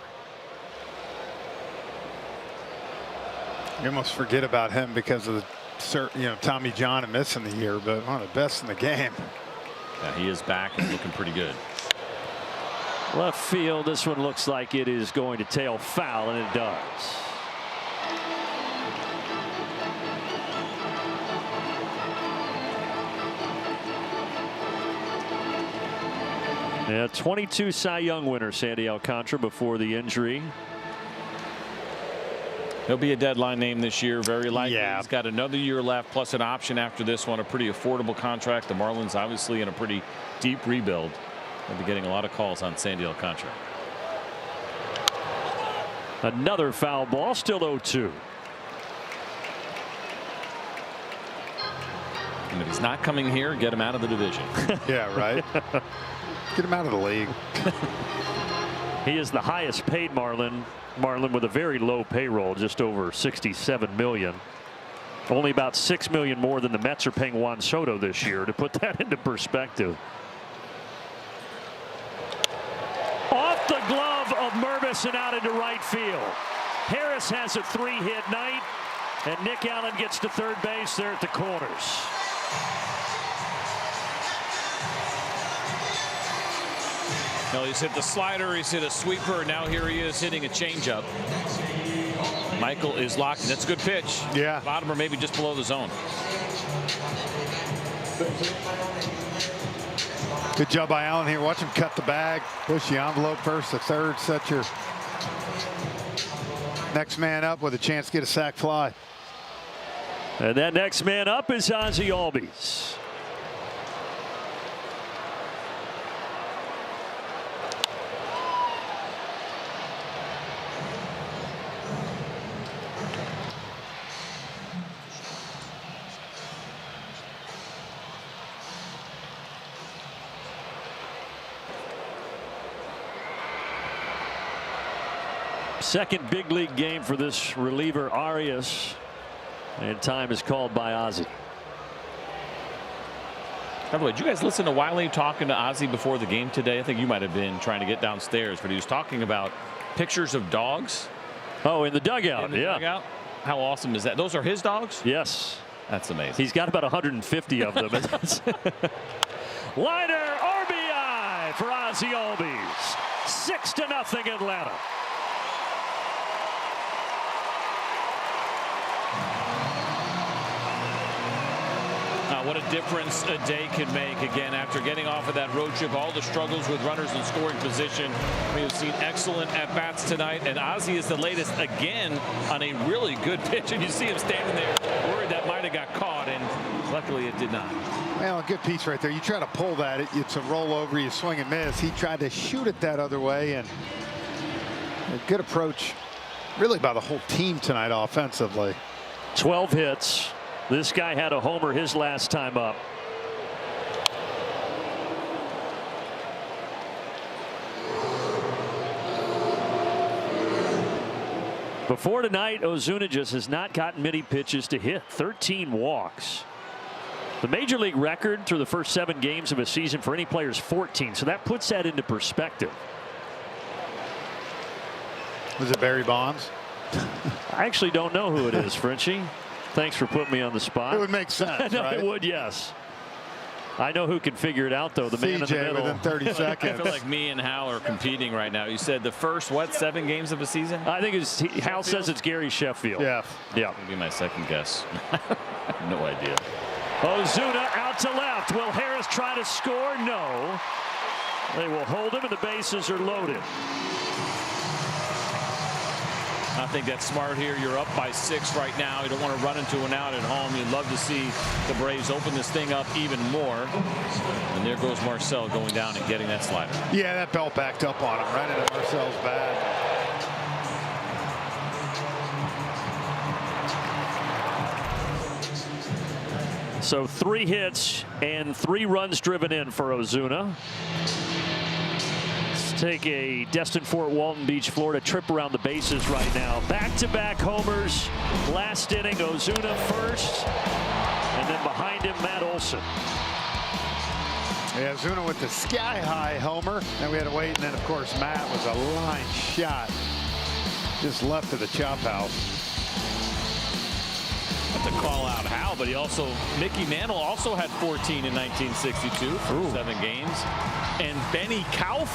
You almost forget about him because of the, Tommy John and missing the year, but one of the best in the game. Yeah, he is back and looking pretty good. Left field, this one looks like it is going to tail foul, and it does. Yeah, 22 Cy Young winner, Sandy Alcantara, before the injury. He'll be a deadline name this year, very likely. Yeah. He's got another year left, plus an option after this one, a pretty affordable contract. The Marlins obviously in a pretty deep rebuild. They'll be getting a lot of calls on Sandy Alcantara. Another foul ball, still 0-2. And if he's not coming here, get him out of the division. Yeah, right. Get him out of the league. He is the highest paid Marlin with a very low payroll, just over $67 million. Only about $6 million more than the Mets are paying Juan Soto this year, to put that into perspective. Off the glove of Mervis and out into right field. Harris has a 3-hit night, and Nick Allen gets to third base there at the corners. Well, he's hit the slider, he's hit a sweeper, and now here he is hitting a changeup. Michael is locked, and that's a good pitch. Yeah. Bottom or maybe just below the zone. Good job by Allen here. Watch him cut the bag, push the envelope first to third, set your next man up with a chance to get a sac fly. And that next man up is Ozzie Albies. Second big league game for this reliever Arias, and time is called by Ozzie. By the way, did you guys listen to Wiley talking to Ozzie before the game today? I think you might have been trying to get downstairs, but he was talking about pictures of dogs. Oh, in the dugout. In the yeah. dugout? How awesome is that? Those are his dogs? Yes. That's amazing. He's got about 150 of them. Liner RBI for Ozzie Albies. 6-0 Atlanta. What a difference a day can make. Again, after getting off of that road trip, all the struggles with runners in scoring position. We have seen excellent at-bats tonight, and Ozzie is the latest again on a really good pitch. And you see him standing there worried that might have got caught, and luckily it did not. Well, a good piece right there. You try to pull that, it's a rollover, you swing and miss. He tried to shoot it that other way, and a good approach really by the whole team tonight offensively. 12 hits. This guy had a homer his last time up. Before tonight, Ozuna just has not gotten many pitches to hit. 13 walks. The major league record through the first 7 games of a season for any player is 14, so that puts that into perspective. Was it Barry Bonds? I actually don't know who it is, Frenchie. Thanks for putting me on the spot. It would make sense, No, right? It would, yes. I know who can figure it out, though. The man in the middle. within 30 seconds. I feel like me and Hal are competing right now. You said the first, 7 games of a season? I think Hal says it's Gary Sheffield. Yeah. Yeah. That'd be my second guess. I have no idea. Ozuna out to left. Will Harris try to score? No. They will hold him, and the bases are loaded. I think that's smart here. You're up by 6 right now. You don't want to run into an out at home. You'd love to see the Braves open this thing up even more. And there goes Marcell going down and getting that slider. Yeah, that belt backed up on him right into Marcell's bat. So 3 hits and 3 runs driven in for Ozuna. Take a Destin Fort Walton Beach, Florida trip around the bases right now. Back-to-back homers. Last inning, Ozuna first, and then behind him, Matt Olson. Yeah, Ozuna with the sky-high homer. Then we had to wait, and then, of course, Matt was a line shot just left of the chop house. Not to call out Hal, but Mickey Mantle also had 14 in 1962 for 7 games. And Benny Kauff,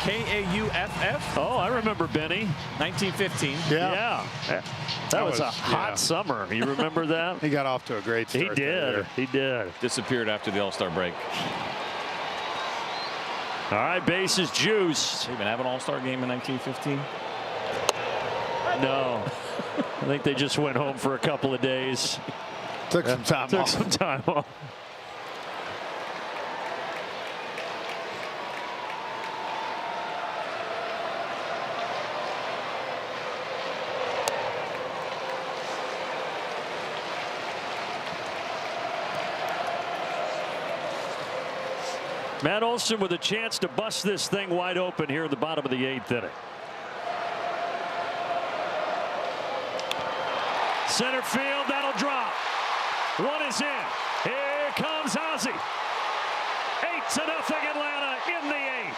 K-A-U-F-F. Oh, I remember Benny. 1915. Yeah. That was a hot summer. You remember that? He got off to a great start. He did. He did. Disappeared after the All-Star break. All right, bases juiced. They even have an All-Star game in 1915? No. I think they just went home for a couple of days. Took some time off. Took some time off. Matt Olson with a chance to bust this thing wide open here in the bottom of the 8th inning. Center field, that'll drop. 1 is in. Here comes Ozzy. 8-0 Atlanta in the 8th.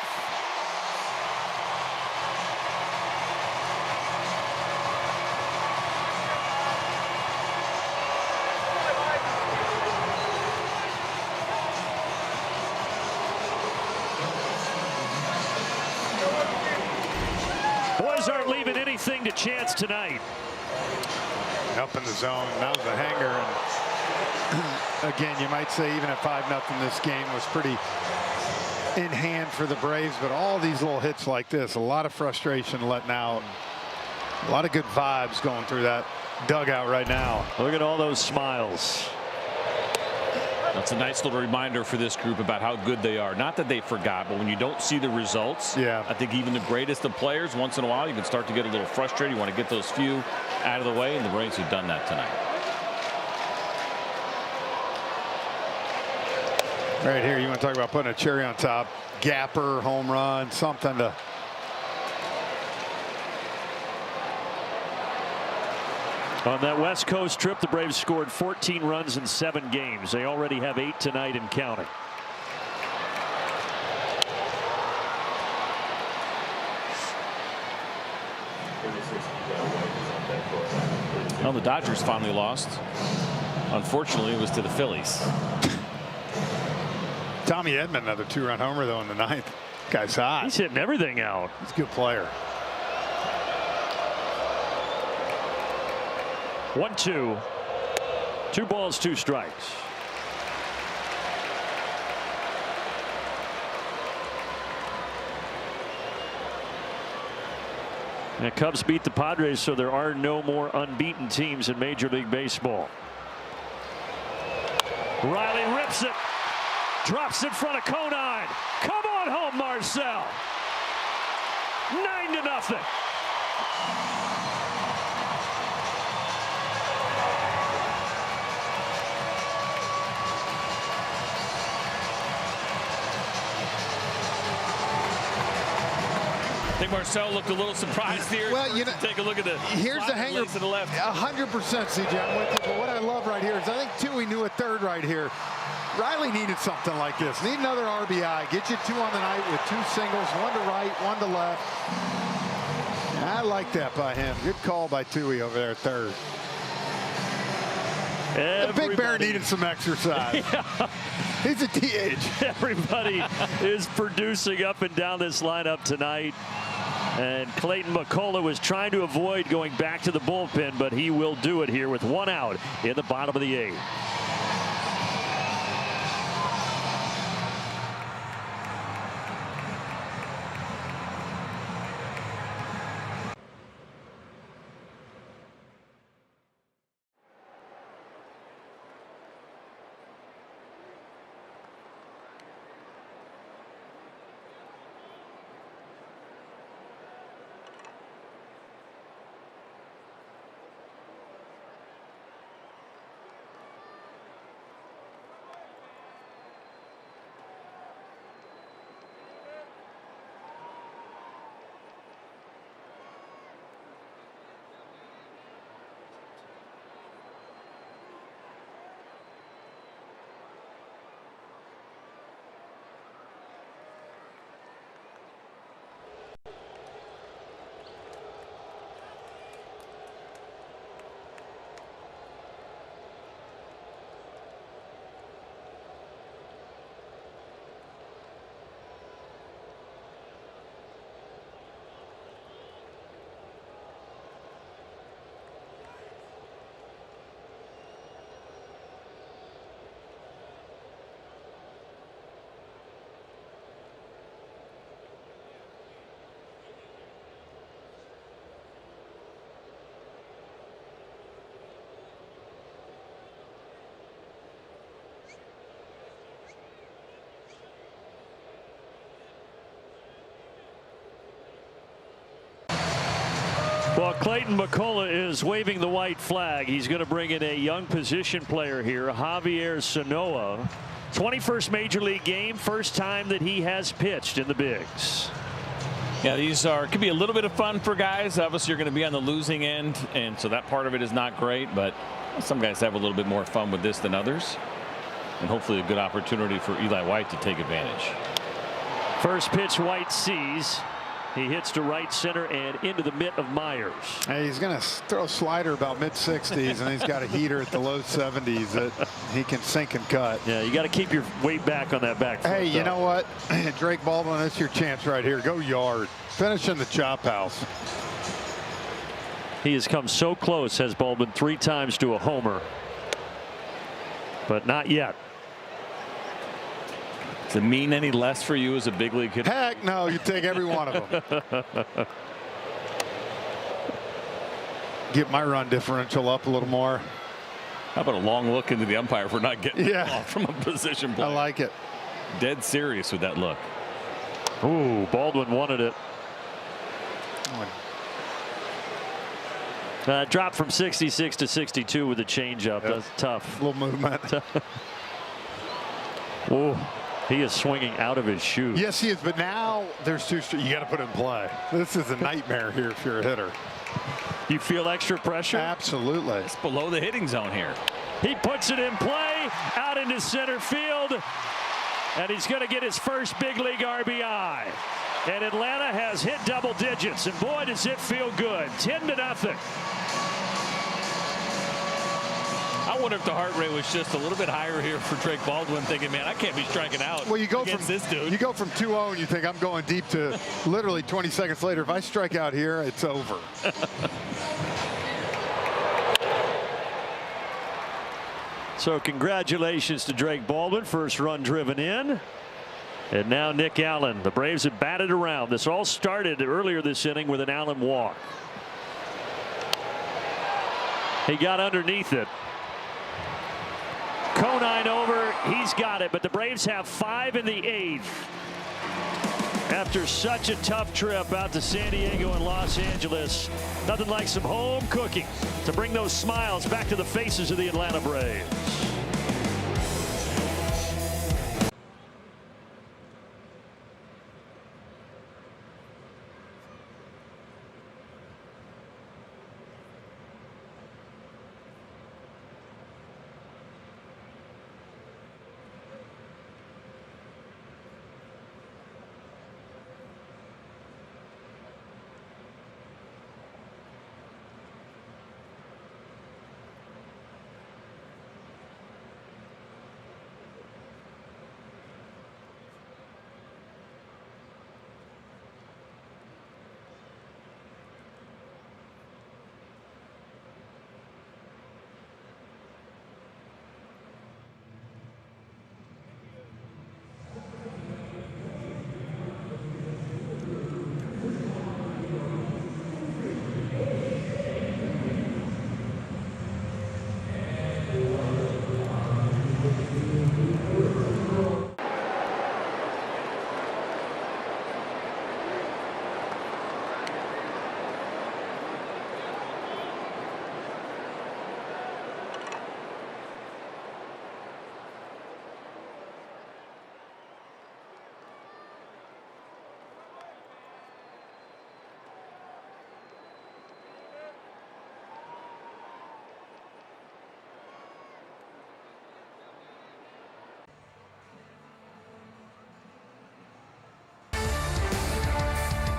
Boys aren't leaving anything to chance tonight. Up in the zone. That was a hanger. And again, you might say even at 5-0, this game was pretty in hand for the Braves. But all these little hits like this, a lot of frustration letting out. A lot of good vibes going through that dugout right now. Look at all those smiles. That's a nice little reminder for this group about how good they are. Not that they forgot, but when you don't see the results, I think even the greatest of players, once in a while, you can start to get a little frustrated. You want to get those few out of the way, and the Braves have done that tonight. Right here, you want to talk about putting a cherry on top. Gapper, home run, something to... On that West Coast trip, the Braves scored 14 runs in 7 games. They already have 8 tonight and counting. Well, the Dodgers finally lost. Unfortunately, it was to the Phillies. Tommy Edman, another 2-run homer, though, in the 9th. Guy's hot. He's hitting everything out. He's a good player. 1-2. 2 balls, 2 strikes. And the Cubs beat the Padres, so there are no more unbeaten teams in Major League Baseball. Riley rips it. Drops in front of Conine. Come on home, Marcell. 9-0. I think Marcell looked a little surprised here. Well, you know, take a look at the here's the hanger to the left. 100%, CJ. I'm with you. But what I love right here is I think Toohey knew a third right here. Riley needed something like this. Need another RBI. Get you 2 on the night with 2 singles, 1 to right, 1 to left. I like that by him. Good call by Toohey over there at third. The Big Bear needed some exercise. Yeah. He's a DH. Everybody is producing up and down this lineup tonight. And Clayton McCullough was trying to avoid going back to the bullpen, but he will do it here with 1 out in the bottom of the 8th. Well, Clayton McCullough is waving the white flag. He's going to bring in a young position player here, Javier Sanoa. 21st Major League game, first time that he has pitched in the bigs. Yeah, these could be a little bit of fun for guys. Obviously, you're going to be on the losing end, and so that part of it is not great. But some guys have a little bit more fun with this than others, and hopefully a good opportunity for Eli White to take advantage. First pitch, White sees. He hits to right center and into the mitt of Myers. Hey, he's going to throw a slider about mid-60s, and he's got a heater at the low 70s that he can sink and cut. Yeah, you got to keep your weight back on that back foot. Hey, you know what? Drake Baldwin, that's your chance right here. Go yard. Finish in the chop house. He has come so close, has Baldwin, 3 times to a homer. But not yet. Does it mean any less for you as a big league hitter? Heck no, you take every one of them. Get my run differential up a little more. How about a long look into the umpire for not getting off from a position play? I like it. Dead serious with that look. Ooh, Baldwin wanted it. Dropped from 66 to 62 with a changeup. Yep. That's tough. A little movement. Ooh. He is swinging out of his shoes. Yes, he is. But now there's 2 straight. You got to put it in play. This is a nightmare here if you're a hitter. You feel extra pressure? Absolutely. It's below the hitting zone here. He puts it in play out into center field. And he's going to get his first big league RBI. And Atlanta has hit double digits. And boy, does it feel good. 10-0. I wonder if the heart rate was just a little bit higher here for Drake Baldwin, thinking, man, I can't be striking out. Well, you go against this dude. You go from 2-0 and you think I'm going deep to literally 20 seconds later. If I strike out here, it's over. So congratulations to Drake Baldwin. First run driven in. And now Nick Allen. The Braves have batted around. This all started earlier this inning with an Allen walk. He got underneath it. Conine over, he's got it, but the Braves have 5 in the 8th. After such a tough trip out to San Diego and Los Angeles, nothing like some home cooking to bring those smiles back to the faces of the Atlanta Braves.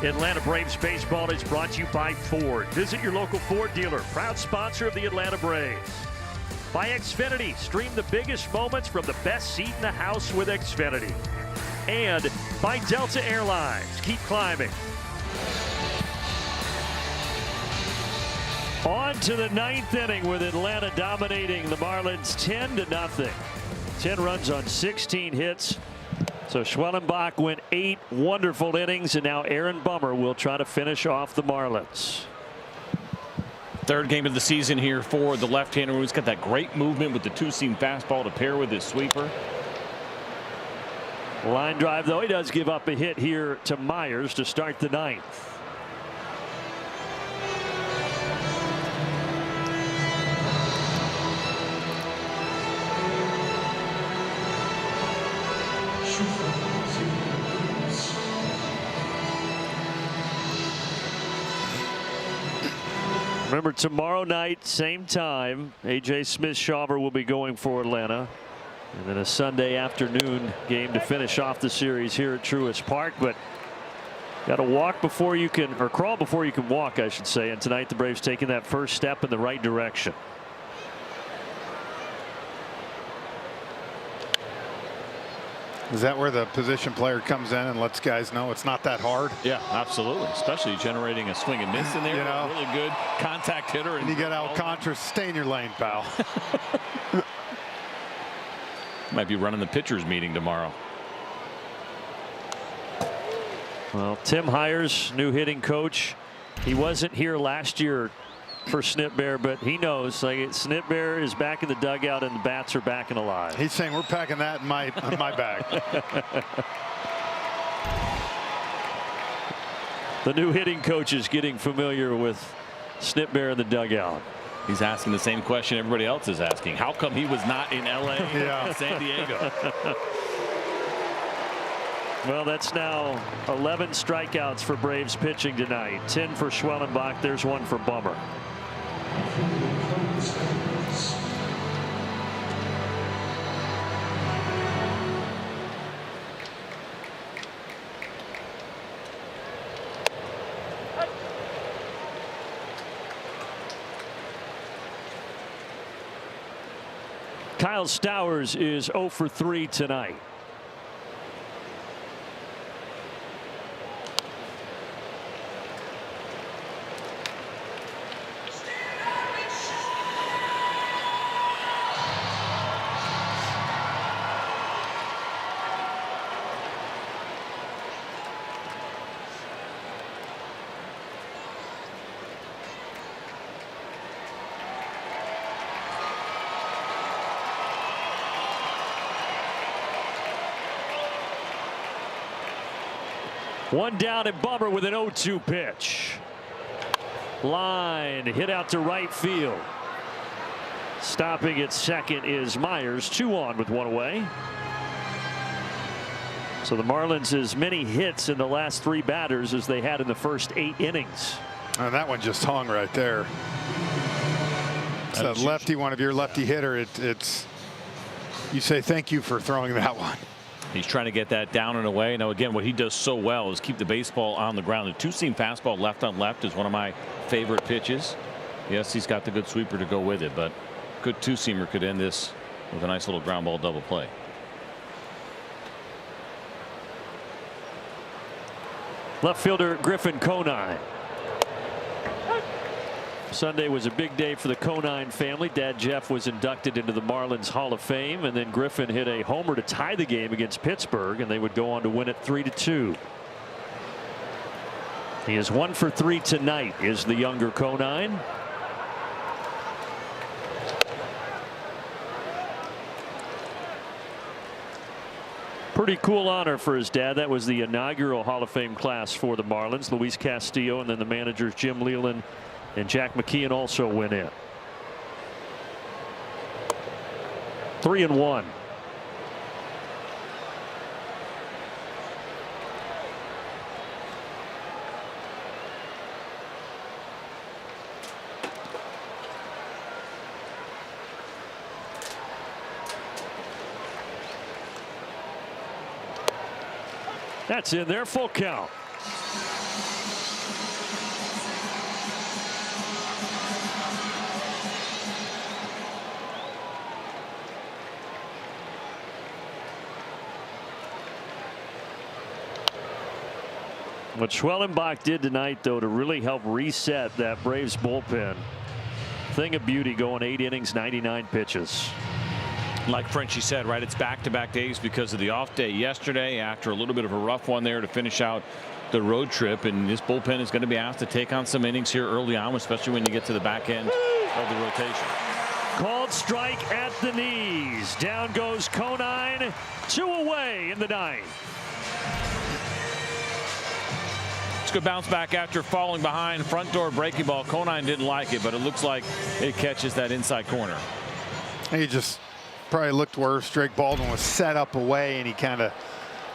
Atlanta Braves baseball is brought to you by Ford. Visit your local Ford dealer, proud sponsor of the Atlanta Braves. By Xfinity, stream the biggest moments from the best seat in the house with Xfinity. And by Delta Airlines, keep climbing. On to the 9th inning with Atlanta dominating the Marlins 10-0. 10 runs on 16 hits. So Schwellenbach went 8 wonderful innings, and now Aaron Bummer will try to finish off the Marlins. Third game of the season here for the left-hander, who's got that great movement with the two-seam fastball to pair with his sweeper. Line drive, though. He does give up a hit here to Myers to start the 9th. Remember, tomorrow night, same time, A.J. Smith-Shawver will be going for Atlanta. And then a Sunday afternoon game to finish off the series here at Truist Park. But got to walk before you can, or crawl before you can walk, I should say. And tonight the Braves taking that first step in the right direction. Is that where the position player comes in and lets guys know it's not that hard? Yeah, absolutely. Especially generating a swing and miss in there. You know, really good contact hitter. And you get Alcantara, stay in your lane, pal. Might be running the pitchers meeting tomorrow. Well, Tim Hires, new hitting coach. He wasn't here last year for Snitbear, but he knows, like, Snitbear is back in the dugout and the bats are back and alive. He's saying we're packing that in my bag. The new hitting coach is getting familiar with Snitbear in the dugout. He's asking the same question everybody else is asking. How come he was not in LA and San Diego? Well, that's now 11 strikeouts for Braves pitching tonight. 10 for Schwellenbach. There's one for Bummer. Kyle Stowers is 0 for 3 tonight. One down and Bummer with an 0-2 pitch. Line hit out to right field. Stopping at second is Myers. 2 on with 1 away. So the Marlins as many hits in the last 3 batters as they had in the first 8 innings. And that one just hung right there. It's that lefty, one of your lefty hitter. It's you say thank you for throwing that one. He's trying to get that down and away. Now, again, what he does so well is keep the baseball on the ground. The two-seam fastball left on left is one of my favorite pitches. Yes, he's got the good sweeper to go with it, but good two-seamer could end this with a nice little ground ball double play. Left fielder Griffin Conine. Sunday was a big day for the Conine family. Dad Jeff was inducted into the Marlins Hall of Fame, and then Griffin hit a homer to tie the game against Pittsburgh, and they would go on to win it 3-2. He is 1 for 3 tonight, is the younger Conine. Pretty cool honor for his dad. That was the inaugural Hall of Fame class for the Marlins. Luis Castillo and then the managers Jim Leyland and Jack McKeon also went in. 3-1. That's in there, full count. What Schwellenbach did tonight, though, to really help reset that Braves bullpen. Thing of beauty, going 8 innings, 99 pitches. Like Frenchie said, right, it's back-to-back days because of the off day yesterday after a little bit of a rough one there to finish out the road trip, and this bullpen is going to be asked to take on some innings here early on, especially when you get to the back end of the rotation. Called strike at the knees. Down goes Conine. 2 away in the 9th. Good bounce back after falling behind. Front door breaking ball. Conine didn't like it, but it looks like it catches that inside corner. He just probably looked worse. Drake Baldwin was set up away, and he kind of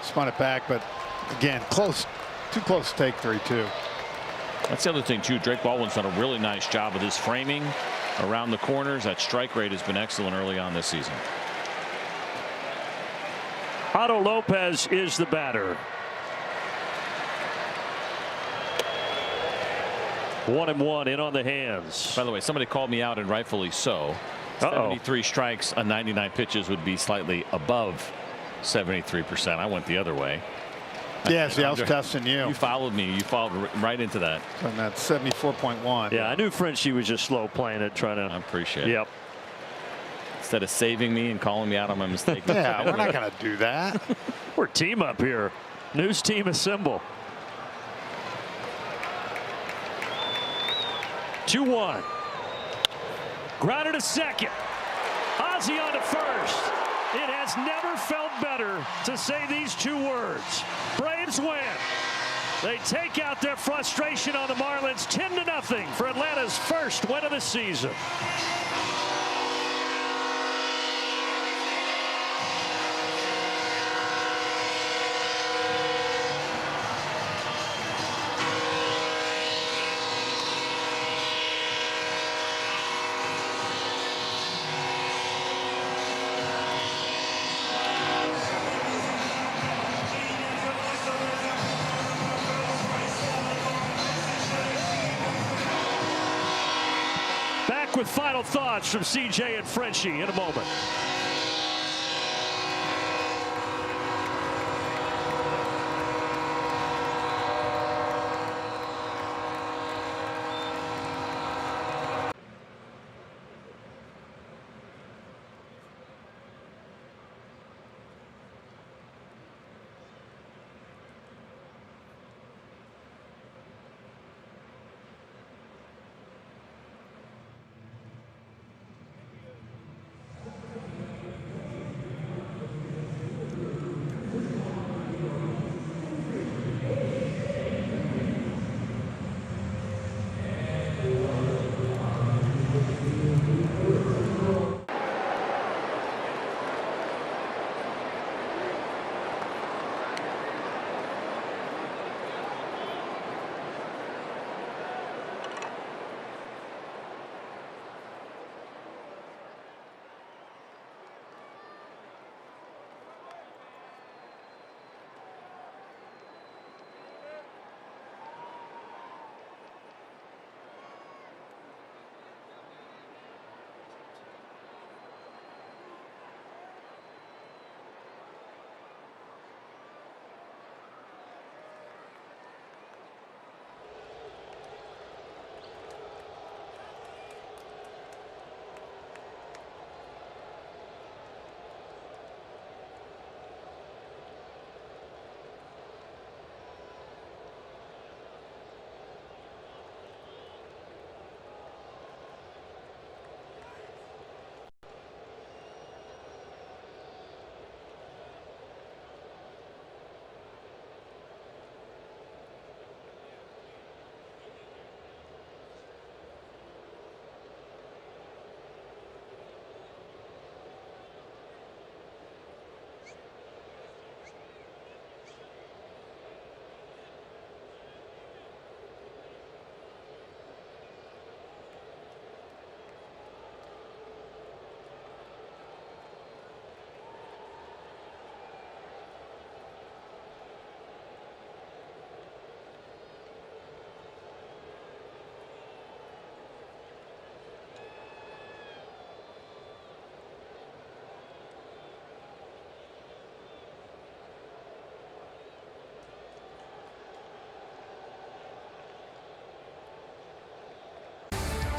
spun it back. But again, close, too close to take 3-2. That's the other thing too. Drake Baldwin's done a really nice job of his framing around the corners. That strike rate has been excellent early on this season. Otto Lopez is the batter. 1-1 in on the hands. By the way, somebody called me out, and rightfully so. 73 strikes on 99 pitches would be slightly above 73%. I went the other way. Yeah, see, I was testing you. You followed me. You followed right into that. And that's 74.1. Yeah, I knew Frenchie was just slow playing it, trying to. I appreciate it. Yep. Instead of saving me and calling me out on my mistake. Yeah, we're not going to do that. We're team up here. News team assemble. 2-1. Grounded to second. Ozzie on to first. It has never felt better to say these 2 words. Braves win. They take out their frustration on the Marlins 10-0 for Atlanta's first win of the season. With final thoughts from CJ and Frenchie in a moment.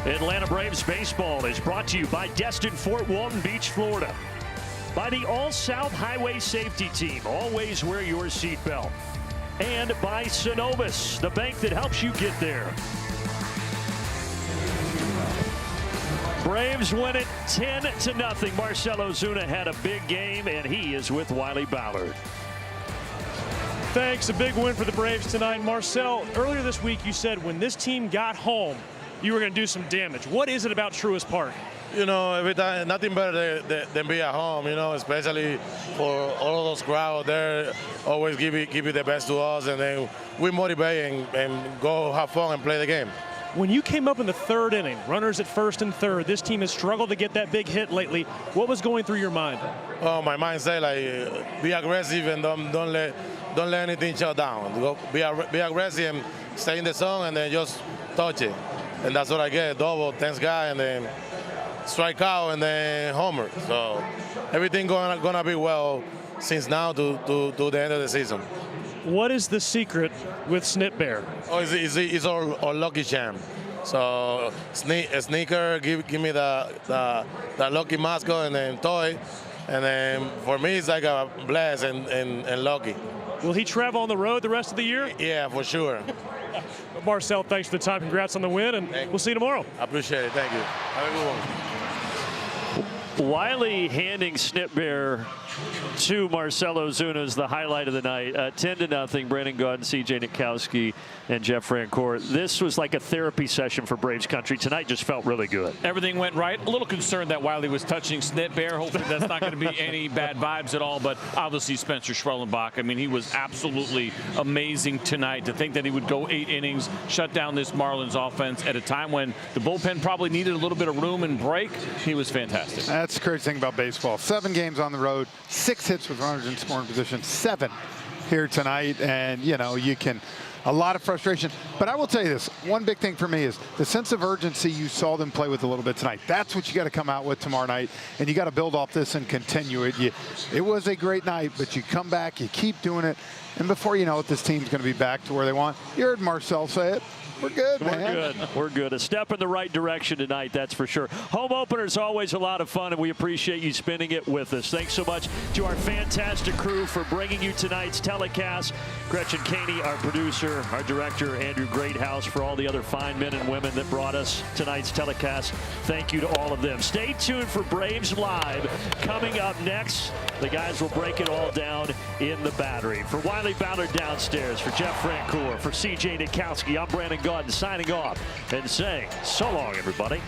Atlanta Braves baseball is brought to you by Destin Fort Walton Beach, Florida. By the All-South Highway Safety Team, always wear your seatbelt. And by Synovus, the bank that helps you get there. Braves win it 10-0. Marcell Ozuna had a big game, and he is with Wiley Ballard. Thanks. A big win for the Braves tonight. Marcell, earlier this week you said when this team got home, you were going to do some damage. What is it about Truist Park? You know, every time, nothing better than be at home, you know, especially for all of those crowds there, always give you the best to us, and then we motivate and go have fun and play the game. When you came up in the third inning, runners at first and third, this team has struggled to get that big hit lately. What was going through your mind? Oh, my mind said, like, be aggressive and don't let anything shut down. Be aggressive and stay in the zone and then just touch it. And that's what I get, double, thanks guy, and then strike out and then homer. So everything gonna be well since now to the end of the season. What is the secret with Snit Bear? Oh, it's our lucky charm. So sneaker, give me the lucky mascot and then toy, and then for me it's like a blast and lucky. Will he travel on the road the rest of the year? Yeah, for sure. Marcell, thanks for the time. Congrats on the win, and we'll see you tomorrow. I appreciate it. Thank you. Have a good one. Wiley handing Snit Bear to Marcell Ozuna is the highlight of the night. 10-0. Brandon Gaudin, C.J. Nitkowski, and Jeff Francoeur. This was like a therapy session for Braves country. Tonight just felt really good. Everything went right. A little concerned that Wiley was touching Snit Bear. Hopefully that's not going to be any bad vibes at all. But obviously Spencer Schwellenbach, I mean, he was absolutely amazing tonight. To think that he would go 8 innings, shut down this Marlins offense at a time when the bullpen probably needed a little bit of room and break. He was fantastic. That's the crazy thing about baseball. 7 games on the road, 6 hits with runners in scoring position, 7 here tonight, and you know, you can, a lot of frustration. But I will tell you this, one big thing for me is the sense of urgency you saw them play with a little bit tonight. That's what you got to come out with tomorrow night, and you got to build off this and continue it. It was a great night, but you come back, you keep doing it, and before you know it, this team's going to be back to where they want. You heard Marcell say it. We're good, man. We're good. We're good. A step in the right direction tonight, that's for sure. Home opener is always a lot of fun, and we appreciate you spending it with us. Thanks so much to our fantastic crew for bringing you tonight's telecast. Gretchen Caney, our producer, our director, Andrew Greathouse, for all the other fine men and women that brought us tonight's telecast. Thank you to all of them. Stay tuned for Braves Live. Coming up next, the guys will break it all down in the Battery. For Wiley Ballard downstairs, for Jeff Francoeur, for C.J. Nitkowski, I'm Brandon Gaudin signing off and saying so long, everybody.